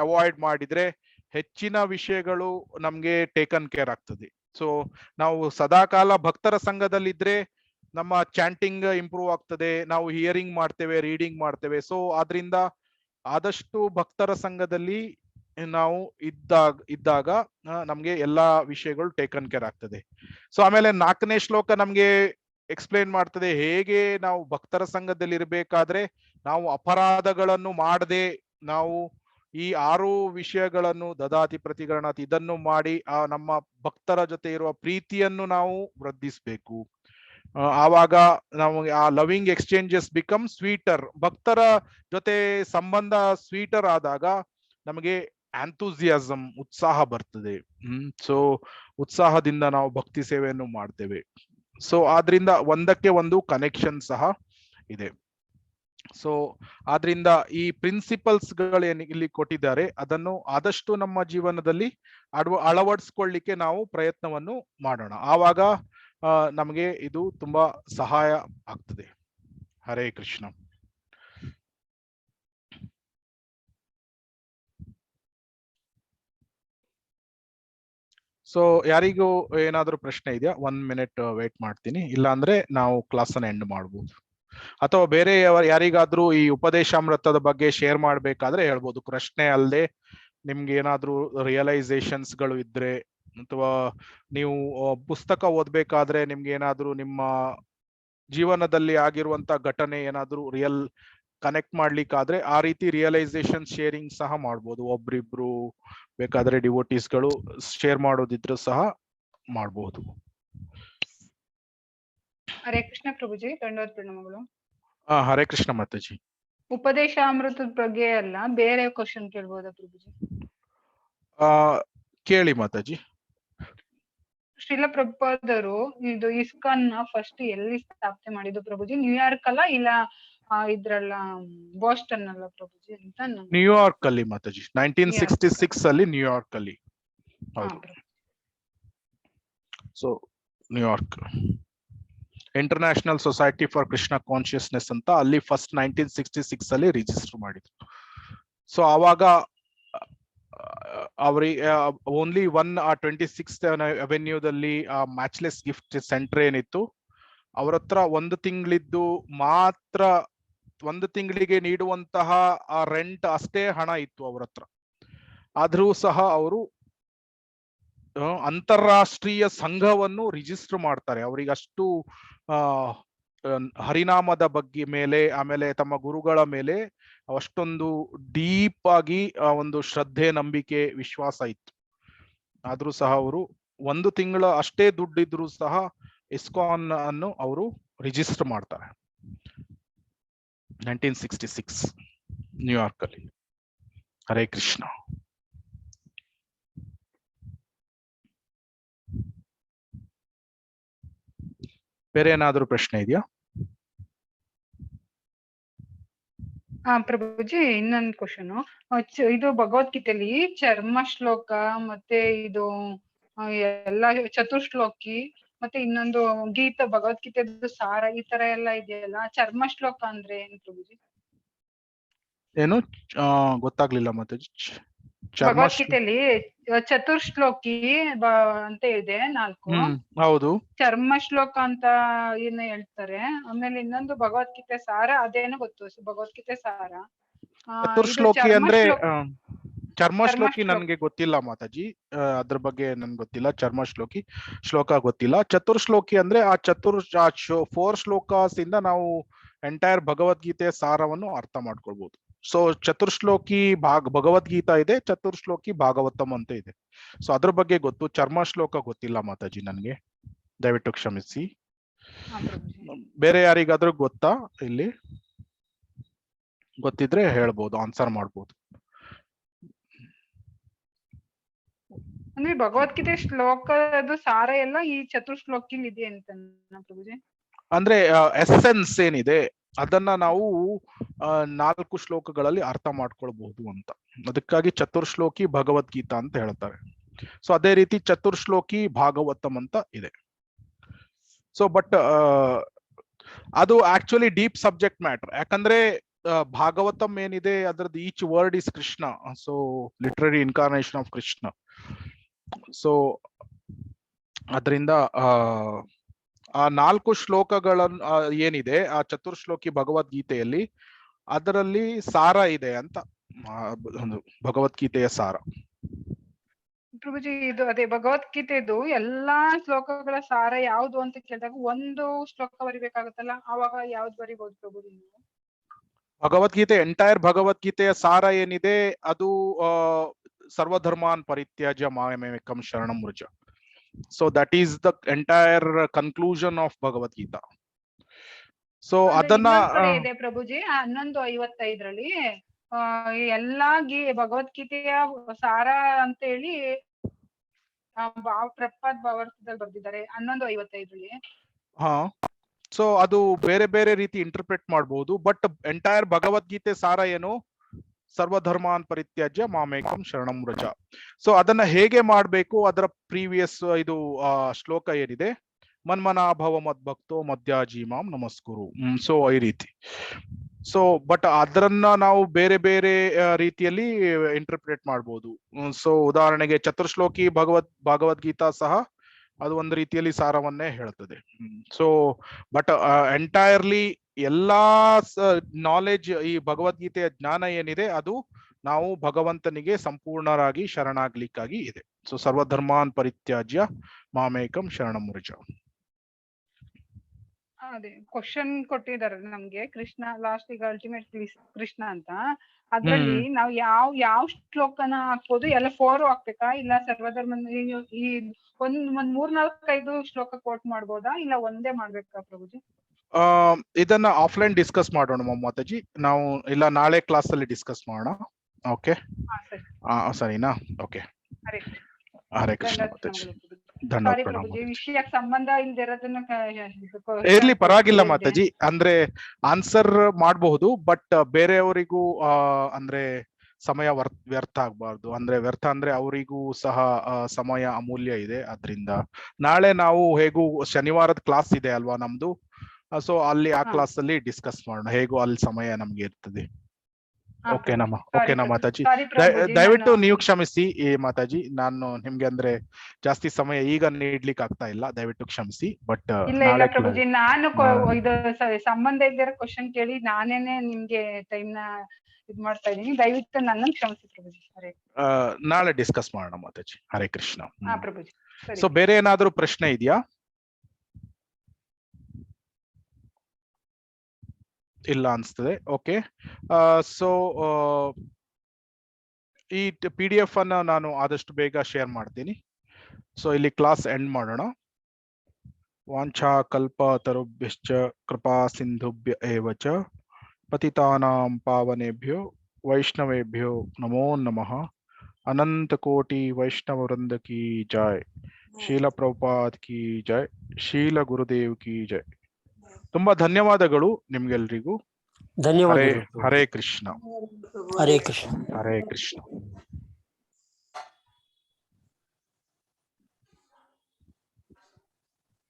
ಅವಾಯ್ಡ್ ಮಾಡಿದ್ರೆ ಹೆಚ್ಚಿನ ವಿಷಯಗಳು ನಮ್ಗೆ ಟೇಕನ್ ಕೇರ್ ಆಗ್ತದೆ. ಸೊ ನಾವು ಸದಾಕಾಲ ಭಕ್ತರ ಸಂಘದಲ್ಲಿದ್ರೆ ನಮ್ಮ ಚಾಂಟಿಂಗ್ ಇಂಪ್ರೂವ್ ಆಗ್ತದೆ, ನಾವು ಹಿಯರಿಂಗ್ ಮಾಡ್ತೇವೆ, ರೀಡಿಂಗ್ ಮಾಡ್ತೇವೆ. ಸೊ ಆದ್ರಿಂದ ಆದಷ್ಟು ಭಕ್ತರ ಸಂಘದಲ್ಲಿ ನಾವು ಇದ್ದಾಗ ನಮ್ಗೆ ಎಲ್ಲಾ ವಿಷಯಗಳು ಟೇಕನ್ ಕೇರ್ ಆಗ್ತದೆ. ಸೊ ಆಮೇಲೆ 4ನೇ ಶ್ಲೋಕ ನಮ್ಗೆ ಎಕ್ಸ್ಪ್ಲೇನ್ ಮಾಡ್ತದೆ ಹೇಗೆ ನಾವು ಭಕ್ತರ ಸಂಘದಲ್ಲಿ ಇರಬೇಕಾದ್ರೆ ನಾವು ಅಪರಾಧಗಳನ್ನು ಮಾಡದೆ ನಾವು ಈ 6 ವಿಷಯಗಳನ್ನು ದದಾತಿ ಪ್ರತಿಗ್ರಹಣಾತಿ ಇದನ್ನು ಮಾಡಿ ನಮ್ಮ ಭಕ್ತರ ಜೊತೆ ಇರುವ ಪ್ರೀತಿಯನ್ನು ನಾವು ವೃದ್ಧಿಸಬೇಕು. ಆವಾಗ ನಮಗೆ ಆ ಲವಿಂಗ್ ಎಕ್ಸ್ಚೇಂಜಸ್ ಬಿಕಮ್ ಸ್ವೀಟರ್. ಭಕ್ತರ ಜೊತೆ ಸಂಬಂಧ ಸ್ವೀಟರ್ ಆದಾಗ ನಮಗೆ ಆಂಥೂಸಿಯಾಸಮ್, ಉತ್ಸಾಹ ಬರ್ತದೆ. ಸೊ ಉತ್ಸಾಹದಿಂದ ನಾವು ಭಕ್ತಿ ಸೇವೆಯನ್ನು ಮಾಡ್ತೇವೆ. ಸೊ ಆದ್ರಿಂದ ಒಂದಕ್ಕೆ ಒಂದು ಕನೆಕ್ಷನ್ ಸಹ ಇದೆ. ಸೊ ಆದ್ರಿಂದ ಈ ಪ್ರಿನ್ಸಿಪಲ್ಸ್ ಗಳು ಏನ್ ಇಲ್ಲಿ ಕೊಟ್ಟಿದ್ದಾರೆ ಅದನ್ನು ಆದಷ್ಟು ನಮ್ಮ ಜೀವನದಲ್ಲಿ ಅಳವಡಿಸ್ಕೊಳ್ಳಿಕ್ಕೆ ನಾವು ಪ್ರಯತ್ನವನ್ನು ಮಾಡೋಣ. ಆವಾಗ ನಮಗೆ ಇದು ತುಂಬಾ ಸಹಾಯ ಆಗ್ತದೆ. ಹರೇ ಕೃಷ್ಣ. ಸೊ ಯಾರಿಗೂ ಏನಾದ್ರೂ ಪ್ರಶ್ನೆ ಇದೆಯಾ? 1 minute ವೇಟ್ ಮಾಡ್ತೀನಿ, ಇಲ್ಲ ಅಂದ್ರೆ ನಾವು ಕ್ಲಾಸ್ ಅನ್ನ ಎಂಡ್ ಮಾಡ್ಬೋದು. ಅಥವಾ ಬೇರೆ ಯಾರಿಗಾದ್ರೂ ಈ ಉಪದೇಶಾಮೃತದ ಬಗ್ಗೆ ಶೇರ್ ಮಾಡ್ಬೇಕಾದ್ರೆ ಹೇಳ್ಬೋದು, ಪ್ರಶ್ನೆ ಅಲ್ಲದೆ ನಿಮ್ಗೆ ಏನಾದ್ರೂ ರಿಯಲೈಸೇಷನ್ಸ್ ಗಳು ಇದ್ರೆ, ಅಥವಾ ನೀವು ಪುಸ್ತಕ ಓದ್ಬೇಕಾದ್ರೆ ನಿಮ್ಗೆ ಏನಾದ್ರೂ ನಿಮ್ಮ ಜೀವನದಲ್ಲಿ ಆಗಿರುವಂತ ಘಟನೆ ಏನಾದ್ರೂ ರಿಯಲ್ ಕನೆಕ್ಟ್ ಮಾಡ್ಲಿಕ್ಕಾದ್ರೆ ಆ ರೀತಿ ರಿಯಲೈಸೇಷನ್ ಶೇರಿಂಗ್ ಸಹ ಮಾಡ್ಬೋದು. ಒಬ್ರಿಬ್ರು ಬೇಕಾದ್ರೆ ಡಿವೋಟೀಸ್ ಗಳು ಶೇರ್ ಮಾಡೋದಿದ್ರು ಸಹ ಮಾಡಬಹುದು. ಹರೇ ಕೃಷ್ಣ ಪ್ರಭುಜಿ, ದಂಡವತ್ ಪ್ರಣಾಮಗಳು. ಹರೇ ಕೃಷ್ಣ ಮಾತಾಜಿ. ಉಪದೇಶಾಮೃತದ ಬಗ್ಗೆ ಅಲ್ಲ, ಬೇರೆ ಕ್ವಶನ್ ಕೇಳ್ಬೋದಾ ಪ್ರಭುಜಿ? ಕೇಳಿ ಮಾತಾಜಿ. ಶ್ರೀಲ ಪ್ರಭುಪಾದರು ಇದು ಇಸ್ಕಾನ್ ನ ಫಸ್ಟ್ ಎಲ್ಲಿ ಸ್ಥಾಪನೆ ಮಾಡಿದ್ದು ಪ್ರಭುಜಿ? ನ್ಯೂಯಾರ್ಕ್ ಅಲ್ಲ, ಇಲ್ಲ ಇದ್ರಲ್ಲ ಬೋಸ್ಟನ್ ಅಲ್ಲ ಪ್ರಭುಜಿ ಅಂತ? ನ್ಯೂಯಾರ್ಕ್ ಅಲ್ಲಿ ಮಾತಾಜಿ, 1966 ಅಲ್ಲಿ ನ್ಯೂಯಾರ್ಕ್ ಅಲ್ಲಿ. So New York international society for Krishna consciousness ಅಂತ ಅಲ್ಲಿ ಫಸ್ಟ್ 1966 ಅಲ್ಲಿ ರಿಜಿಸ್ಟರ್ ಮಾಡಿದ್ರು. ಸೊ ಆವಾಗ ಅವ್ರಿಗೆ ಓನ್ಲಿ 26th ಅವೆನ್ಯೂದಲ್ಲಿ ಮ್ಯಾಚ್ಲೆಸ್ ಗಿಫ್ಟ್ ಸೆಂಟರ್ ಏನಿತ್ತು, ಅವ್ರ ಹತ್ರ 1 ತಿಂಗಳಿದ್ದು ಮಾತ್ರ, 1 ತಿಂಗಳಿಗೆ ನೀಡುವಂತಹ ಆ ರೆಂಟ್ ಅಷ್ಟೇ ಹಣ ಇತ್ತು ಅವ್ರ ಹತ್ರ. ಆದ್ರೂ ಸಹ ಅವರು ಅಂತಾರಾಷ್ಟ್ರೀಯ ಸಂಘವನ್ನು ರಿಜಿಸ್ಟರ್ ಮಾಡ್ತಾರೆ. ಅವ್ರಿಗೆ ಅಷ್ಟು ಹರಿನಾಮದ ಬಗ್ಗೆ ಮೇಲೆ, ಆಮೇಲೆ ತಮ್ಮ ಗುರುಗಳ ಮೇಲೆ ಅಷ್ಟೊಂದು ಡೀಪ್ ಆಗಿ ಒಂದು ಶ್ರದ್ಧೆ, ನಂಬಿಕೆ, ವಿಶ್ವಾಸ ಇತ್ತು. ಆದ್ರೂ ಸಹ ಅವರು 1 ತಿಂಗಳ ಅಷ್ಟೇ ದುಡ್ಡಿದ್ರು ಸಹ ಇಸ್ಕಾನ್ ಅನ್ನು ಅವರು ರಿಜಿಸ್ಟರ್ ಮಾಡ್ತಾರೆ 1966 ನ್ಯೂಯಾರ್ಕ್ ಅಲ್ಲಿ. ಹರೇ ಕೃಷ್ಣ. ಬೇರೆ ಏನಾದ್ರೂ ಪ್ರಶ್ನೆ ಇದೆಯಾ? ಪ್ರಭುಜಿ, ಇನ್ನೊಂದು ಕ್ವಶನ್. ಇದು ಭಗವದ್ಗೀತೆಯಲ್ಲಿ ಚರ್ಮ ಶ್ಲೋಕ ಮತ್ತೆ ಇದು ಎಲ್ಲ ಚತುರ್ಶ್ಲೋಕಿ ಮತ್ತೆ ಇನ್ನೊಂದು ಭಗವದ್ಗೀತೆದು ಸಾರ, ಈ ತರ ಎಲ್ಲ ಇದೆಯಲ್ಲ, ಚರ್ಮ ಶ್ಲೋಕ ಅಂದ್ರೆ ಏನು ಪ್ರಭುಜಿ? ಏನು ಗೊತ್ತಾಗ್ಲಿಲ್ಲ ಮಾತಾಜಿ. ಭಗವದ್ಗೀತೆಯಲ್ಲಿ ಚತುರ್ಶ್ಲೋಕಿ ಅಂತ ಇದೆ 4. ಹೌದು. ಚರ್ಮ ಶ್ಲೋಕ ಅಂತ ಏನ ಹೇಳ್ತಾರೆ. ಆಮೇಲೆ ಇನ್ನೊಂದು ಭಗವದ್ಗೀತೆ ಸಾರ, ಅದೇನು ಗೊತ್ತು, ಭಗವದ್ಗೀತೆ ಸಾರ. ಚತುರ್ಶ್ಲೋಕಿ ಅಂದ್ರೆ ಚರ್ಮ ಶ್ಲೋಕಿ ನನ್ಗೆ ಗೊತ್ತಿಲ್ಲ ಮಾತಾಜಿ, ಅದ್ರ ಬಗ್ಗೆ ನನ್ಗೆ ಗೊತ್ತಿಲ್ಲ. ಚರ್ಮ ಶ್ಲೋಕ ಗೊತ್ತಿಲ್ಲ. ಚತುರ್ಶ್ಲೋಕಿ ಅಂದ್ರೆ ಆ 4 ಶ್ಲೋಕಾಸ್ ಇಂದ ನಾವು ಎಂಟೈರ್ ಭಗವದ್ಗೀತೆಯ ಸಾರವನ್ನು ಅರ್ಥ ಮಾಡ್ಕೊಳ್ಬಹುದು. ಸೊ ಚತುರ್ಶ್ಲೋಕಿ ಭಗವದ್ಗೀತಾ ಇದೆ, ಚತುರ್ಶ್ಲೋಕಿ ಭಾಗವತಂ ಅಂತ ಇದೆ. ಸೊ ಅದ್ರ ಬಗ್ಗೆ ಗೊತ್ತು. ಚರ್ಮ ಶ್ಲೋಕ ಗೊತ್ತಿಲ್ಲ ಮಾತಾಜಿ ನನ್ಗೆ, ದಯವಿಟ್ಟು ಕ್ಷಮಿಸಿ. ಬೇರೆ ಯಾರಿಗಾದ್ರೂ ಗೊತ್ತಾ? ಇಲ್ಲಿ ಗೊತ್ತಿದ್ರೆ ಹೇಳ್ಬೋದು, ಆನ್ಸರ್ ಮಾಡ್ಬೋದು. ಅಂದ್ರೆ ಭಗವದ್ಗೀತೆ ಶ್ಲೋಕದ ಸಾರ ಎಲ್ಲ ಈ ಚತುರ್ಶ್ಲೋಕಿಲ್ ಇದೆ ಅಂತ ಪ್ರಭುಜಿ? ಅಂದ್ರೆ ಎಸೆನ್ಸ್ ಏನಿದೆ ಅದನ್ನ ನಾವು 4 ಶ್ಲೋಕಗಳಲ್ಲಿ ಅರ್ಥ ಮಾಡ್ಕೊಳ್ಬಹುದು ಅಂತ. ಅದಕ್ಕಾಗಿ ಚತುರ್ಶ್ಲೋಕಿ ಭಗವದ್ಗೀತಾ ಅಂತ ಹೇಳ್ತಾರೆ. ಸೊ ಅದೇ ರೀತಿ ಚತುರ್ಶ್ಲೋಕಿ ಭಾಗವತಂ ಅಂತ ಇದೆ. ಸೊ ಬಟ್ ಅದು ಆಕ್ಚುಲಿ ಡೀಪ್ ಸಬ್ಜೆಕ್ಟ್ ಮ್ಯಾಟರ್. ಯಾಕಂದ್ರೆ ಭಾಗವತಂ ಏನಿದೆ ಅದ್ರದ್ದು each word is Krishna. So literary incarnation of Krishna. So ಅದರಿಂದ ಆ 4 ಶ್ಲೋಕಗಳನ್ನು ಏನಿದೆ ಆ ಚತುರ್ಶ್ಲೋಕಿ ಭಗವದ್ಗೀತೆಯಲ್ಲಿ, ಅದರಲ್ಲಿ ಸಾರ ಇದೆ ಅಂತ, ಭಗವದ್ಗೀತೆಯ ಸಾರ. ಪ್ರಭುಜಿ, ಇದು ಅದೇ ಭಗವದ್ಗೀತೆದು ಎಲ್ಲಾ ಶ್ಲೋಕಗಳ ಸಾರ ಯಾವ್ದು ಅಂತ ಕೇಳಿದಾಗ ಒಂದು ಶ್ಲೋಕ ಬರಿಬೇಕಾಗುತ್ತಲ್ಲ, ಆವಾಗ ಯಾವ್ದು ಬರಿಬಹುದು ಪ್ರಭುಜಿ ನೀವು? ಭಗವದ್ಗೀತೆ ಎಂಟೈರ್ ಭಗವದ್ಗೀತೆಯ ಸಾರ ಏನಿದೆ ಅದು ಸರ್ವಧರ್ಮಾನ್ ಪರಿತ್ಯಾಜ್ಯ ಮಾಮೇಕಂ ಶರಣಂ ವ್ರಜ. So that is the entire conclusion of Bhagavad Gita. So ಅದನ್ನ ಇದೆ ಪ್ರಭುಜಿ 11:55ರಲ್ಲಿ ಎಲ್ಲಾ ಭಗವದ್ಗೀತೆಯ ಸಾರ ಅಂತ ಹೇಳಿ ಪ್ರಪಾತ್ ಭಾವಾರ್ಥದಲ್ಲಿ ಬರ್ದಿದ್ದಾರೆ 11:55ರಲ್ಲಿ. ಹಾ, ಸೊ ಅದು ಬೇರೆ ಬೇರೆ ರೀತಿ ಇಂಟರ್ಪ್ರೆಟ್ ಮಾಡಬಹುದು. ಬಟ್ ಎಂಟೈರ್ ಭಗವದ್ಗೀತೆ ಸಾರ ಏನು? ಸರ್ವಧರ್ಮಾನ್ ಪರಿತ್ಯಾಜ್ಯ ಮಾಮೇಕಂ ಶರಣಂ ವ್ರಜ. ಸೊ ಅದನ್ನ ಹೇಗೆ ಮಾಡ್ಬೇಕು, ಅದರ ಪ್ರೀವಿಯಸ್ ಇದು ಶ್ಲೋಕ ಏನಿದೆ, ಮನ್ಮನಾಭವ ಮದ್ಭಕ್ತೋ ಮಧ್ಯಾಜಿ ಮಾಂ ನಮಸ್ಕುರು. ಸೊ ಈ ರೀತಿ. ಸೊ ಬಟ್ ಅದನ್ನ ನಾವು ಬೇರೆ ಬೇರೆ ರೀತಿಯಲ್ಲಿ ಇಂಟರ್ಪ್ರೇಟ್ ಮಾಡ್ಬೋದು. ಸೊ ಉದಾಹರಣೆಗೆ ಚತುರ್ಶ್ಲೋಕಿ ಭಗವದ್ಗೀತಾ ಸಹ ಅದು ಒಂದು ರೀತಿಯಲ್ಲಿ ಸಾರವನ್ನೇ ಹೇಳ್ತದೆ. ಸೊ ಬಟ್ ಎಂಟೈರ್ಲಿ ಎಲ್ಲಾ ನಾಲೆಜ್, ಈ ಭಗವದ್ಗೀತೆಯ ಜ್ಞಾನ ಏನಿದೆ ಅದು ನಾವು ಭಗವಂತನಿಗೆ ಸಂಪೂರ್ಣರಾಗಿ ಶರಣಾಗ್ಲಿಕ್ಕಾಗಿ ಇದೆ. ಸೊ ಸರ್ವಧರ್ಮಾನ್ ಪರಿತ್ಯಾಜ್ಯ ಮಾಮೇಕಂ ಶರಣಂ ವ್ರಜ. ಅದೇ ಕ್ವಶನ್ ಕೊಟ್ಟಿದ್ದಾರೆ ನಮ್ಗೆ, ಕೃಷ್ಣ ಲಾಸ್ಟ್ ಈಗ ಅಲ್ಟಿಮೇಟ್ ಕೃಷ್ಣ ಅಂತ. ಅದ್ರಲ್ಲಿ ನಾವು ಯಾವ ಶ್ಲೋಕನ ಹಾಕ್ಬೋದು? ಎಲ್ಲ 4 ಹಾಕ್ಬೇಕಾ, ಇಲ್ಲ ಸರ್ವಧರ್ಮ ಈ ಒಂದ್ 3-4-5 ಶ್ಲೋಕ ಕೋಟ್ ಮಾಡ್ಬೋದಾ, ಇಲ್ಲ ಒಂದೇ ಮಾಡ್ಬೇಕಾ ಪ್ರಭುಜಿ? ಇದನ್ನ ಆಫ್ಲೈನ್ ಡಿಸ್ಕಸ್ ಮಾಡೋಣ ಮಾತಾಜಿ, ನಾವು ಇಲ್ಲ ನಾಳೆ ಕ್ಲಾಸ್ ಅಲ್ಲಿ ಡಿಸ್ಕಸ್ ಮಾಡೋಣ. ಓಕೆ, ಸರಿನಾ? ಓಕೆ, ಹರೇ ಕೃಷ್ಣ ಮಾತಾಜಿ, ಧನ್ಯವಾದ ಪ್ರಣಾಮ. ವಿಷಯಕ್ಕೆ ಸಂಬಂಧ ಇಲ್ದಿರೋದನ್ನ ಇರ್ಲಿ, ಪರವಾಗಿಲ್ಲ ಮಾತಾಜಿ. ಅಂದ್ರೆ ಆನ್ಸರ್ ಮಾಡಬಹುದು, ಬಟ್ ಬೇರೆಯವರಿಗೂ ಅಂದ್ರೆ ಸಮಯ ವ್ಯರ್ಥ ಆಗ್ಬಾರ್ದು. ಅಂದ್ರೆ ವ್ಯರ್ಥ ಅಂದ್ರೆ ಅವರಿಗೂ ಸಹ ಸಮಯ ಅಮೂಲ್ಯ ಇದೆ. ಅದ್ರಿಂದ ನಾಳೆ ನಾವು ಹೇಗೂ ಶನಿವಾರದ ಕ್ಲಾಸ್ ಇದೆ ಅಲ್ವಾ ನಮ್ದು, ಸೊ ಅಲ್ಲಿ ಆ ಕ್ಲಾಸ್ ಅಲ್ಲಿ ಡಿಸ್ಕಸ್ ಮಾಡೋಣ, ಹೇಗೂ ಅಲ್ಲಿ ಸಮಯ ನಮ್ಗೆ ಇರ್ತದೆ. ಓಕೆನಾ ಮಾತಾಜಿ? ದಯವಿಟ್ಟು ನೀವು ಕ್ಷಮಿಸಿ ಈ ಮಾತಾಜಿ, ನಾನು ನಿಮ್ಗೆ ಅಂದ್ರೆ ಜಾಸ್ತಿ ಸಮಯ ಈಗ ನೀಡ್ಲಿಕ್ಕೆ ಆಗ್ತಾ ಇಲ್ಲ, ದಯವಿಟ್ಟು ಕ್ಷಮಿಸಿ. ಬಟ್ ಇಲ್ಲ ಪ್ರಭುಜಿ, ನಾನು ಇದು ಸಂಬಂಧ ಇಲ್ದಿರೋ ಕ್ವಶನ್ ಕೇಳಿ ನಾನೇನೆ ನಿಮ್ಗೆ ಟೈಮ್ ನ ಇದ್ ಮಾಡ್ತಾ ಇದೀನಿ, ದಯವಿಟ್ಟು ನನ್ನನ್ನು ಕ್ಷಮಿಸಿ ಪ್ರಭುಜಿ. ನಾಳೆ ಡಿಸ್ಕಸ್ ಮಾಡೋಣ ಮಾತಾಜಿ. ಹರೇ ಕೃಷ್ಣ. ಪ್ರಭುಜಿ. ಸೊ ಬೇರೆ ಏನಾದ್ರೂ ಪ್ರಶ್ನೆ ಇದೆಯಾ? ಇಲ್ಲ ಅನ್ಸ್ತದೆ. ಓಕೆ, ಸೊ ಈ PDF ಅನ್ನ ನಾನು ಆದಷ್ಟು ಬೇಗ ಶೇರ್ ಮಾಡ್ತೀನಿ. ಸೊ ಇಲ್ಲಿ ಕ್ಲಾಸ್ ಎಂಡ್ ಮಾಡೋಣ. ವಾಂಛಾ ಕಲ್ಪ ತರುಭ್ಯಶ್ಚ ಕೃಪಾ ಸಿಂಧುಭ್ಯ ಏವ ಚ ಪತಿತಾನಾಂ ಪಾವನೇಭ್ಯೋ ವೈಷ್ಣವೇಭ್ಯೋ ನಮೋ ನಮಃ. ಅನಂತ ಕೋಟಿ ವೈಷ್ಣವ ವೃಂದ ಕಿ ಜೈ. ಶೀಲ ಪ್ರಭುಪಾದ್ ಕಿ ಜೈ. ಶೀಲ ಗುರುದೇವ್ ಕಿ ಜೈ. ತುಂಬಾ ಧನ್ಯವಾದಗಳು ನಿಮ್ಗೆಲ್ರಿಗೂ. ಧನ್ಯವಾದಗಳು. ಹರೇ ಕೃಷ್ಣ. ಹರೇ ಕೃಷ್ಣ. ಹರೇ ಕೃಷ್ಣ.